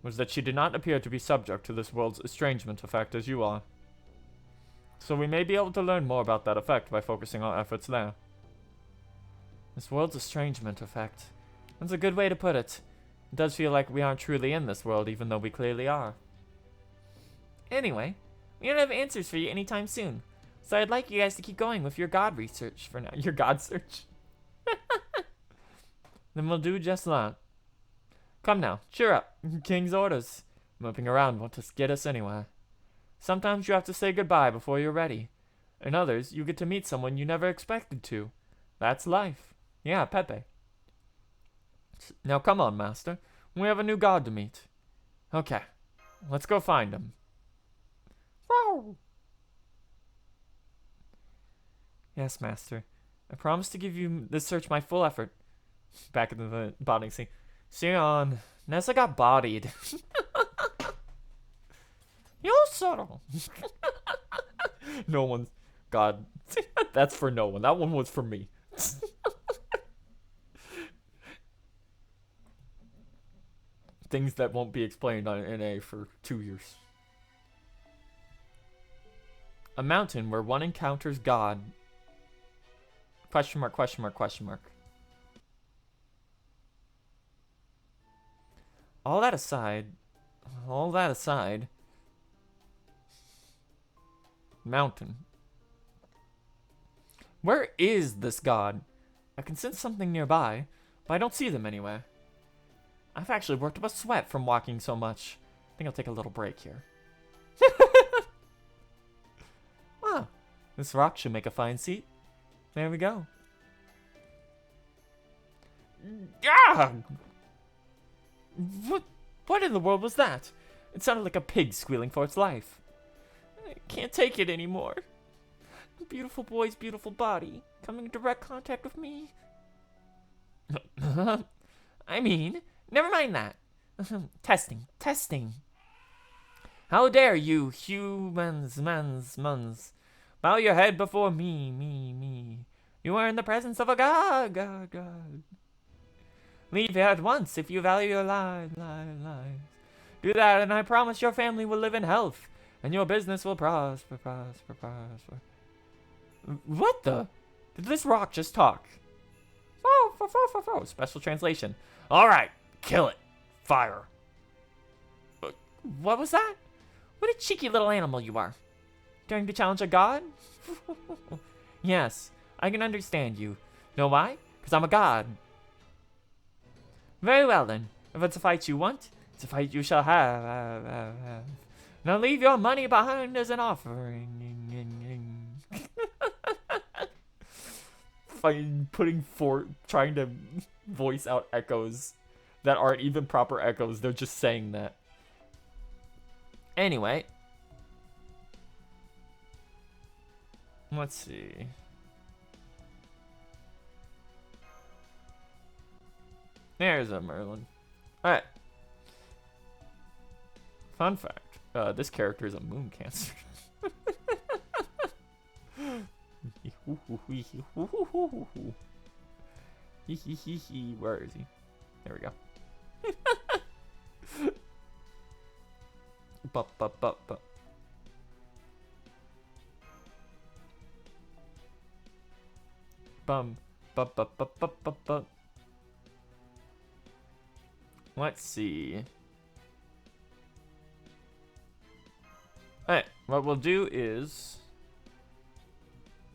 was that she did not appear to be subject to this world's estrangement effect as you are. So we may be able to learn more about that effect by focusing our efforts there. This world's estrangement effect. That's a good way to put it. It does feel like we aren't truly in this world, even though we clearly are. Anyway, we don't have answers for you anytime soon, so I'd like you guys to keep going with your god research for now. Your god search? Then we'll do just that. Come now, cheer up. King's orders. Moping around won't just get us anywhere. Sometimes you have to say goodbye before you're ready. In others, you get to meet someone you never expected to. That's life. Yeah, Pepe. Now come on, Master. We have a new god to meet. Okay, let's go find him. Whoa. Yes, Master. I promise to give you this search my full effort. Back in the body scene. Sion, Nessa got bodied. You're subtle. No one's... God. That's for no one. That one was for me. Things that won't be explained on NA for 2 years. A mountain where one encounters God. Question mark, question mark, question mark. All that aside, mountain. Where is this god? I can sense something nearby, but I don't see them anywhere. I've actually worked up a sweat from walking so much. I think I'll take a little break here. Ah, this rock should make a fine seat. There we go. Ah! What in the world was that? It sounded like a pig squealing for its life. I can't take it anymore. A beautiful boy's beautiful body coming in direct contact with me. I mean, never mind that. Testing. How dare you, humans, muns, bow your head before me. You are in the presence of a god. Leave here at once if you value your lives. Do that, and I promise your family will live in health, and your business will prosper. What the? Did this rock just talk? Special translation. Alright, kill it. Fire. What was that? What a cheeky little animal you are. Daring to challenge a god? Yes, I can understand you. Know why? Because I'm a god. Very well then. If it's a fight you want, it's a fight you shall have. Now leave your money behind as an offering. Trying to voice out echoes that aren't even proper echoes. They're just saying that. Anyway. Let's see. There's a Merlin. Alright. Fun fact. This character is a moon cancer. Where is he? There we go. Let's see. Alright, what we'll do is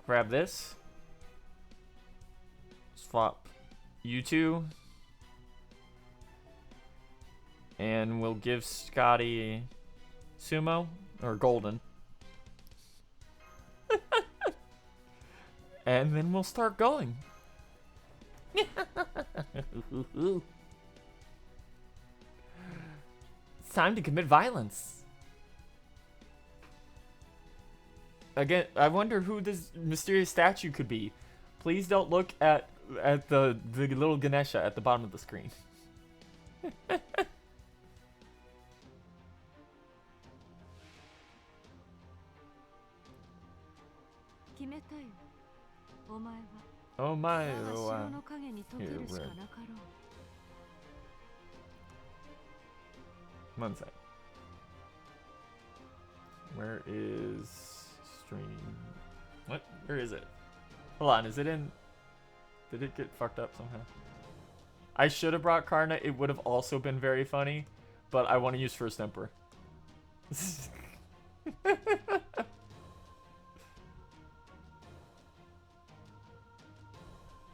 grab this, swap you two, and we'll give Scotty Sumo or Golden. And then we'll start going. It's time to commit violence. Again, I wonder who this mysterious statue could be. Please don't look at the little Ganesha at the bottom of the screen. 決めたよ。お前は。お前は。城の影に溶けるしかなかろう。 One sec. Where is stream? What? Where is it? Hold on, is it in? Did it get fucked up somehow? I should have brought Karna. It would have also been very funny, but I want to use First Emperor.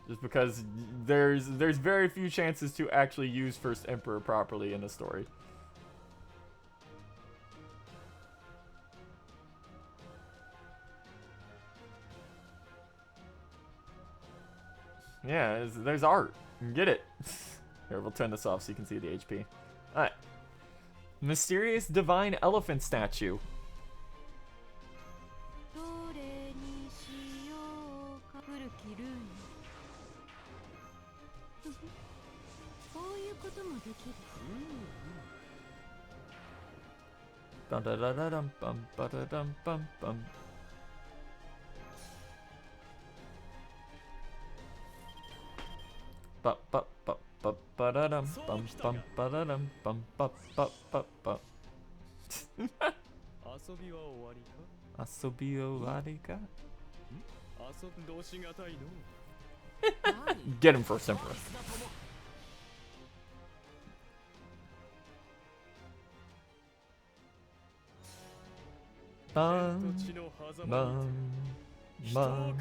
Just because there's very few chances to actually use First Emperor properly in a story. Yeah, there's art. Get it. Here, we'll turn this off so you can see the HP. Alright. Mysterious Divine Elephant Statue. Dum da da da dum bum ba da dum bum bum. Ba ba ba ba ba da dum bum bum ba da dum bum ba ba ba ba. Asobi wa owari ka? Get him First Emperor. Bum, bum, bum,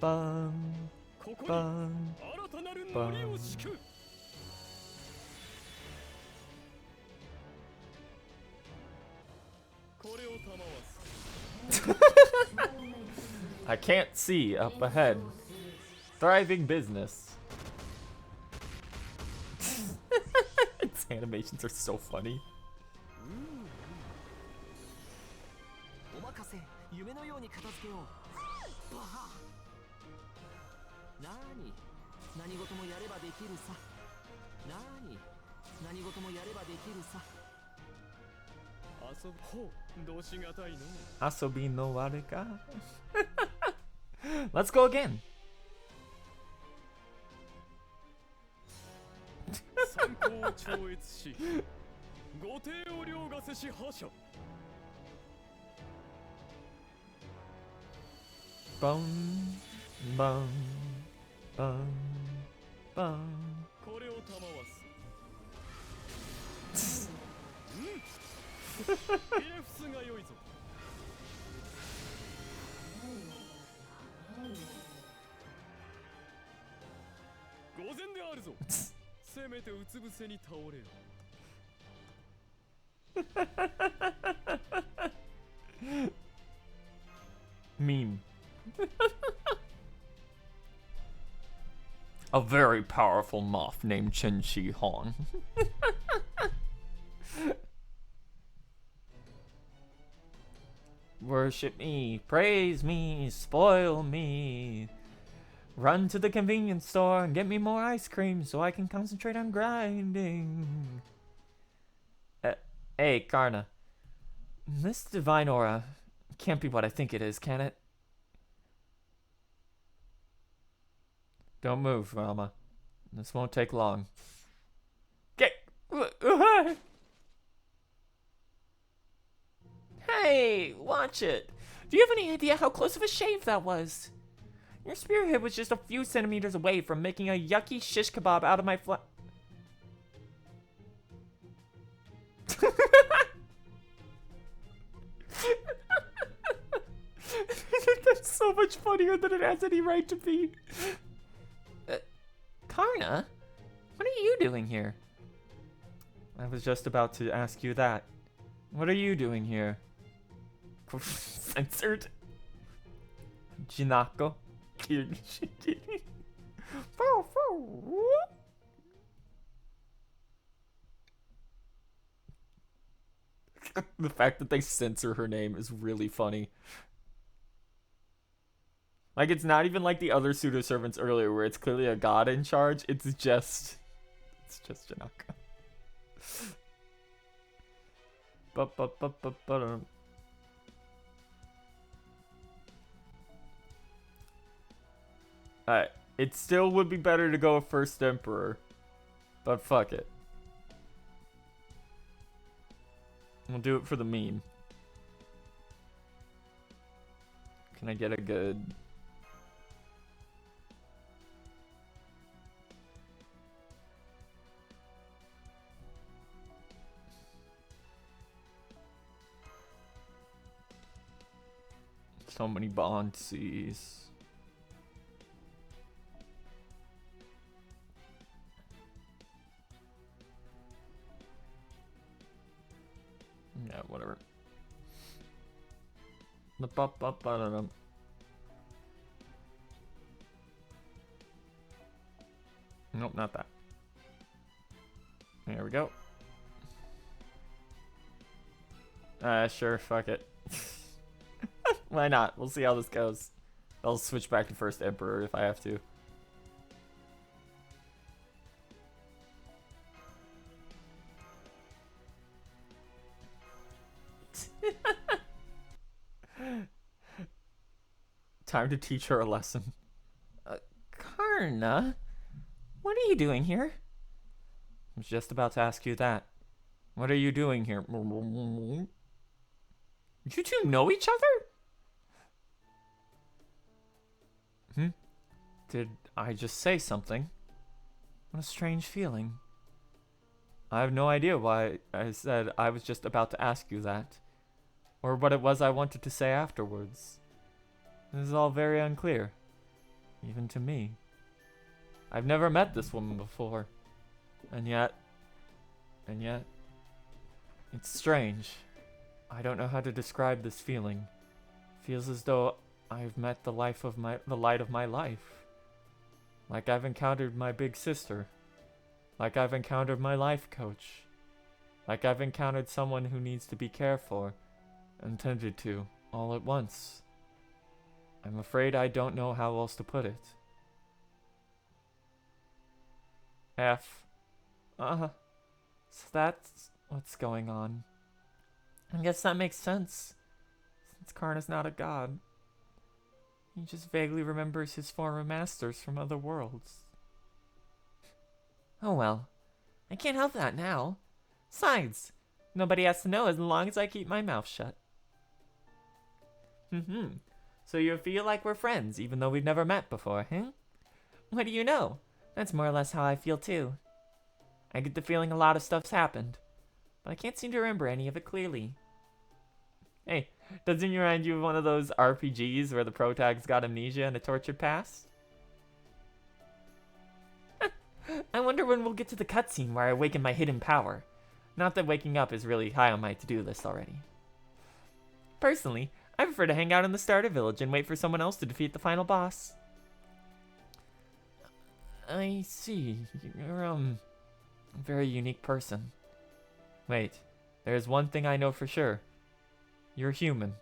bum, bum, bum. I can't see up ahead. Thriving business. Its animations are so funny. お任せ、夢のように片付けよう。バハ何事もやればできるさ。何事もやればできるさ。遊ぼう、どうしがたいの。Asobi no wareka. Let's go again. 参考を超越し、ご帝を凌駕せし覇者。 Bum, bum, bum, bum. これを賜す。ひれ伏すがよいぞ。御前であるぞ。せめてうつ伏せに倒れよ。Meme. A very powerful moth named Chen Shi Hong. Worship me, praise me, spoil me. Run to the convenience store and get me more ice cream so I can concentrate on grinding. Hey, Karna. This divine aura can't be what I think it is, can it? Don't move, Rama. This won't take long. Get. Hey, watch it. Do you have any idea how close of a shave that was? Your spearhead was just a few centimeters away from making a yucky shish kebab out of my That's so much funnier than it has any right to be. Karna? What are you doing here? I was just about to ask you that. What are you doing here? Censored. Jinako. The fact that they censor her name is really funny. Like, it's not even like the other pseudo servants earlier where it's clearly a god in charge. It's just Janaka. Alright, it still would be better to go first emperor, but fuck it. We'll do it for the meme. Can I get a good... So many Bonsies. Yeah, whatever. Nope, not that. There we go. Sure, fuck it. Why not? We'll see how this goes. I'll switch back to first emperor if I have to. Time to teach her a lesson. Karna? What are you doing here? I was just about to ask you that. What are you doing here? You two know each other? Did I just say something? What a strange feeling. I have no idea why I said I was just about to ask you that. Or what it was I wanted to say afterwards. This is all very unclear. Even to me. I've never met this woman before. And yet... it's strange. I don't know how to describe this feeling. Feels as though I've met the light of my life. Like I've encountered my big sister. Like I've encountered my life coach. Like I've encountered someone who needs to be cared for and tended to all at once. I'm afraid I don't know how else to put it. F. So that's what's going on. I guess that makes sense, since Karna's not a god. He just vaguely remembers his former masters from other worlds. Oh well, I can't help that now. Besides, nobody has to know as long as I keep my mouth shut. So you feel like we're friends, even though we've never met before, huh? What do you know? That's more or less how I feel too. I get the feeling a lot of stuff's happened, but I can't seem to remember any of it clearly. Hey, doesn't it remind you of one of those RPGs where the protag's got amnesia and a tortured past? I wonder when we'll get to the cutscene where I awaken my hidden power. Not that waking up is really high on my to-do list already. Personally, I prefer to hang out in the starter village and wait for someone else to defeat the final boss. I see. You're, a very unique person. Wait, there's one thing I know for sure. You're human.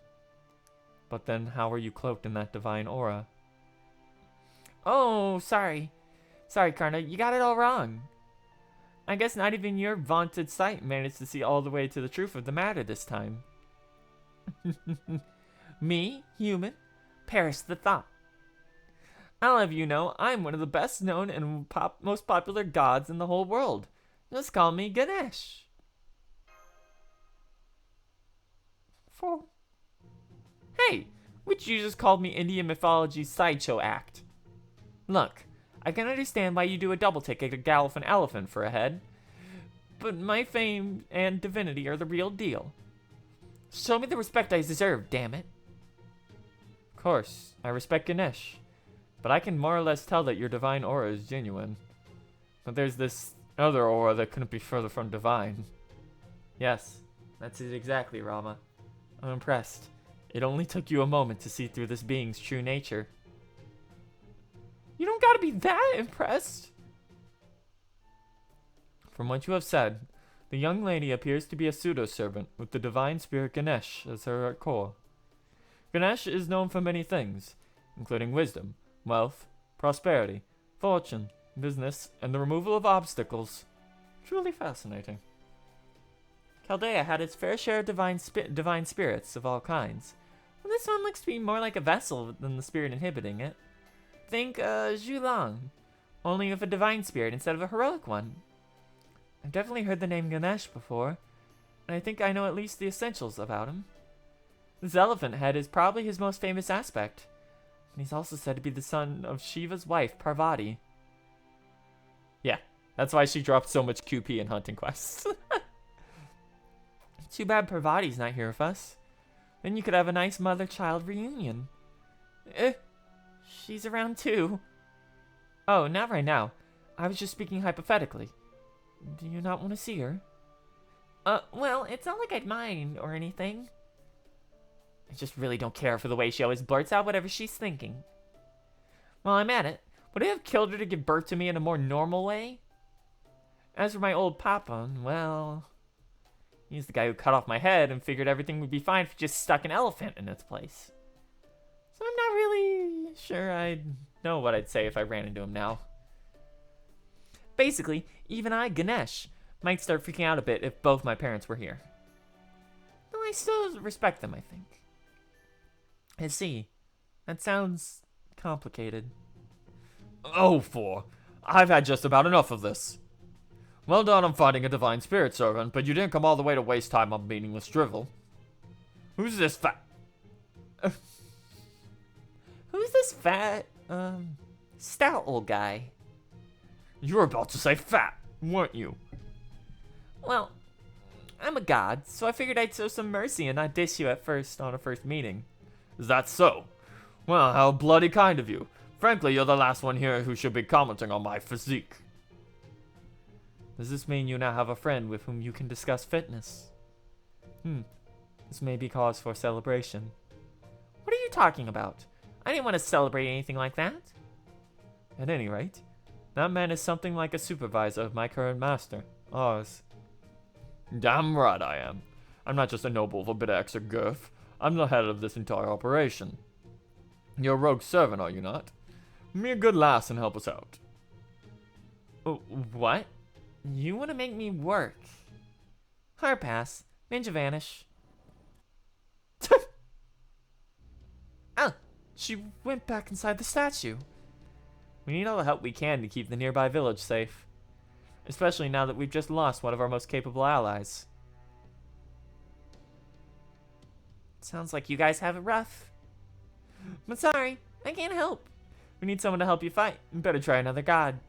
But then how are you cloaked in that divine aura? Oh, sorry. Sorry, Karna, you got it all wrong. I guess not even your vaunted sight managed to see all the way to the truth of the matter this time. Me, human? Perish the thought. I'll have you know, I'm one of the best known and most popular gods in the whole world. Just call me Ganesh. Hey, which you just called me Indian mythology's sideshow act. Look, I can understand why you do a double take at a Galloping elephant for a head, but my fame and divinity are the real deal. Show me the respect I deserve, damn it. Of course, I respect Ganesh, but I can more or less tell that your divine aura is genuine. But there's this other aura that couldn't be further from divine. Yes, that's it exactly, Rama. I'm impressed. It only took you a moment to see through this being's true nature. You don't gotta be that impressed. From what you have said, the young lady appears to be a pseudo-servant with the divine spirit Ganesh as her core. Ganesh is known for many things, including wisdom, wealth, prosperity, fortune, business, and the removal of obstacles. Truly fascinating. Chaldea had its fair share of divine spirits of all kinds, but this one looks to be more like a vessel than the spirit inhibiting it. Think, Zhulang, only with a divine spirit instead of a heroic one. I've definitely heard the name Ganesh before, and I think I know at least the essentials about him. This elephant head is probably his most famous aspect, and he's also said to be the son of Shiva's wife, Parvati. Yeah, that's why she dropped so much QP in Hunting Quests. Too bad Parvati's not here with us. Then you could have a nice mother-child reunion. She's around too. Oh, not right now. I was just speaking hypothetically. Do you not want to see her? Well, it's not like I'd mind or anything. I just really don't care for the way she always blurts out whatever she's thinking. While I'm at it, would it have killed her to give birth to me in a more normal way? As for my old papa, well, he's the guy who cut off my head and figured everything would be fine if he just stuck an elephant in its place. So I'm not really sure I'd know what I'd say if I ran into him now. Basically, even I, Ganesh, might start freaking out a bit if both my parents were here. Though I still respect them, I think. I see. That sounds complicated. Oh, I've had just about enough of this. Well done on finding a divine spirit servant, but you didn't come all the way to waste time on meaningless drivel. Who's this fat... Who's this fat, stout old guy? You were about to say fat, weren't you? Well, I'm a god, so I figured I'd show some mercy and not diss you at first on a first meeting. Is that so? Well, how bloody kind of you. Frankly, you're the last one here who should be commenting on my physique. Does this mean you now have a friend with whom you can discuss fitness? This may be cause for celebration. What are you talking about? I didn't want to celebrate anything like that. At any rate, that man is something like a supervisor of my current master, Oz. Damn right I am. I'm not just a noble with a bit of extra girth. I'm the head of this entire operation. You're a rogue servant, are you not? Be a good lass and help us out. What? You want to make me work? Hard pass. Ninja vanish. Ah! She went back inside the statue. We need all the help we can to keep the nearby village safe. Especially now that we've just lost one of our most capable allies. Sounds like you guys have it rough. But sorry, I can't help. We need someone to help you fight. You better try another god.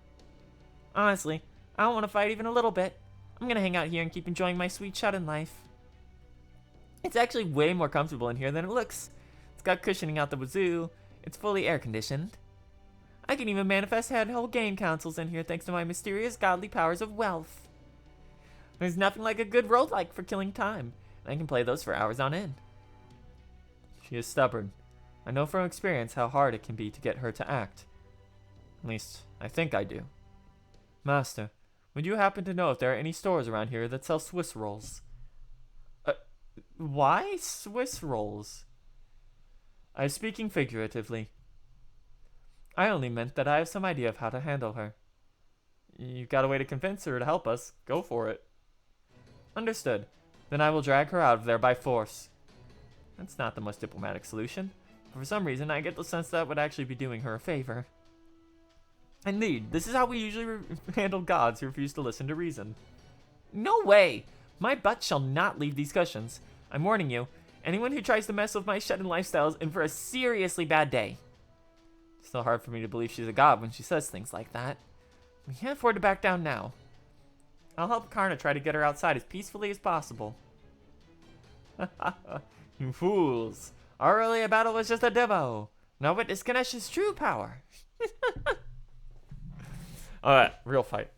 Honestly, I don't want to fight even a little bit. I'm gonna hang out here and keep enjoying my sweet shut-in life. It's actually way more comfortable in here than it looks. It's got cushioning out the wazoo. It's fully air-conditioned. I can even manifest handheld game consoles in here thanks to my mysterious godly powers of wealth. There's nothing like a good roguelike for killing time, and I can play those for hours on end. She is stubborn. I know from experience how hard it can be to get her to act. At least, I think I do. Master, would you happen to know if there are any stores around here that sell Swiss rolls? Why Swiss rolls? I was speaking figuratively. I only meant that I have some idea of how to handle her. You've got a way to convince her to help us. Go for it. Understood. Then I will drag her out of there by force. That's not the most diplomatic solution. But for some reason, I get the sense that would actually be doing her a favor. Indeed, this is how we usually handle gods who refuse to listen to reason. No way! My butt shall not leave these cushions. I'm warning you, anyone who tries to mess with my shut-in lifestyle is in for a seriously bad day. It's still hard for me to believe she's a god when she says things like that. We can't afford to back down now. I'll help Karna try to get her outside as peacefully as possible. You fools. Our earlier battle was just a demo. Now witness Ganesh's true power. Alright, real fight.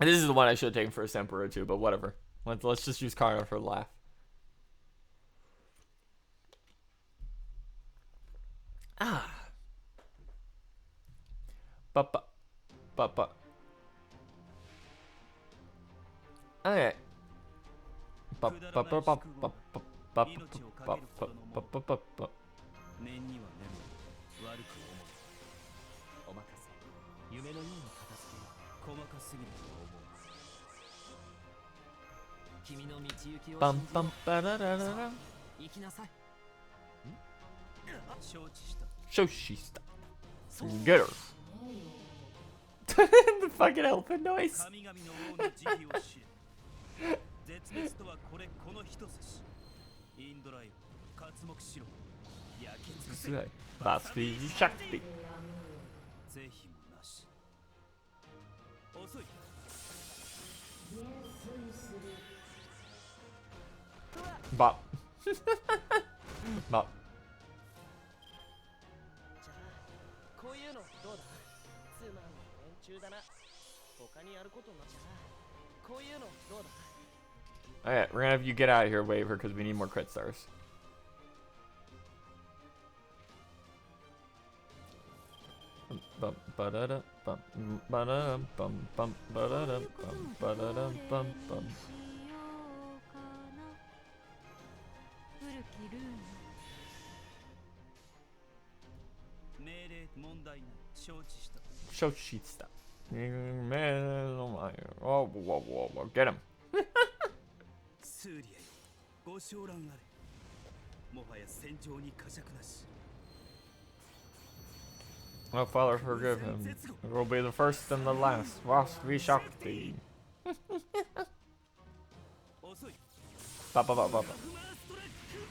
And this is the one I should have taken first Emperor too, but whatever. Let's just use Karna for a laugh. Ah. Okay. Bum bum ba da da da da. Shoshista. Get her. The fucking elephant noise. That's the Shakti. Bop. Bop. Alright, we're gonna have you get out of here, Waver, because we need more crit stars. Bum ba da da bum ba da bum bum ba da da bum ba da da bum bum. Shoshista. Oh, whoa, get him. Oh, Father, forgive him. It will be the first and the last. Vasvi Shakti. Bop, bop, bop, bop.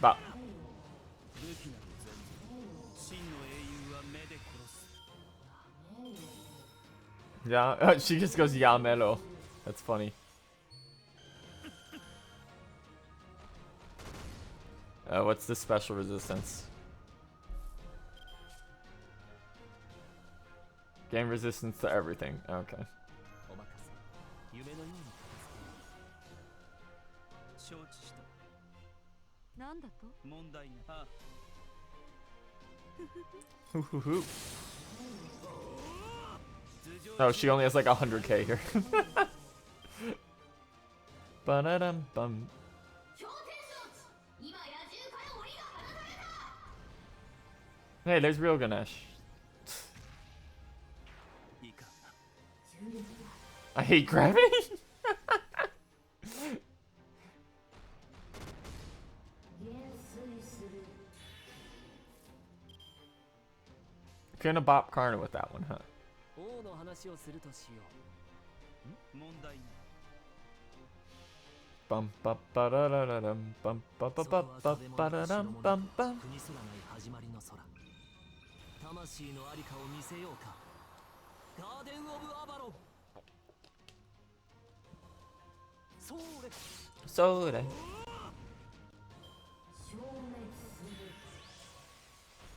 Bop. Yeah, she just goes Yamelo. That's funny. What's the special resistance? Gain resistance to everything. Okay. 承知した。なんだと？問題ない。ああ、 Hoo hoo hoo. Oh, she only has like 100k here. Ba-da-dum bum. Hey, there's real Ganesh. いいか。 I hate gravity. Couldn't have bopped Karna with that one, huh? 王の話をするとしよう。問題ない。 Bum ba ba da da da dum bum ba ba ba ba ba da dum bum bum. 国すらない始まりの空。魂のありかを見せようか。ガーデン・オブ・アバロン。それ。 So then.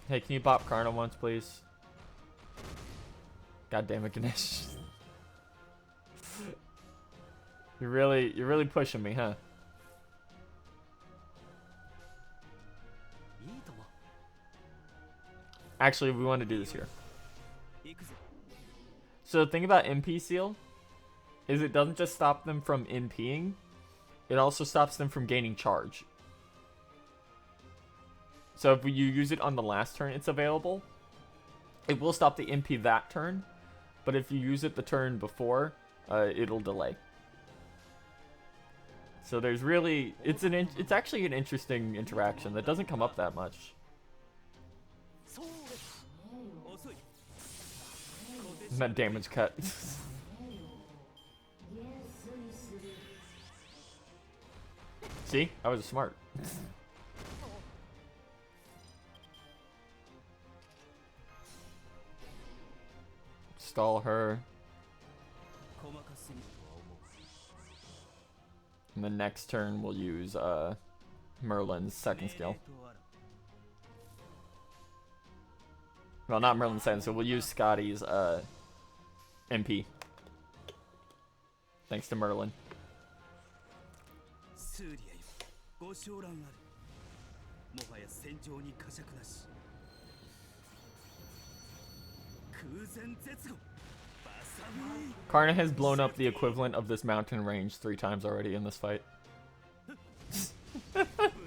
Hey, can you bop Karna once, please? God damn it, Ganesh. You're really pushing me, huh? いいとも。 Actually, we want to do this here. 行くぜ。 So the thing about MP Seal is it doesn't just stop them from NPing, it also stops them from gaining charge. So if you use it on the last turn it's available, it will stop the NP that turn, but if you use it the turn before, it'll delay. So there's really, it's actually an interesting interaction that doesn't come up that much. それ。遅い。 And that damage cut. See? I was smart. Stall her. 細かすぎるとは思う。 And the next turn we'll use Merlin's second skill. Well, not Merlin's second, so we'll use Scotty's MP. Thanks to Merlin. スーリアよ、ご昇覧ある。もはや戦場に呵責なし。空前絶後。バサミ。 Karna has blown up the equivalent of this mountain range 3 times already in this fight. ブ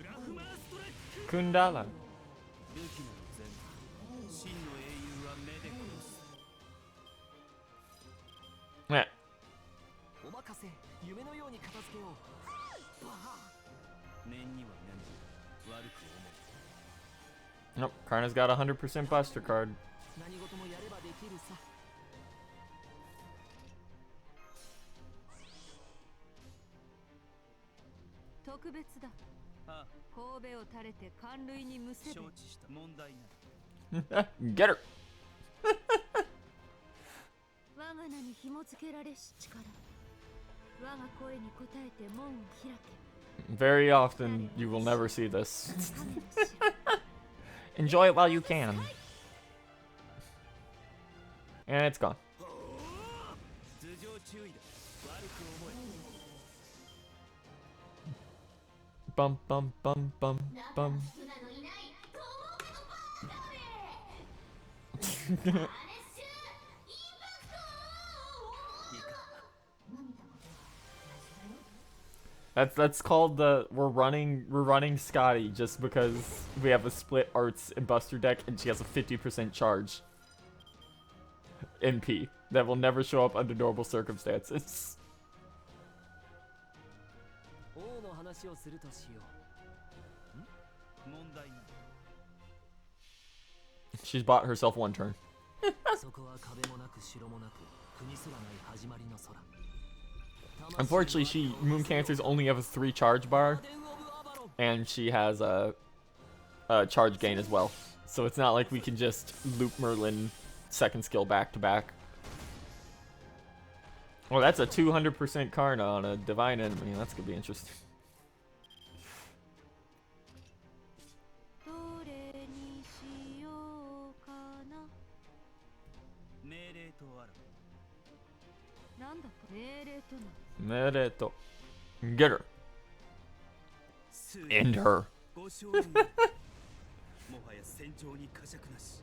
ラフマーストライク。 Kundala. ルキナの前、真の英雄は目で殺す。 Yeah. お任せ、夢のように片付けよう。バハ。念には念で、悪く思う。 Nope, Karna's got a 100% Buster card. 何事もやればできるさ。特別だ。ああ、神戸を垂れて寒類にむせべ。承知した。問題ない。 Get her. 我が名に紐付けられし力。我が声に応えて門を開け。 Very often you will never see this. Enjoy it while you can. And it's gone. 頭上注意だ。悪く思え。 Bum bum bum bum bum. いいか。 That's called the we're running Scotty just because we have a split arts and buster deck and she has a 50% charge NP that will never show up under normal circumstances. 王の話をするとしよう。問題ない。 She's bought herself 1 turn. そこは壁もなく城もなく、国すらない始まりの空。 Unfortunately, Moon Cancers only have a 3 charge bar, and she has a charge gain as well. So it's not like we can just loop Merlin second skill back to back. Well, that's a 200% Karna on a divine enemy. That's gonna be interesting. どれにしようかな。命令とある。なんだと命令とな。 Mereto. Get her. End her. ご勝利もはや戦場に呵責なし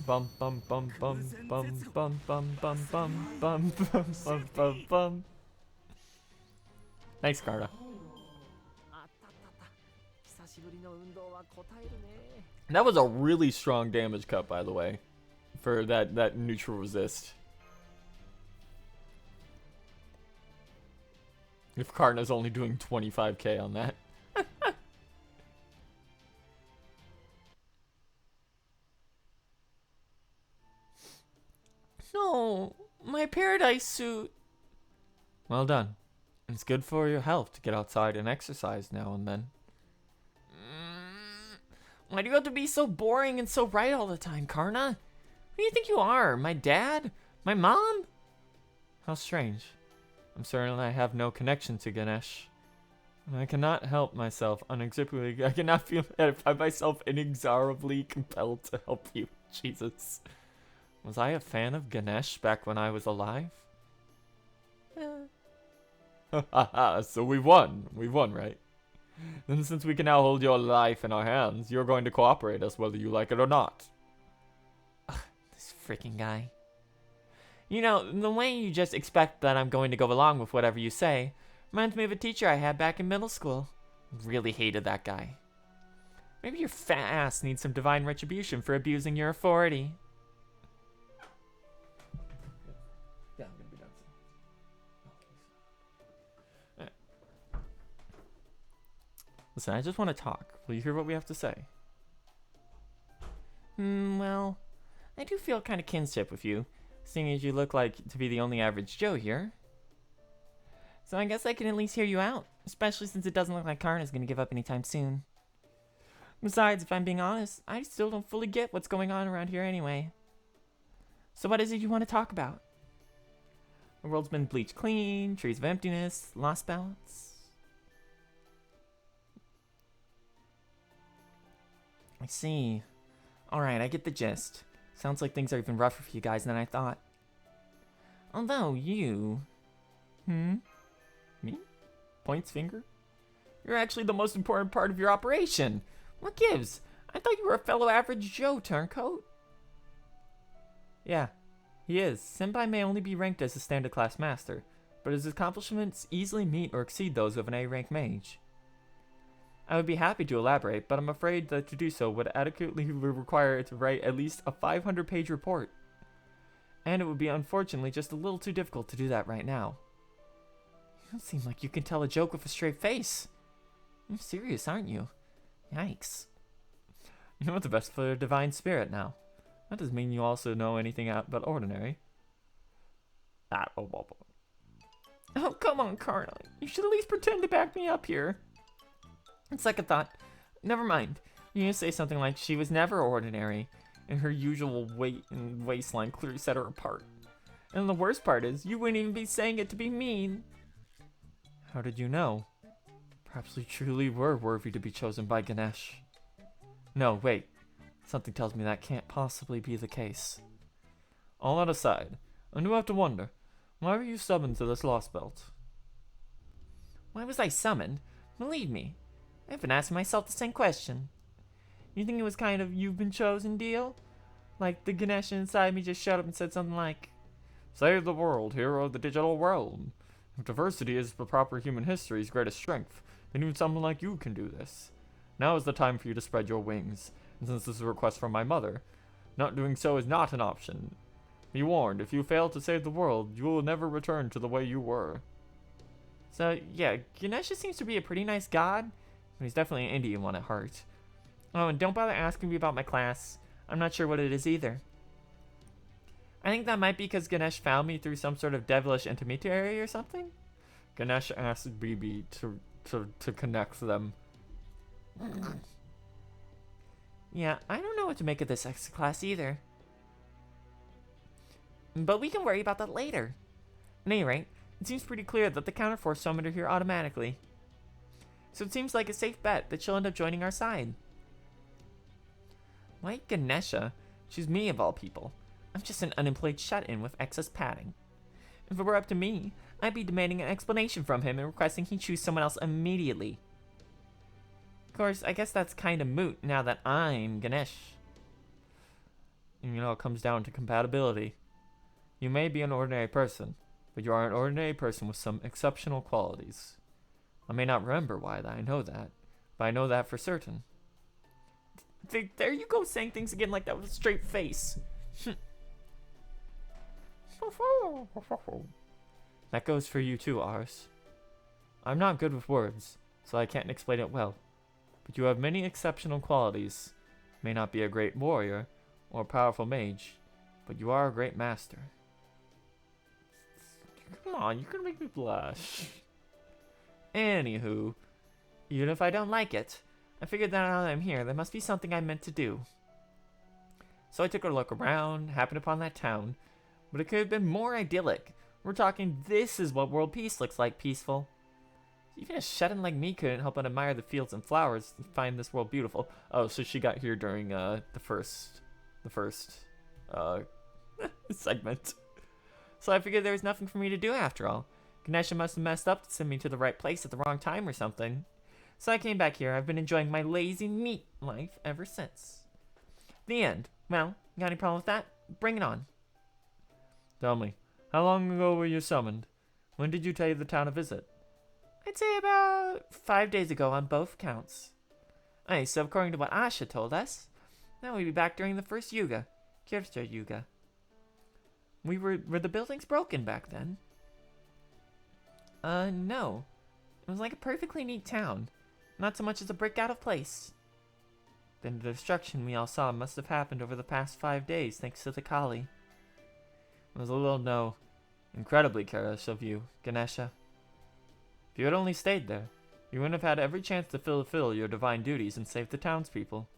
Bum bum bum bum bum bum bum bum bum bum bum bum bum bum. Nice, Carta. あったったった久しぶりの運動は答えるね That was a really strong damage cut, by the way, for that neutral resist. If Karna's only doing 25k on that. No, my paradise suit. Well done. It's good for your health to get outside and exercise now and then. Why do you have to be so boring and so right all the time, Karna? Who do you think you are? My dad? My mom? How strange. I'm certain I have no connection to Ganesh. And I cannot help myself unexipably. I cannot find myself inexorably compelled to help you. Jesus. Was I a fan of Ganesh back when I was alive? So we won. We won, right? And since we can now hold your life in our hands, you're going to cooperate us whether you like it or not. This freaking guy. You know, the way you just expect that I'm going to go along with whatever you say reminds me of a teacher I had back in middle school. Really hated that guy. Maybe your fat ass needs some divine retribution for abusing your authority. Yeah, I'm gonna be done soon. Listen, I just want to talk. Will you hear what we have to say? Well, I do feel kind of kinship with you, seeing as you look like to be the only average Joe here. So I guess I can at least hear you out, especially since it doesn't look like Karna's gonna give up anytime soon. Besides, if I'm being honest, I still don't fully get what's going on around here anyway. So what is it you want to talk about? The world's been bleached clean, trees of emptiness, lost balance. I see. Alright, I get the gist. Sounds like things are even rougher for you guys than I thought. Although you... Me? Points finger? You're actually the most important part of your operation. What gives? I thought you were a fellow average Joe turncoat. Yeah, he is. Senpai may only be ranked as a standard class master, but his accomplishments easily meet or exceed those of an A-rank mage. I would be happy to elaborate, but I'm afraid that to do so would adequately require to write at least a 500-page report. And it would be unfortunately just a little too difficult to do that right now. You don't seem like you can tell a joke with a straight face. You're serious, aren't you? Yikes. You know what's the best for divine spirit now. That doesn't mean you also know anything out but ordinary. Oh, come on, Karna. You should at least pretend to back me up here. Second thought. Never mind. You're gonna say something like she was never ordinary, and her usual weight and waistline clearly set her apart. And the worst part is, you wouldn't even be saying it to be mean. How did you know? Perhaps we truly were worthy to be chosen by Ganesh. No, wait. Something tells me that can't possibly be the case. All that aside, I do have to wonder, why were you summoned to this Lostbelt? Why was I summoned? Believe me, I've been asking myself the same question. You think it was kind of you've been chosen deal? Like the Ganesha inside me just shut up and said something like, "Save the world, hero of the digital world. If diversity is the proper human history's greatest strength, then even someone like you can do this. Now is the time for you to spread your wings, and since this is a request from my mother, not doing so is not an option. Be warned, if you fail to save the world, you will never return to the way you were." So, yeah, Ganesha seems to be a pretty nice god, but he's definitely an Indian one at heart. Oh, and don't bother asking me about my class. I'm not sure what it is either. I think that might be because Ganesh found me through some sort of devilish intermediary or something. Ganesh asked BB to connect them. Yeah, I don't know what to make of this extra class either. But we can worry about that later. At any rate, it seems pretty clear that the counterforce summoned her here automatically. So it seems like a safe bet that she'll end up joining our side. Why Ganesha? She's me of all people. I'm just an unemployed shut-in with excess padding. If it were up to me, I'd be demanding an explanation from him and requesting he choose someone else immediately. Of course, I guess that's kind of moot now that I'm Ganesh. And it comes down to compatibility. You may be an ordinary person, but you are an ordinary person with some exceptional qualities. I may not remember why I know that, but I know that for certain. There you go, saying things again like that with a straight face. That goes for you too, Ars. I'm not good with words, so I can't explain it well. But you have many exceptional qualities. May not be a great warrior or a powerful mage, but you are a great master. Come on, you're gonna make me blush. Anywho, even if I don't like it, I figured that now that I'm here, there must be something I'm meant to do. So I took a look around, happened upon that town, but it could have been more idyllic. We're talking, this is what world peace looks like, peaceful. Even a shut-in like me couldn't help but admire the fields and flowers and find this world beautiful. Oh, so she got here during the first segment. So I figured there was nothing for me to do after all. Ganesha must have messed up to send me to the right place at the wrong time or something. So I came back here. I've been enjoying my lazy, neat life ever since. The end. Well, got any problem with that? Bring it on. Tell me, how long ago were you summoned? When did you take the town a visit? I'd say about 5 days ago on both counts. Hey, so according to what Asha told us, now we'd be back during the first Yugakshetra Yuga. Were the buildings broken back then? No. It was like a perfectly neat town. Not so much as a brick out of place. Then the destruction we all saw must have happened over the past 5 days thanks to the Kali. It was a little incredibly careless of you, Ganesha. If you had only stayed there, you wouldn't have had every chance to fulfill your divine duties and save the townspeople.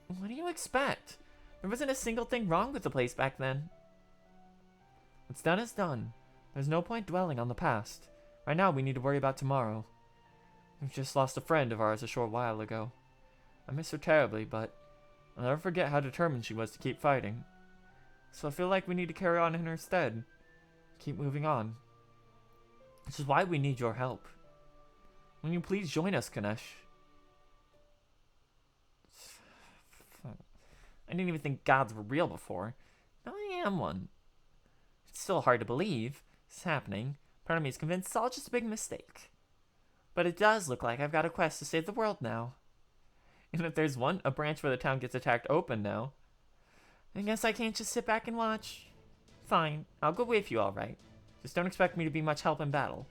What do you expect? There wasn't a single thing wrong with the place back then. What's done is done. There's no point dwelling on the past. Right now we need to worry about tomorrow. We've just lost a friend of ours a short while ago. I miss her terribly, but I'll never forget how determined she was to keep fighting. So I feel like we need to carry on in her stead. Keep moving on. Which is why we need your help. Will you please join us, Ganesh? I didn't even think gods were real before. Now I am one. It's still hard to believe it's happening. Part of me is convinced it's all just a big mistake. But it does look like I've got a quest to save the world now. And if there's a branch where the town gets attacked open now, I guess I can't just sit back and watch. Fine, I'll go with you, alright. Just don't expect me to be much help in battle.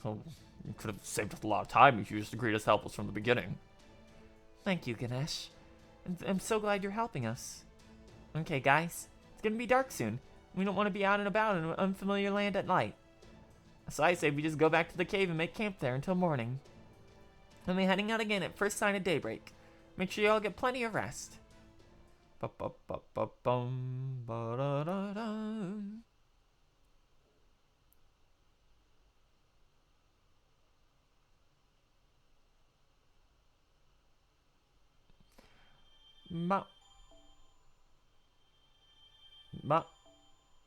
So, you could have saved us a lot of time if you just agreed to help us from the beginning. Thank you, Ganesh. I'm so glad you're helping us. Okay, guys, it's gonna be dark soon. We don't want to be out and about in an unfamiliar land at night. So I say we just go back to the cave and make camp there until morning. I'll be heading out again at first sign of daybreak. Make sure you all get plenty of rest. Ba-ba-ba-ba-bum, ba-da-da-da.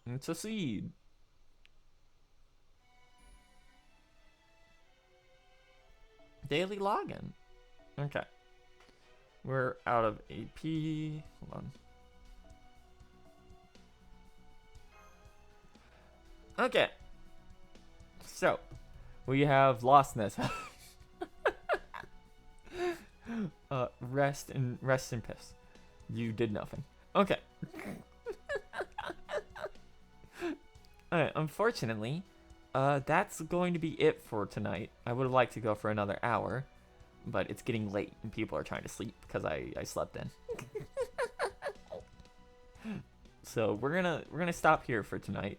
It's a seed. Daily login. Okay. We're out of AP. Hold on. Okay. So, we have lostness. Rest in piss. You did nothing. Okay. Alright, unfortunately, that's going to be it for tonight. I would have liked to go for another hour, but it's getting late and people are trying to sleep because I slept in. So we're gonna stop here for tonight.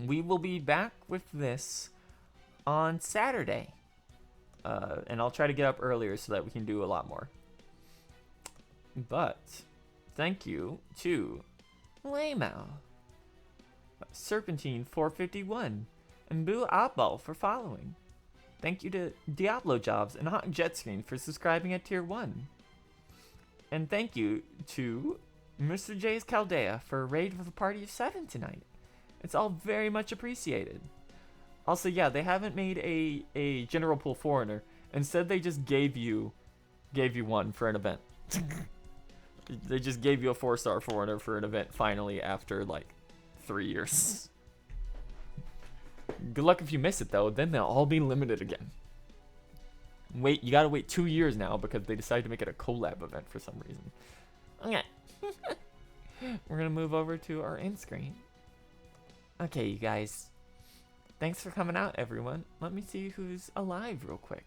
We will be back with this on Saturday. And I'll try to get up earlier so that we can do a lot more. But thank you to Laymao, Serpentine 451, and Boo Oddball for following. Thank you to Diablo Jobs and Hot Jet Screen for subscribing at Tier 1. And thank you to Mr. J's Chaldea for a raid with a party of 7 tonight. It's all very much appreciated. Also, yeah, they haven't made a general pool foreigner. Instead, they just gave you one for an event. They just gave you a 4-star foreigner for an event finally after like 3 years. Good luck if you miss it though, then they'll all be limited again. Wait, you gotta wait 2 years now because they decided to make it a collab event for some reason. Okay. We're gonna move over to our end screen. Okay, you guys. Thanks for coming out, everyone. Let me see who's alive real quick.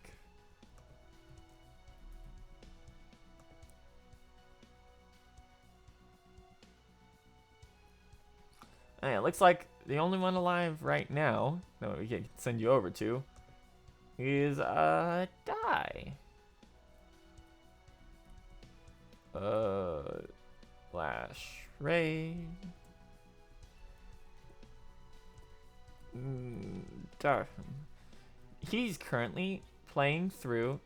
It looks like the only one alive right now that we can send you over to is Die. Flash Ray. He's currently playing through.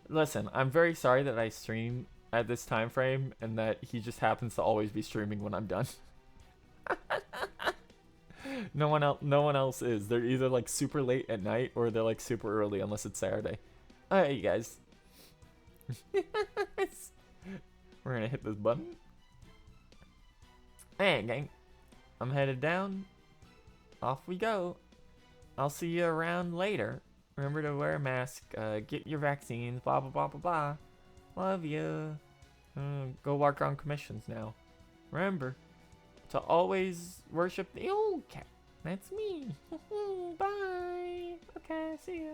Listen, I'm very sorry that I stream at this time frame and that he just happens to always be streaming when I'm done. No one else is. They're either like super late at night or they're like super early unless it's Saturday. Alright, you guys. We're gonna hit this button. Hey, gang. I'm headed down. Off we go. I'll see you around later. Remember to wear a mask, get your vaccines, blah blah blah blah blah. Love you. Go work on commissions now. Remember to always worship the old cat. That's me. Bye. Okay, see ya.